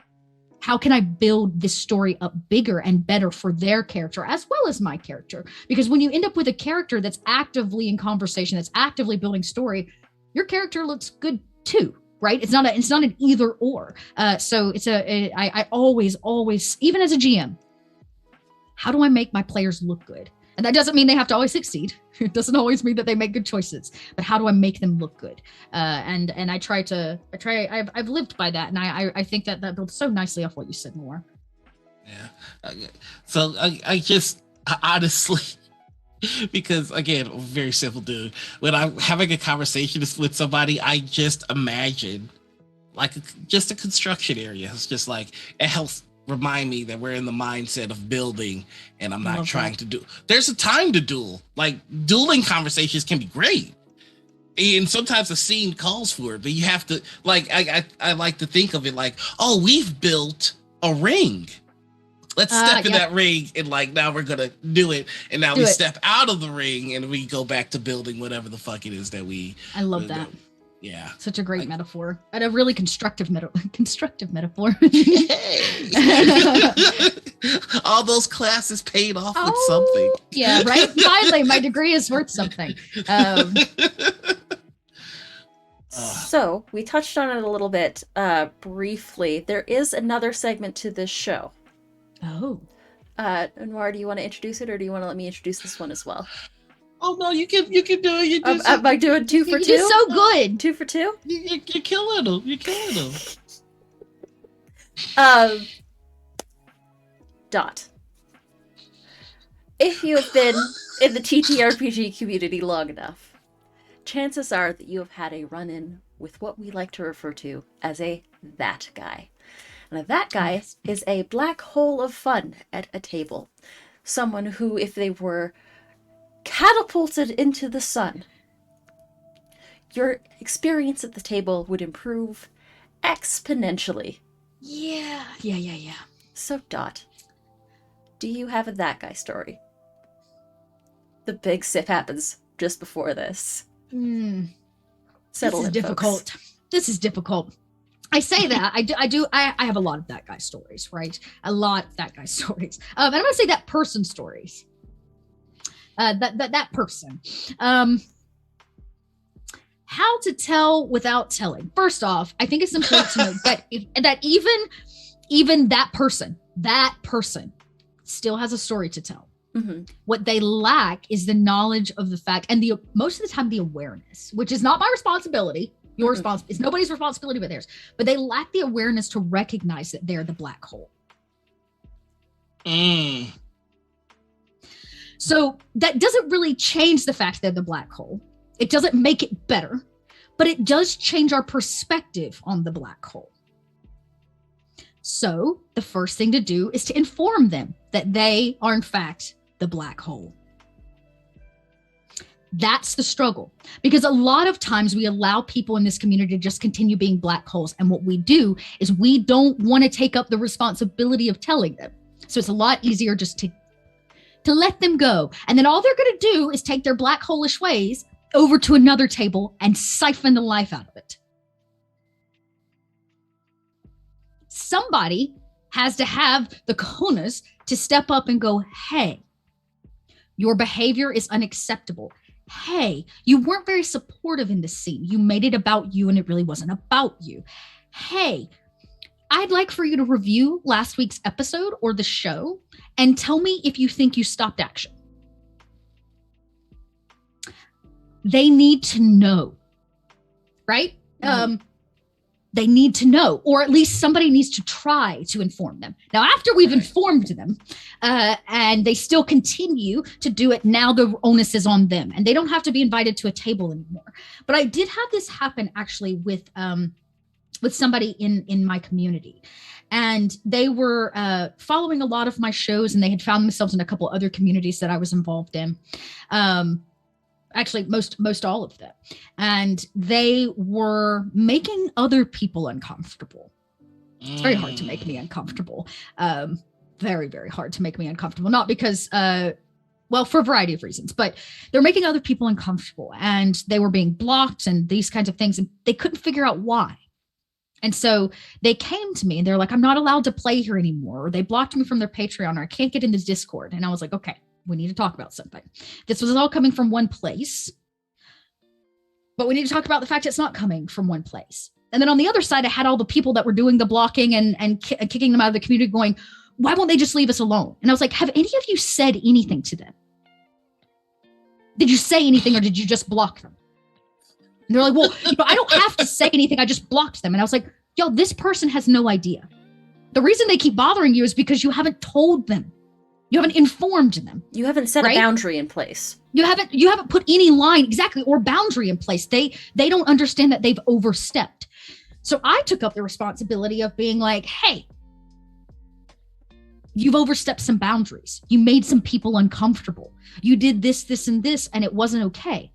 How can I build this story up bigger and better for their character as well as my character? Because when you end up with a character that's actively in conversation, that's actively building story, your character looks good too. Right? It's not an either or. So I always, even as a GM, how do I make my players look good? And that doesn't mean they have to always succeed. It doesn't always mean that they make good choices, but how do I make them look good? And I've lived by that. And I think that builds so nicely off what you said, Noir. Yeah. So I honestly, because again, I'm a very simple dude. When I'm having a conversation with somebody, I just imagine like just a construction area. It's just like, it helps remind me that we're in the mindset of building, and I'm not trying to do. There's a time to duel. Like, dueling conversations can be great, and sometimes a scene calls for it, but you have to, like, I like to think of it like, oh, we've built a ring. Let's step in that ring, and like, now we're gonna do it, and now we step out of the ring and we go back to building whatever the fuck it is that we. I love that. Yeah, such a great metaphor, and a really constructive metaphor. All those classes paid off with something. Yeah, right. Finally, my degree is worth something. So we touched on it a little bit briefly. There is another segment to this show. Oh. Noir, do you want to introduce it, or do you want to let me introduce this one as well? Oh no, you can do it. Am I doing 2 for 2? You're so good. 2 for 2? You're killing them. You're killing them. Dot. If you have been in the TTRPG community long enough, chances are that you have had a run-in with what we like to refer to as a that guy. And a that guy is a black hole of fun at a table. Someone who, if they were catapulted into the sun, your experience at the table would improve exponentially. Yeah. So, Dot, do you have a that guy story? The big sip happens just before this. Settle in, difficult. Folks. This is difficult. I say that I have a lot of that guy stories, right? A lot of that guy stories. And I'm gonna say that person stories. That person. How to tell without telling. First off, I think it's important to know that even that person still has a story to tell. Mm-hmm. What they lack is the knowledge of the fact, and most of the time the awareness, which is not my responsibility. Your responsibility. It's nobody's responsibility but theirs. But they lack the awareness to recognize that they're the black hole. So that doesn't really change the fact they're the black hole. It doesn't make it better, but it does change our perspective on the black hole. So the first thing to do is to inform them that they are in fact the black hole. That's the struggle, because a lot of times we allow people in this community to just continue being black holes. And what we do is we don't want to take up the responsibility of telling them. So it's a lot easier just to let them go. And then all they're going to do is take their black hole-ish ways over to another table and siphon the life out of it. Somebody has to have the cojones to step up and go, hey, your behavior is unacceptable. Hey, you weren't very supportive in this scene. You made it about you and it really wasn't about you. Hey, I'd like for you to review last week's episode or the show and tell me if you think you stopped action. They need to know, right? Mm-hmm. They need to know, or at least somebody needs to try to inform them. Now, after we've informed them and they still continue to do it, now the onus is on them and they don't have to be invited to a table anymore. But I did have this happen actually with somebody in my community, and they were following a lot of my shows, and they had found themselves in a couple other communities that I was involved in. Actually, most all of them. And they were making other people uncomfortable. It's very hard to make me uncomfortable. Very, very hard to make me uncomfortable. Not because, well, for a variety of reasons, but they're making other people uncomfortable, and they were being blocked and these kinds of things, and they couldn't figure out why. And so they came to me and they're like, I'm not allowed to play here anymore. Or they blocked me from their Patreon, or I can't get into Discord. And I was like, okay, we need to talk about something. This was all coming from one place, but we need to talk about the fact it's not coming from one place. And then on the other side, I had all the people that were doing the blocking and kicking them out of the community going, why won't they just leave us alone? And I was like, have any of you said anything to them? Did you say anything, or did you just block them? And they're like, well, I don't have to say anything. I just blocked them. And I was like, yo, this person has no idea. The reason they keep bothering you is because you haven't told them. You haven't informed them. You haven't set a boundary in place. You haven't put any line, exactly, or boundary in place. They don't understand that they've overstepped. So I took up the responsibility of being like, hey, you've overstepped some boundaries. You made some people uncomfortable. You did this, this, and this, and it wasn't okay.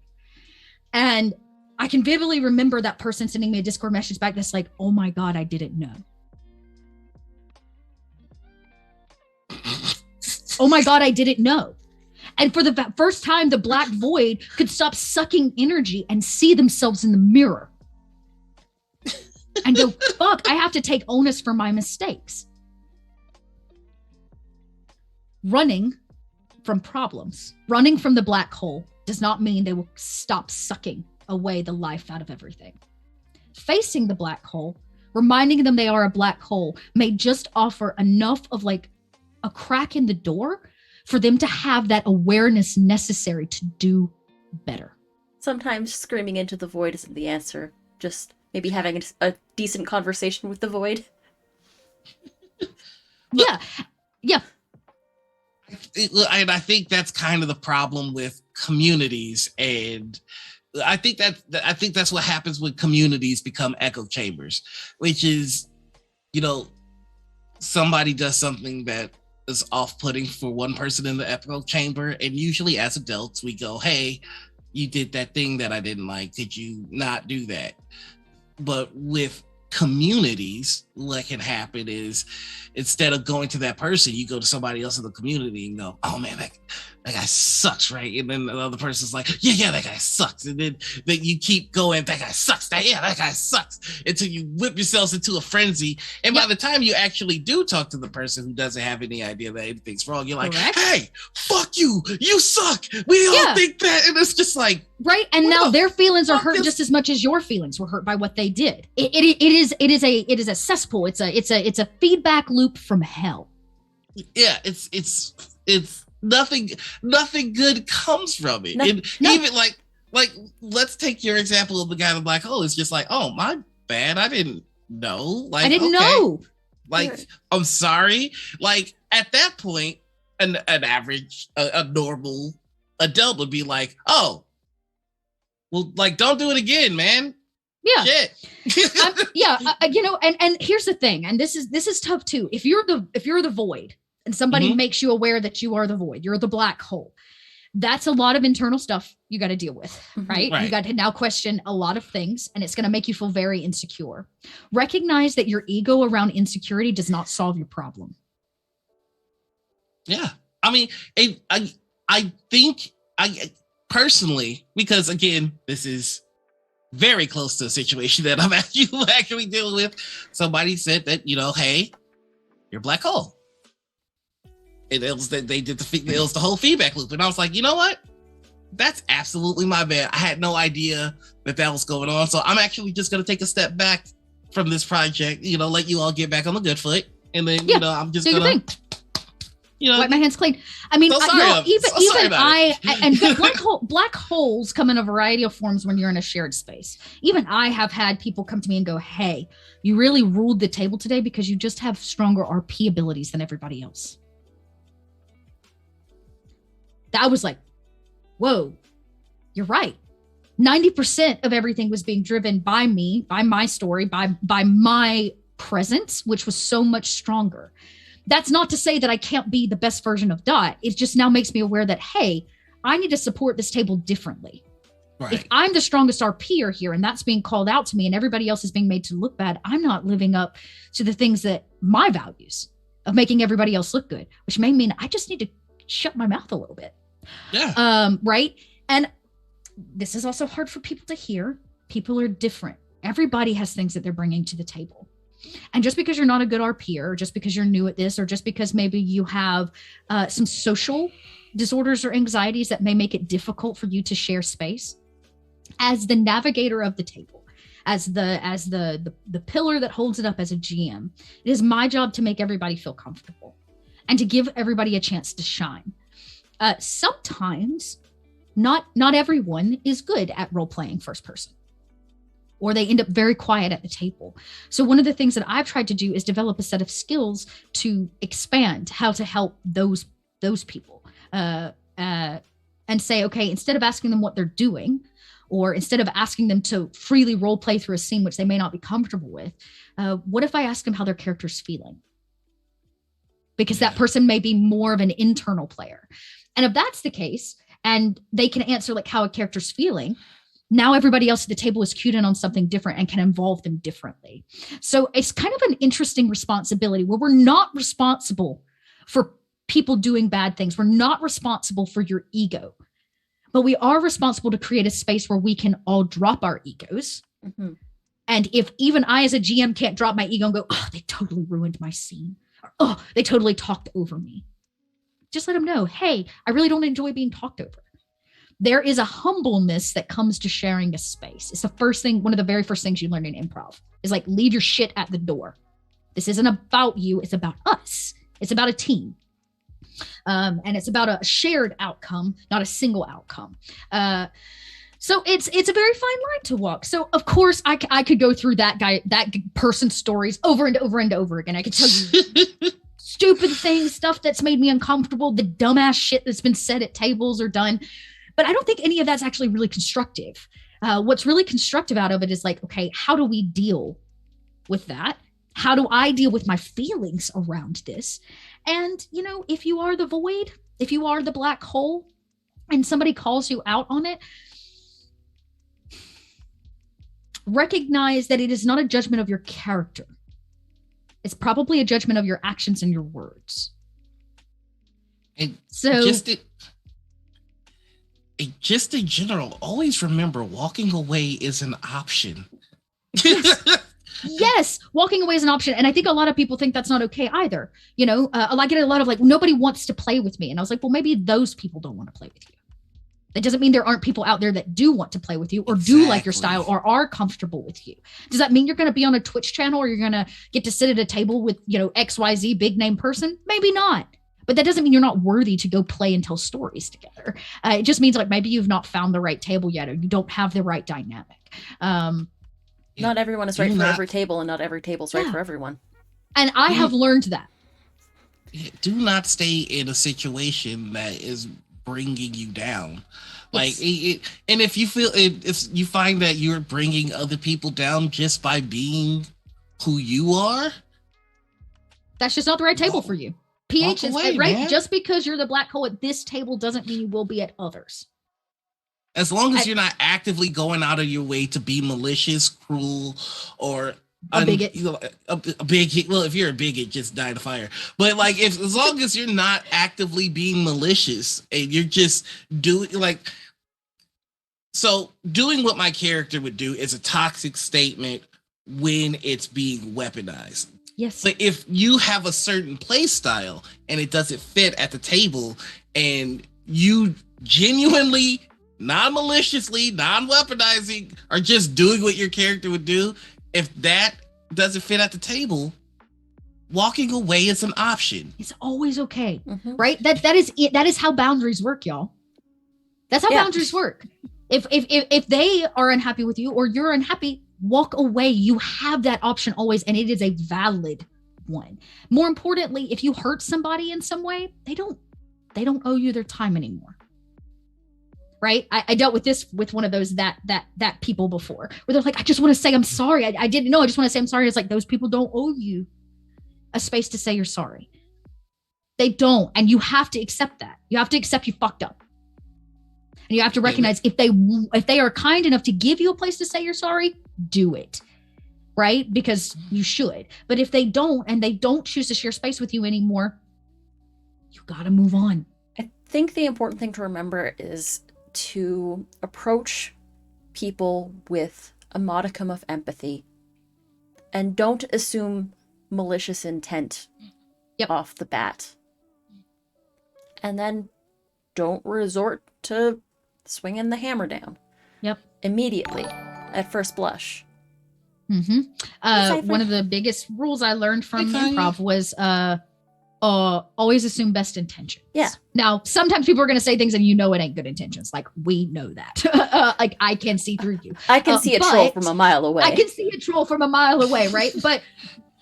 And I can vividly remember that person sending me a Discord message back that's like, oh my God, I didn't know. Oh my God, I didn't know. And for the first time, the black void could stop sucking energy and see themselves in the mirror. And go, fuck, I have to take onus for my mistakes. Running from problems, running from the black hole does not mean they will stop sucking away the life out of everything. Facing the black hole, reminding them they are a black hole, may just offer enough of like a crack in the door for them to have that awareness necessary to do better. Sometimes screaming into the void isn't the answer. Just maybe having a decent conversation with the void. Yeah. And I think that's kind of the problem with communities, and I think that's what happens when communities become echo chambers, which is, somebody does something that is off-putting for one person in the echo chamber, and usually as adults we go, hey, you did that thing that I didn't like, could you not do that? But with communities, what can happen is instead of going to that person, you go to somebody else in the community and go, oh man, that guy sucks, right? And then the other person's like, yeah, that guy sucks. And then you keep going, that guy sucks, that guy sucks, until you whip yourselves into a frenzy. And by the time you actually do talk to the person who doesn't have any idea that anything's wrong, you're like, hey, fuck you, you suck. We all think that. And it's just like, right. And now their feelings are hurt just as much as your feelings were hurt by what they did. It is a cesspool. It's a feedback loop from hell. Yeah, it's nothing good comes from it. Even like let's take your example of the guy in the black hole. It's just like, oh, my bad, I didn't know. Like, I didn't know. Like, I'm sorry. Like, at that point, an average, a normal adult would be like, oh, well, like, don't do it again, man. Yeah. Shit. You know, and here's the thing, and this is tough too. If you're the void and somebody makes you aware that you are the void, you're the black hole. That's a lot of internal stuff you got to deal with, right? You got to now question a lot of things, and it's going to make you feel very insecure. Recognize that your ego around insecurity does not solve your problem. Yeah. I mean, I think I personally, because again, this is very close to a situation that I'm actually dealing with. Somebody said that, you know, hey, you're a black hole. And it was that it was the whole feedback loop. And I was like, you know what? That's absolutely my bad. I had no idea that was going on. So I'm actually just going to take a step back from this project, you know, let you all get back on the good foot. And then, you know, I'm just going to, you know, wipe my hands clean. I mean, black holes come in a variety of forms when you're in a shared space. Even I have had people come to me and go, hey, you really ruled the table today because you just have stronger RP abilities than everybody else. I was like, whoa, you're right. 90% of everything was being driven by me, by my story, by my presence, which was so much stronger. That's not to say that I can't be the best version of Dot. It just now makes me aware that, hey, I need to support this table differently. Right. If I'm the strongest RPer here and that's being called out to me and everybody else is being made to look bad, I'm not living up to the things that my values of making everybody else look good, which may mean I just need to shut my mouth a little bit. Yeah. Right. And this is also hard for people to hear. People are different. Everybody has things that they're bringing to the table. And just because you're not a good RPer, or just because you're new at this, or just because maybe you have some social disorders or anxieties that may make it difficult for you to share space, as the navigator of the table, as the pillar that holds it up as a GM, it is my job to make everybody feel comfortable and to give everybody a chance to shine. Sometimes not everyone is good at role-playing first person, or they end up very quiet at the table. So one of the things that I've tried to do is develop a set of skills to expand how to help those people and say, okay, instead of asking them what they're doing, or instead of asking them to freely role play through a scene which they may not be comfortable with, what if I ask them how their character's feeling? Because that person may be more of an internal player. And if that's the case, and they can answer like how a character's feeling, now everybody else at the table is cued in on something different and can involve them differently. So it's kind of an interesting responsibility where we're not responsible for people doing bad things. We're not responsible for your ego, but we are responsible to create a space where we can all drop our egos. Mm-hmm. And if even I as a GM can't drop my ego and go, oh, they totally ruined my scene. Or, oh, they totally talked over me. Just let them know, hey, I really don't enjoy being talked over. There is a humbleness that comes to sharing a space. It's the first thing, one of the very first things you learn in improv is like, leave your shit at the door. This isn't about you. It's about us. It's about a team. And it's about a shared outcome, not a single outcome. So it's a very fine line to walk. So of course I could go through that person's stories over and over and over again. I could tell you stupid things, stuff that's made me uncomfortable, the dumbass shit that's been said at tables or done. But I don't think any of that's actually really constructive. What's really constructive out of it is like, okay, how do we deal with that? How do I deal with my feelings around this? And, you know, if you are the void, if you are the black hole and somebody calls you out on it, recognize that it is not a judgment of your character. It's probably a judgment of your actions and your words. And so just in general, always remember walking away is an option. Yes, walking away is an option. And I think a lot of people think that's not okay either. You know, I get a lot of like, nobody wants to play with me. And I was like, well, maybe those people don't want to play with you. That doesn't mean there aren't people out there that do want to play with you or do like your style or are comfortable with you. Does that mean you're going to be on a Twitch channel or you're going to get to sit at a table with, you know, XYZ big name person? Maybe not. But that doesn't mean you're not worthy to go play and tell stories together. It just means like maybe you've not found the right table yet or you don't have the right dynamic. Not everyone is right for every table and not every table's right for everyone. And I have learned that. Do not stay in a situation that is bringing you down. Like and if you feel if you find that you're bringing other people down just by being who you are, that's just not the right table for you. PH is away, right. Man. Just because you're the black hole at this table doesn't mean you will be at others. As long as you're not actively going out of your way to be malicious, cruel, or a bigot. A bigot. Well, if you're a bigot, just die in the fire. But like, as long as you're not actively being malicious and you're just doing doing what my character would do is a toxic statement when it's being weaponized. Yes. But if you have a certain play style and it doesn't fit at the table, and you genuinely, non-maliciously, non-weaponizing, are just doing what your character would do, if that doesn't fit at the table, walking away is an option. It's always okay, right? That is it. That is how boundaries work, y'all. That's how boundaries work. If they are unhappy with you or you're unhappy, walk away. You have that option always, and it is a valid one. More importantly, if you hurt somebody in some way, they don't owe you their time anymore. Right? I dealt with this with one of those that people before, where they're like, I just want to say I'm sorry. I didn't know. I just want to say I'm sorry. It's like, those people don't owe you a space to say you're sorry. They don't, and you have to accept that. You have to accept you fucked up. And you have to recognize if they are kind enough to give you a place to say you're sorry, do it, right? Because you should. But if they don't, and they don't choose to share space with you anymore, you got to move on. I think the important thing to remember is to approach people with a modicum of empathy, and don't assume malicious intent off the bat. And then don't resort to swinging the hammer down immediately at first blush. One of the biggest rules I learned from improv was always assume best intentions. Yeah. Now, sometimes people are going to say things and it ain't good intentions. Like, we know that. Like, I can see through you. I can see a troll from a mile away. I can see a troll from a mile away, right?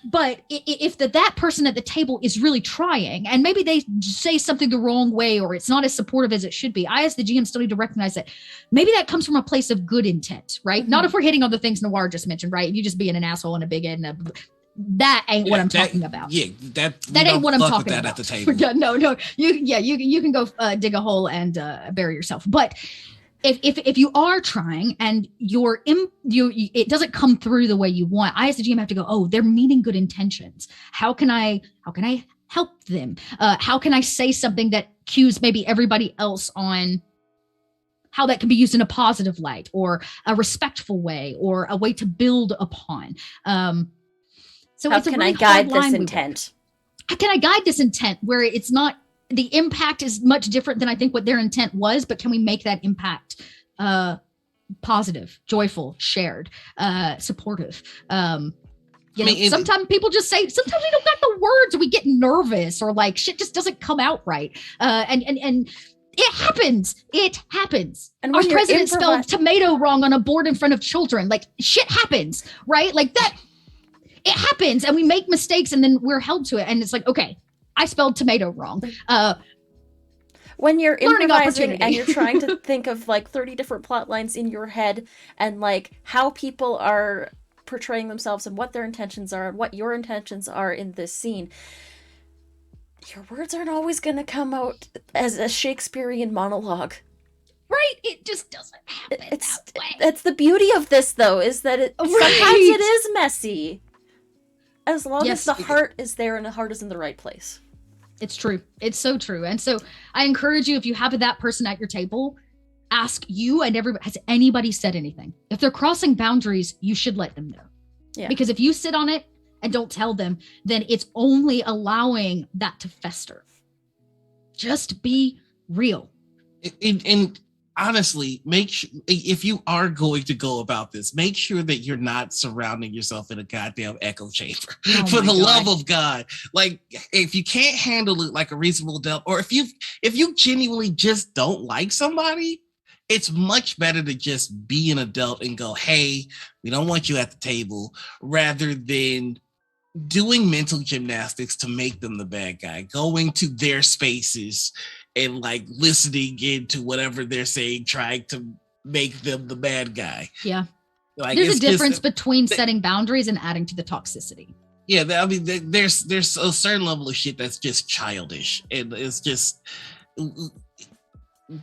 But if that person at the table is really trying, and maybe they say something the wrong way, or it's not as supportive as it should be, I, as the GM, still need to recognize that maybe that comes from a place of good intent, right? Not if we're hitting on the things Noir just mentioned, right? You just being an asshole and a bigot and that ain't what I'm talking about. Yeah, that ain't what I'm talking about. At the table. No. You can go dig a hole and bury yourself. But if you are trying and it doesn't come through the way you want, I, as the GM, have to go, oh, they're meaning good intentions. How can I help them? How can I say something that cues maybe everybody else on how that can be used in a positive light, or a respectful way, or a way to build upon? So how can I guide this intent? How can I guide this intent where it's not, the impact is much different than I think what their intent was, but can we make that impact positive, joyful, shared, supportive? Sometimes people just say, sometimes we don't got the words, we get nervous, or like shit just doesn't come out right. And it happens. And our president spelled tomato wrong on a board in front of children. Like, shit happens, right? Like that. It happens, and we make mistakes, and then we're held to it. And it's like, okay, I spelled tomato wrong. When you're improvising and you're trying to think of like 30 different plot lines in your head, and like how people are portraying themselves and what their intentions are and what your intentions are in this scene, your words aren't always going to come out as a Shakespearean monologue. Right? It just doesn't happen that way. That's the beauty of this, though, is that sometimes it is messy. As long as the heart is there and the heart is in the right place. It's true. It's so true. And so I encourage you, if you have that person at your table, ask you and everybody, has anybody said anything? If they're crossing boundaries, you should let them know. Yeah. Because if you sit on it and don't tell them, then it's only allowing that to fester. Just be real. And honestly, make sure, if you are going to go about this, make sure that you're not surrounding yourself in a goddamn echo chamber. For the love of God. Like, if you can't handle it like a reasonable adult, or if you genuinely just don't like somebody, it's much better to just be an adult and go, hey, we don't want you at the table, rather than doing mental gymnastics to make them the bad guy, going to their spaces and like listening into whatever they're saying, trying to make them the bad guy. Yeah. Like, there's a difference between setting boundaries and adding to the toxicity. Yeah, I mean, there's a certain level of shit that's just childish, and it's just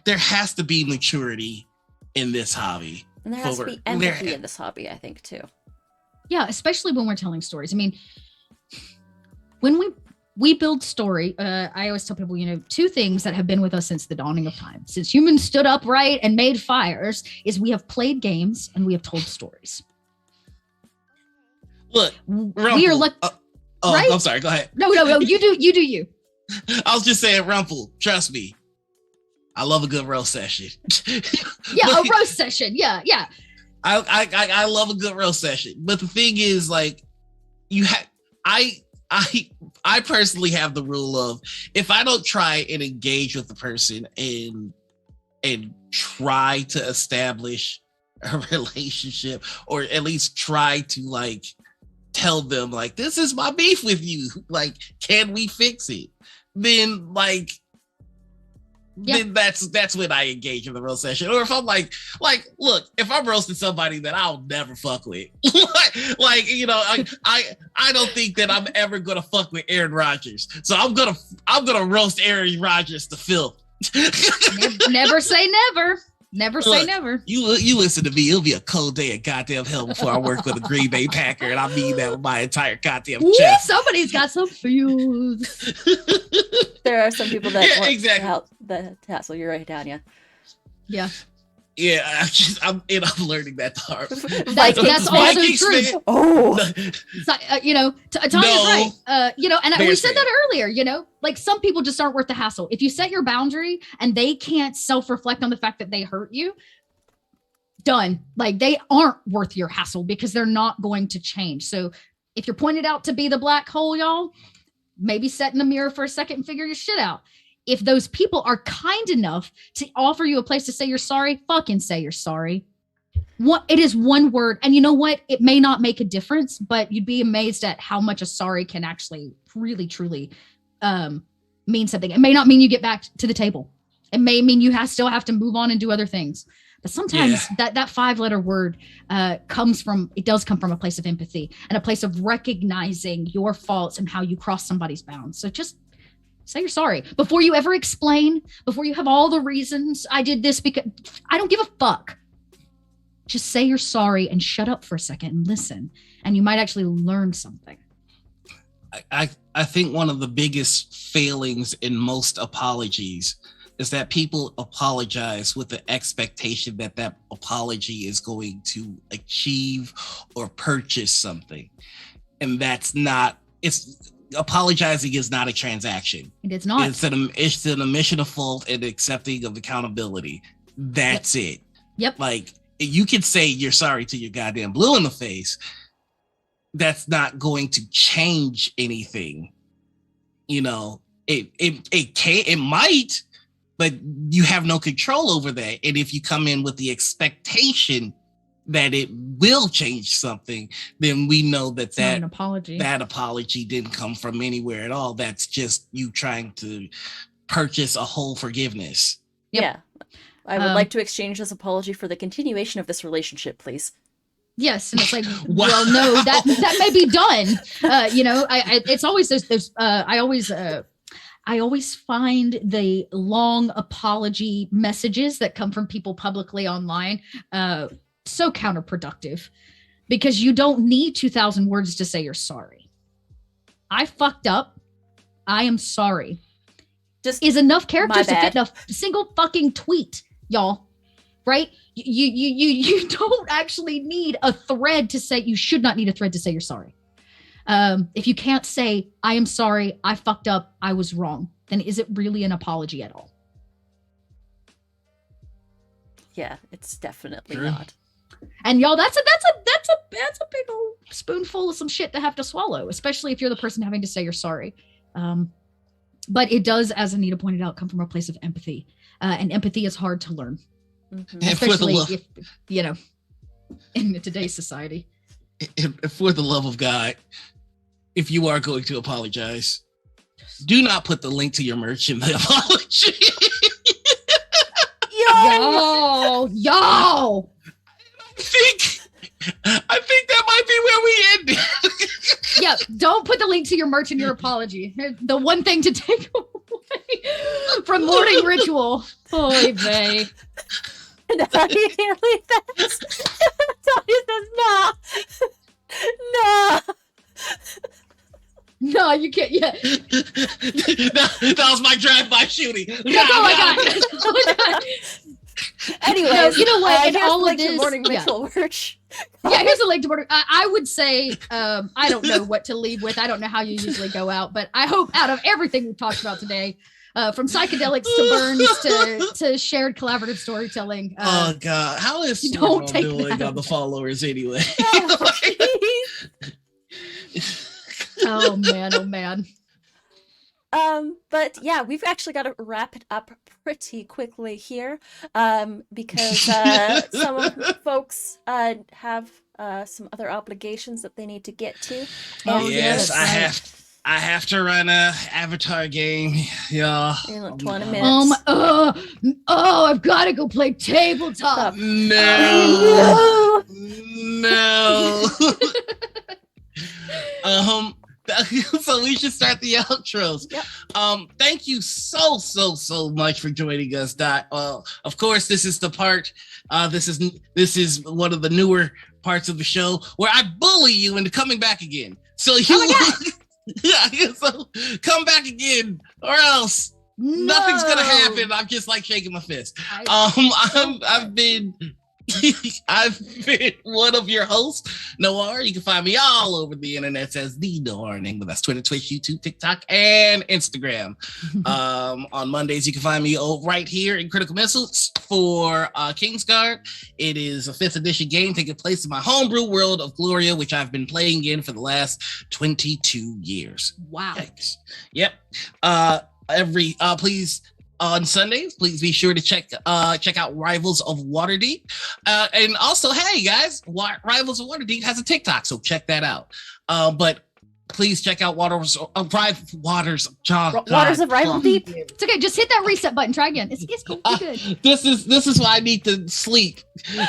there has to be maturity in this hobby, and there has to be empathy in this hobby, I think, too. Yeah, especially when we're telling stories. I mean, when we build story, I always tell people, two things that have been with us since the dawning of time, since humans stood upright and made fires, is we have played games and we have told stories. Look, we are like, right? I'm sorry. Go ahead. No. You do you. I was just saying, Rumpel, trust me. I love a good roast session. Yeah, a roast session. Yeah. I love a good roast session. But the thing is, like, I personally have the rule of, if I don't try and engage with the person and try to establish a relationship, or at least try to like tell them like, this is my beef with you, like, can we fix it? Then like, then that's when I engage in the roast session. Or if I'm like, look, if I'm roasting somebody that I'll never fuck with, like I don't think that I'm ever gonna fuck with Aaron Rodgers, so I'm gonna roast Aaron Rodgers to filth. Never say never. Never say never. You listen to me. It'll be a cold day of goddamn hell before I work with a Green Bay Packer, and I mean that with my entire goddamn chest. Somebody's got some feels. There are some people that want exactly the tassel. You're right, Tanya. Yeah. Yeah, I'm learning that the hard. That's also true. Fan. Oh, Tanya's right. We said that earlier. Like, some people just aren't worth the hassle. If you set your boundary and they can't self-reflect on the fact that they hurt you, done. Like, they aren't worth your hassle because they're not going to change. So if you're pointed out to be the black hole, y'all, maybe set in the mirror for a second and figure your shit out. If those people are kind enough to offer you a place to say you're sorry, fucking say you're sorry. It is one word. And you know what? It may not make a difference, but you'd be amazed at how much a sorry can actually really, truly mean something. It may not mean you get back to the table. It may mean you still have to move on and do other things. But sometimes that 5-letter word does come from a place of empathy and a place of recognizing your faults and how you cross somebody's bounds. So just say you're sorry before you ever explain, before you have all the reasons I did this, because I don't give a fuck. Just say you're sorry and shut up for a second and listen, and you might actually learn something. I think one of the biggest failings in most apologies is that people apologize with the expectation that that apology is going to achieve or purchase something. And that's not, apologizing is not a transaction. It is not. It's an admission of fault and accepting of accountability. That's it. Yep. Like, you can say you're sorry to your goddamn blue in the face. That's not going to change anything. It might, but you have no control over that. And if you come in with the expectation that it will change something, then we know that an apology. That apology didn't come from anywhere at all. That's just you trying to purchase a whole forgiveness. Yep. Yeah. I would like to exchange this apology for the continuation of this relationship, please. Yes, and it's like, well, no, that may be done. It's always those. I always find the long apology messages that come from people publicly online so counterproductive, because you don't need 2,000 words to say you're sorry. I fucked up. I am sorry. Just is enough characters to fit in a single fucking tweet, y'all. Right? You don't actually need a thread to say. You should not need a thread to say you're sorry. If you can't say, I am sorry, I fucked up, I was wrong, then is it really an apology at all? Yeah, it's definitely not. And y'all, that's a big old spoonful of some shit to have to swallow, especially if you're the person having to say you're sorry. But it does, as Anita pointed out, come from a place of empathy. And empathy is hard to learn. Mm-hmm. Especially if, in today's society. And for the love of God, if you are going to apologize, do not put the link to your merch in the apology. Yo. I think that might be where we ended. Yeah, don't put the link to your merch in your apology. The one thing to take away from morning ritual. Oy vey. No, you can't leave that. Tony says no. No. No, you can't. Yeah. that was my drive-by shooting. Oh my god. Oh my god. Anyways, no, you know what? In all of this, this, morning ritual merch. Yeah, here's a link to morning. I would say, I don't know what to leave with. I don't know how you usually go out, but I hope out of everything we've talked about today, from psychedelics to burns to shared collaborative storytelling. Oh God, how is you don't take doing on the followers anyway? Oh man. But yeah, we've actually got to wrap it up pretty quickly here, because some folks have some other obligations that they need to get to. Yes, I have to run a Avatar game, y'all. In like 20 minutes. I've got to go play tabletop. No. So we should start the outros. Yep. Thank you so much for joining us, Dot. Of course, this is the part. This is one of the newer parts of the show where I bully you into coming back again. So so come back again, or else nothing's gonna happen. I'm just like shaking my fist. I've been one of your hosts, Noir. You can find me all over the internet as the NoirEnigma. That's Twitter, Twitch, YouTube, TikTok, and Instagram. On Mondays, you can find me right here in Critical Missiles for Kingsguard. It is a 5th edition game taking place in my homebrew world of Gloria, which I've been playing in for the last 22 years. Wow. Yikes. Yep. Please. On Sundays, please be sure to check out Rivals of Waterdeep, and also, hey guys, Rivals of Waterdeep has a TikTok, so check that out. But please check out Waters of Rival Deep. It's okay, just hit that reset button. Try again. It's cool. Good. This is why I need to sleep.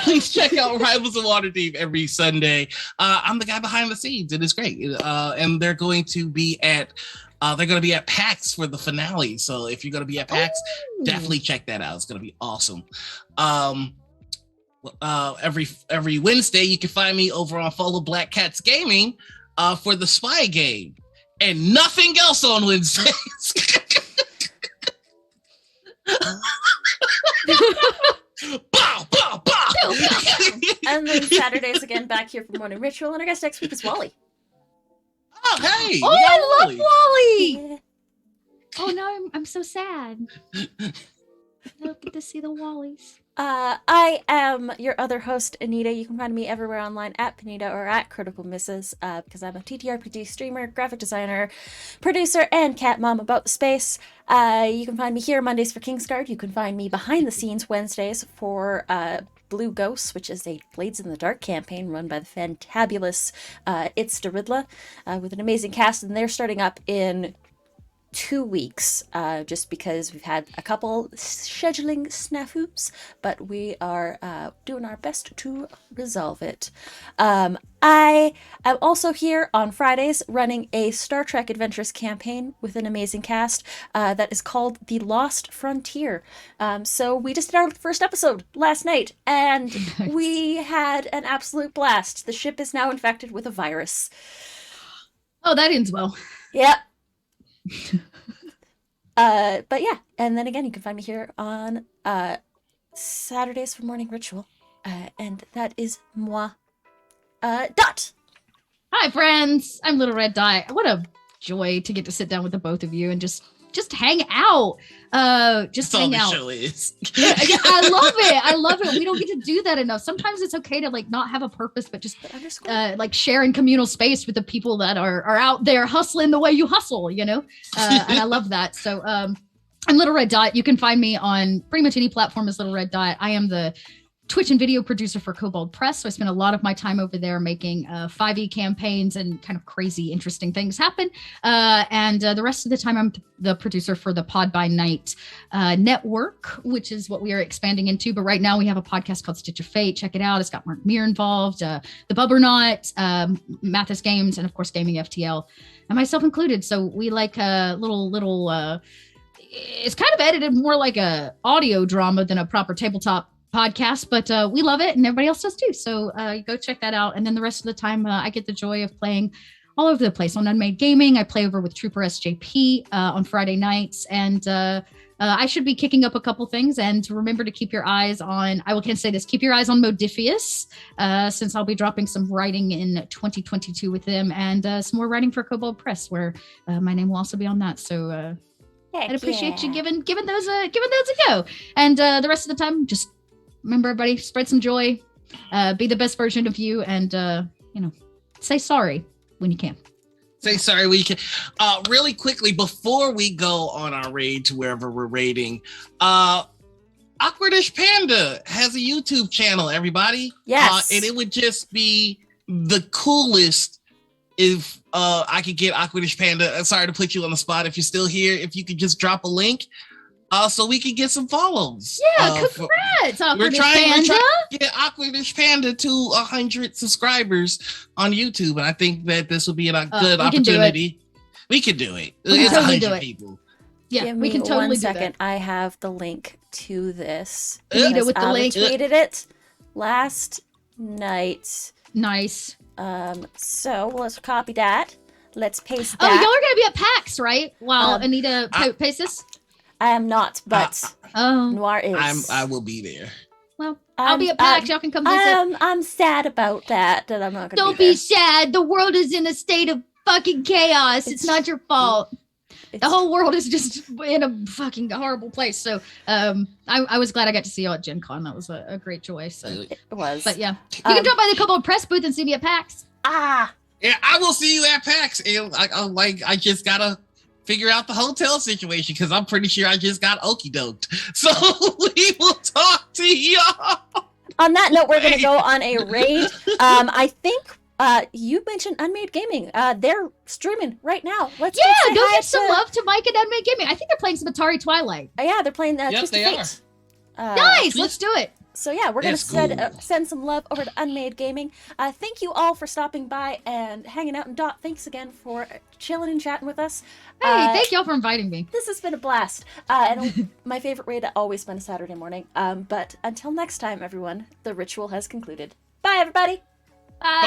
Please check out Rivals of Waterdeep every Sunday. I'm the guy behind the scenes. It is great, and they're going to be at PAX for the finale. So if you're going to be at PAX, definitely check that out. It's going to be awesome. Every Wednesday, you can find me over on Follow Black Cats Gaming for the Spy game, and nothing else on Wednesdays. Bow, bow, bow. And then Saturdays again back here for Morning Ritual, and our guest next week is Wally. Oh, hey! Oh, I love Wally! Yeah. Oh, no, I'm so sad. I don't get to see the Wallies. I am your other host, Anita. You can find me everywhere online at Panita or at Critical Misses, because I'm a TTRPG streamer, graphic designer, producer, and cat mom about the space. You can find me here Mondays for Kingsguard. You can find me behind the scenes Wednesdays for Blue Ghosts, which is a Blades in the Dark campaign run by the fantabulous It's Daridla, with an amazing cast, and they're starting up in 2 weeks, just because we've had a couple scheduling snafus, but we are doing our best to resolve it. I am also here on Fridays running a Star Trek Adventures campaign with an amazing cast that is called The Lost Frontier. So we just did our first episode last night, and we had an absolute blast. The ship is now infected with a virus. Oh, that ends well. Yep. But yeah, and then again, you can find me here on Saturdays for Morning Ritual, and that is moi. Dot. Hi, friends. I'm Little Red Dot. What a joy to get to sit down with the both of you and just hang out. Just hang out. Show is. Yeah, I love it. I love it. We don't get to do that enough. Sometimes it's okay to like not have a purpose, but just like share in communal space with the people that are out there hustling the way you hustle, you know? And I love that. So I'm Little Red Dot. You can find me on pretty much any platform as Little Red Dot. I am the Twitch and video producer for Kobold Press. So I spend a lot of my time over there making 5e campaigns and kind of crazy, interesting things happen. And the rest of the time, I'm the producer for the Pod by Night network, which is what we are expanding into. But right now we have a podcast called Stitch of Fate. Check it out. It's got Mark Meir involved, the Bubbernaut, Mathis Games, and of course Gaming FTL, and myself included. So we like a little it's kind of edited more like a audio drama than a proper tabletop podcast, but we love it and everybody else does too. So go check that out. And then the rest of the time, I get the joy of playing all over the place on Unmade Gaming. I play over with Trooper SJP on Friday nights, and I should be kicking up a couple things. And remember to keep your eyes on, can't say this, keep your eyes on Modifius, since I'll be dropping some writing in 2022 with them, and some more writing for Kobold Press, where my name will also be on that. So I'd appreciate you giving those a go. And the rest of the time, just remember, everybody, spread some joy, be the best version of you, and say sorry when you can. Say sorry when you can. Really quickly, before we go on our raid to wherever we're raiding, Awkwardish Panda has a YouTube channel, everybody. Yes. And it would just be the coolest if I could get Awkwardish Panda. Sorry to put you on the spot. If you're still here, if you could just drop a link so we could get some follows. Yeah, congrats, we're trying to get Awkwardish Panda to 100 subscribers on YouTube, and I think that this would be a good opportunity. We can do it. It's 100 people. Yeah, we can totally do that. I have the link to this. Anita with the link. Tweeted it last night. Nice. So let's copy that. Let's paste that. Oh, y'all are gonna be at PAX, right? While Anita pastes this. I am not, but Noir is. I will be there. Well, I'll be at PAX. Y'all can come visit. I'm sad about that I'm not gonna. Don't be sad. The world is in a state of fucking chaos. It's not your fault. The whole world is just in a fucking horrible place. So I was glad I got to see you all at Gen Con. That was a great joy. So it was. But yeah, you can drop by the Kobold Press booth and see me at PAX. Yeah, I will see you at PAX. And I just gotta figure out the hotel situation because I'm pretty sure I just got okie doked. So we will talk to y'all. On that note, we're gonna go on a raid. I think you mentioned Unmade Gaming. They're streaming right now. Let's go give some love to Mike and Unmade Gaming. I think they're playing some Atari Twilight. Yeah, they're playing Twisted Fate. Nice, let's do it. So yeah, we're gonna send some love over to Unmade Gaming. Thank you all for stopping by and hanging out. And Dot, thanks again for chilling and chatting with us. Hey, thank y'all for inviting me. This has been a blast. And my favorite raid to always spend a Saturday morning. But until next time, everyone, the ritual has concluded. Bye, everybody. Bye.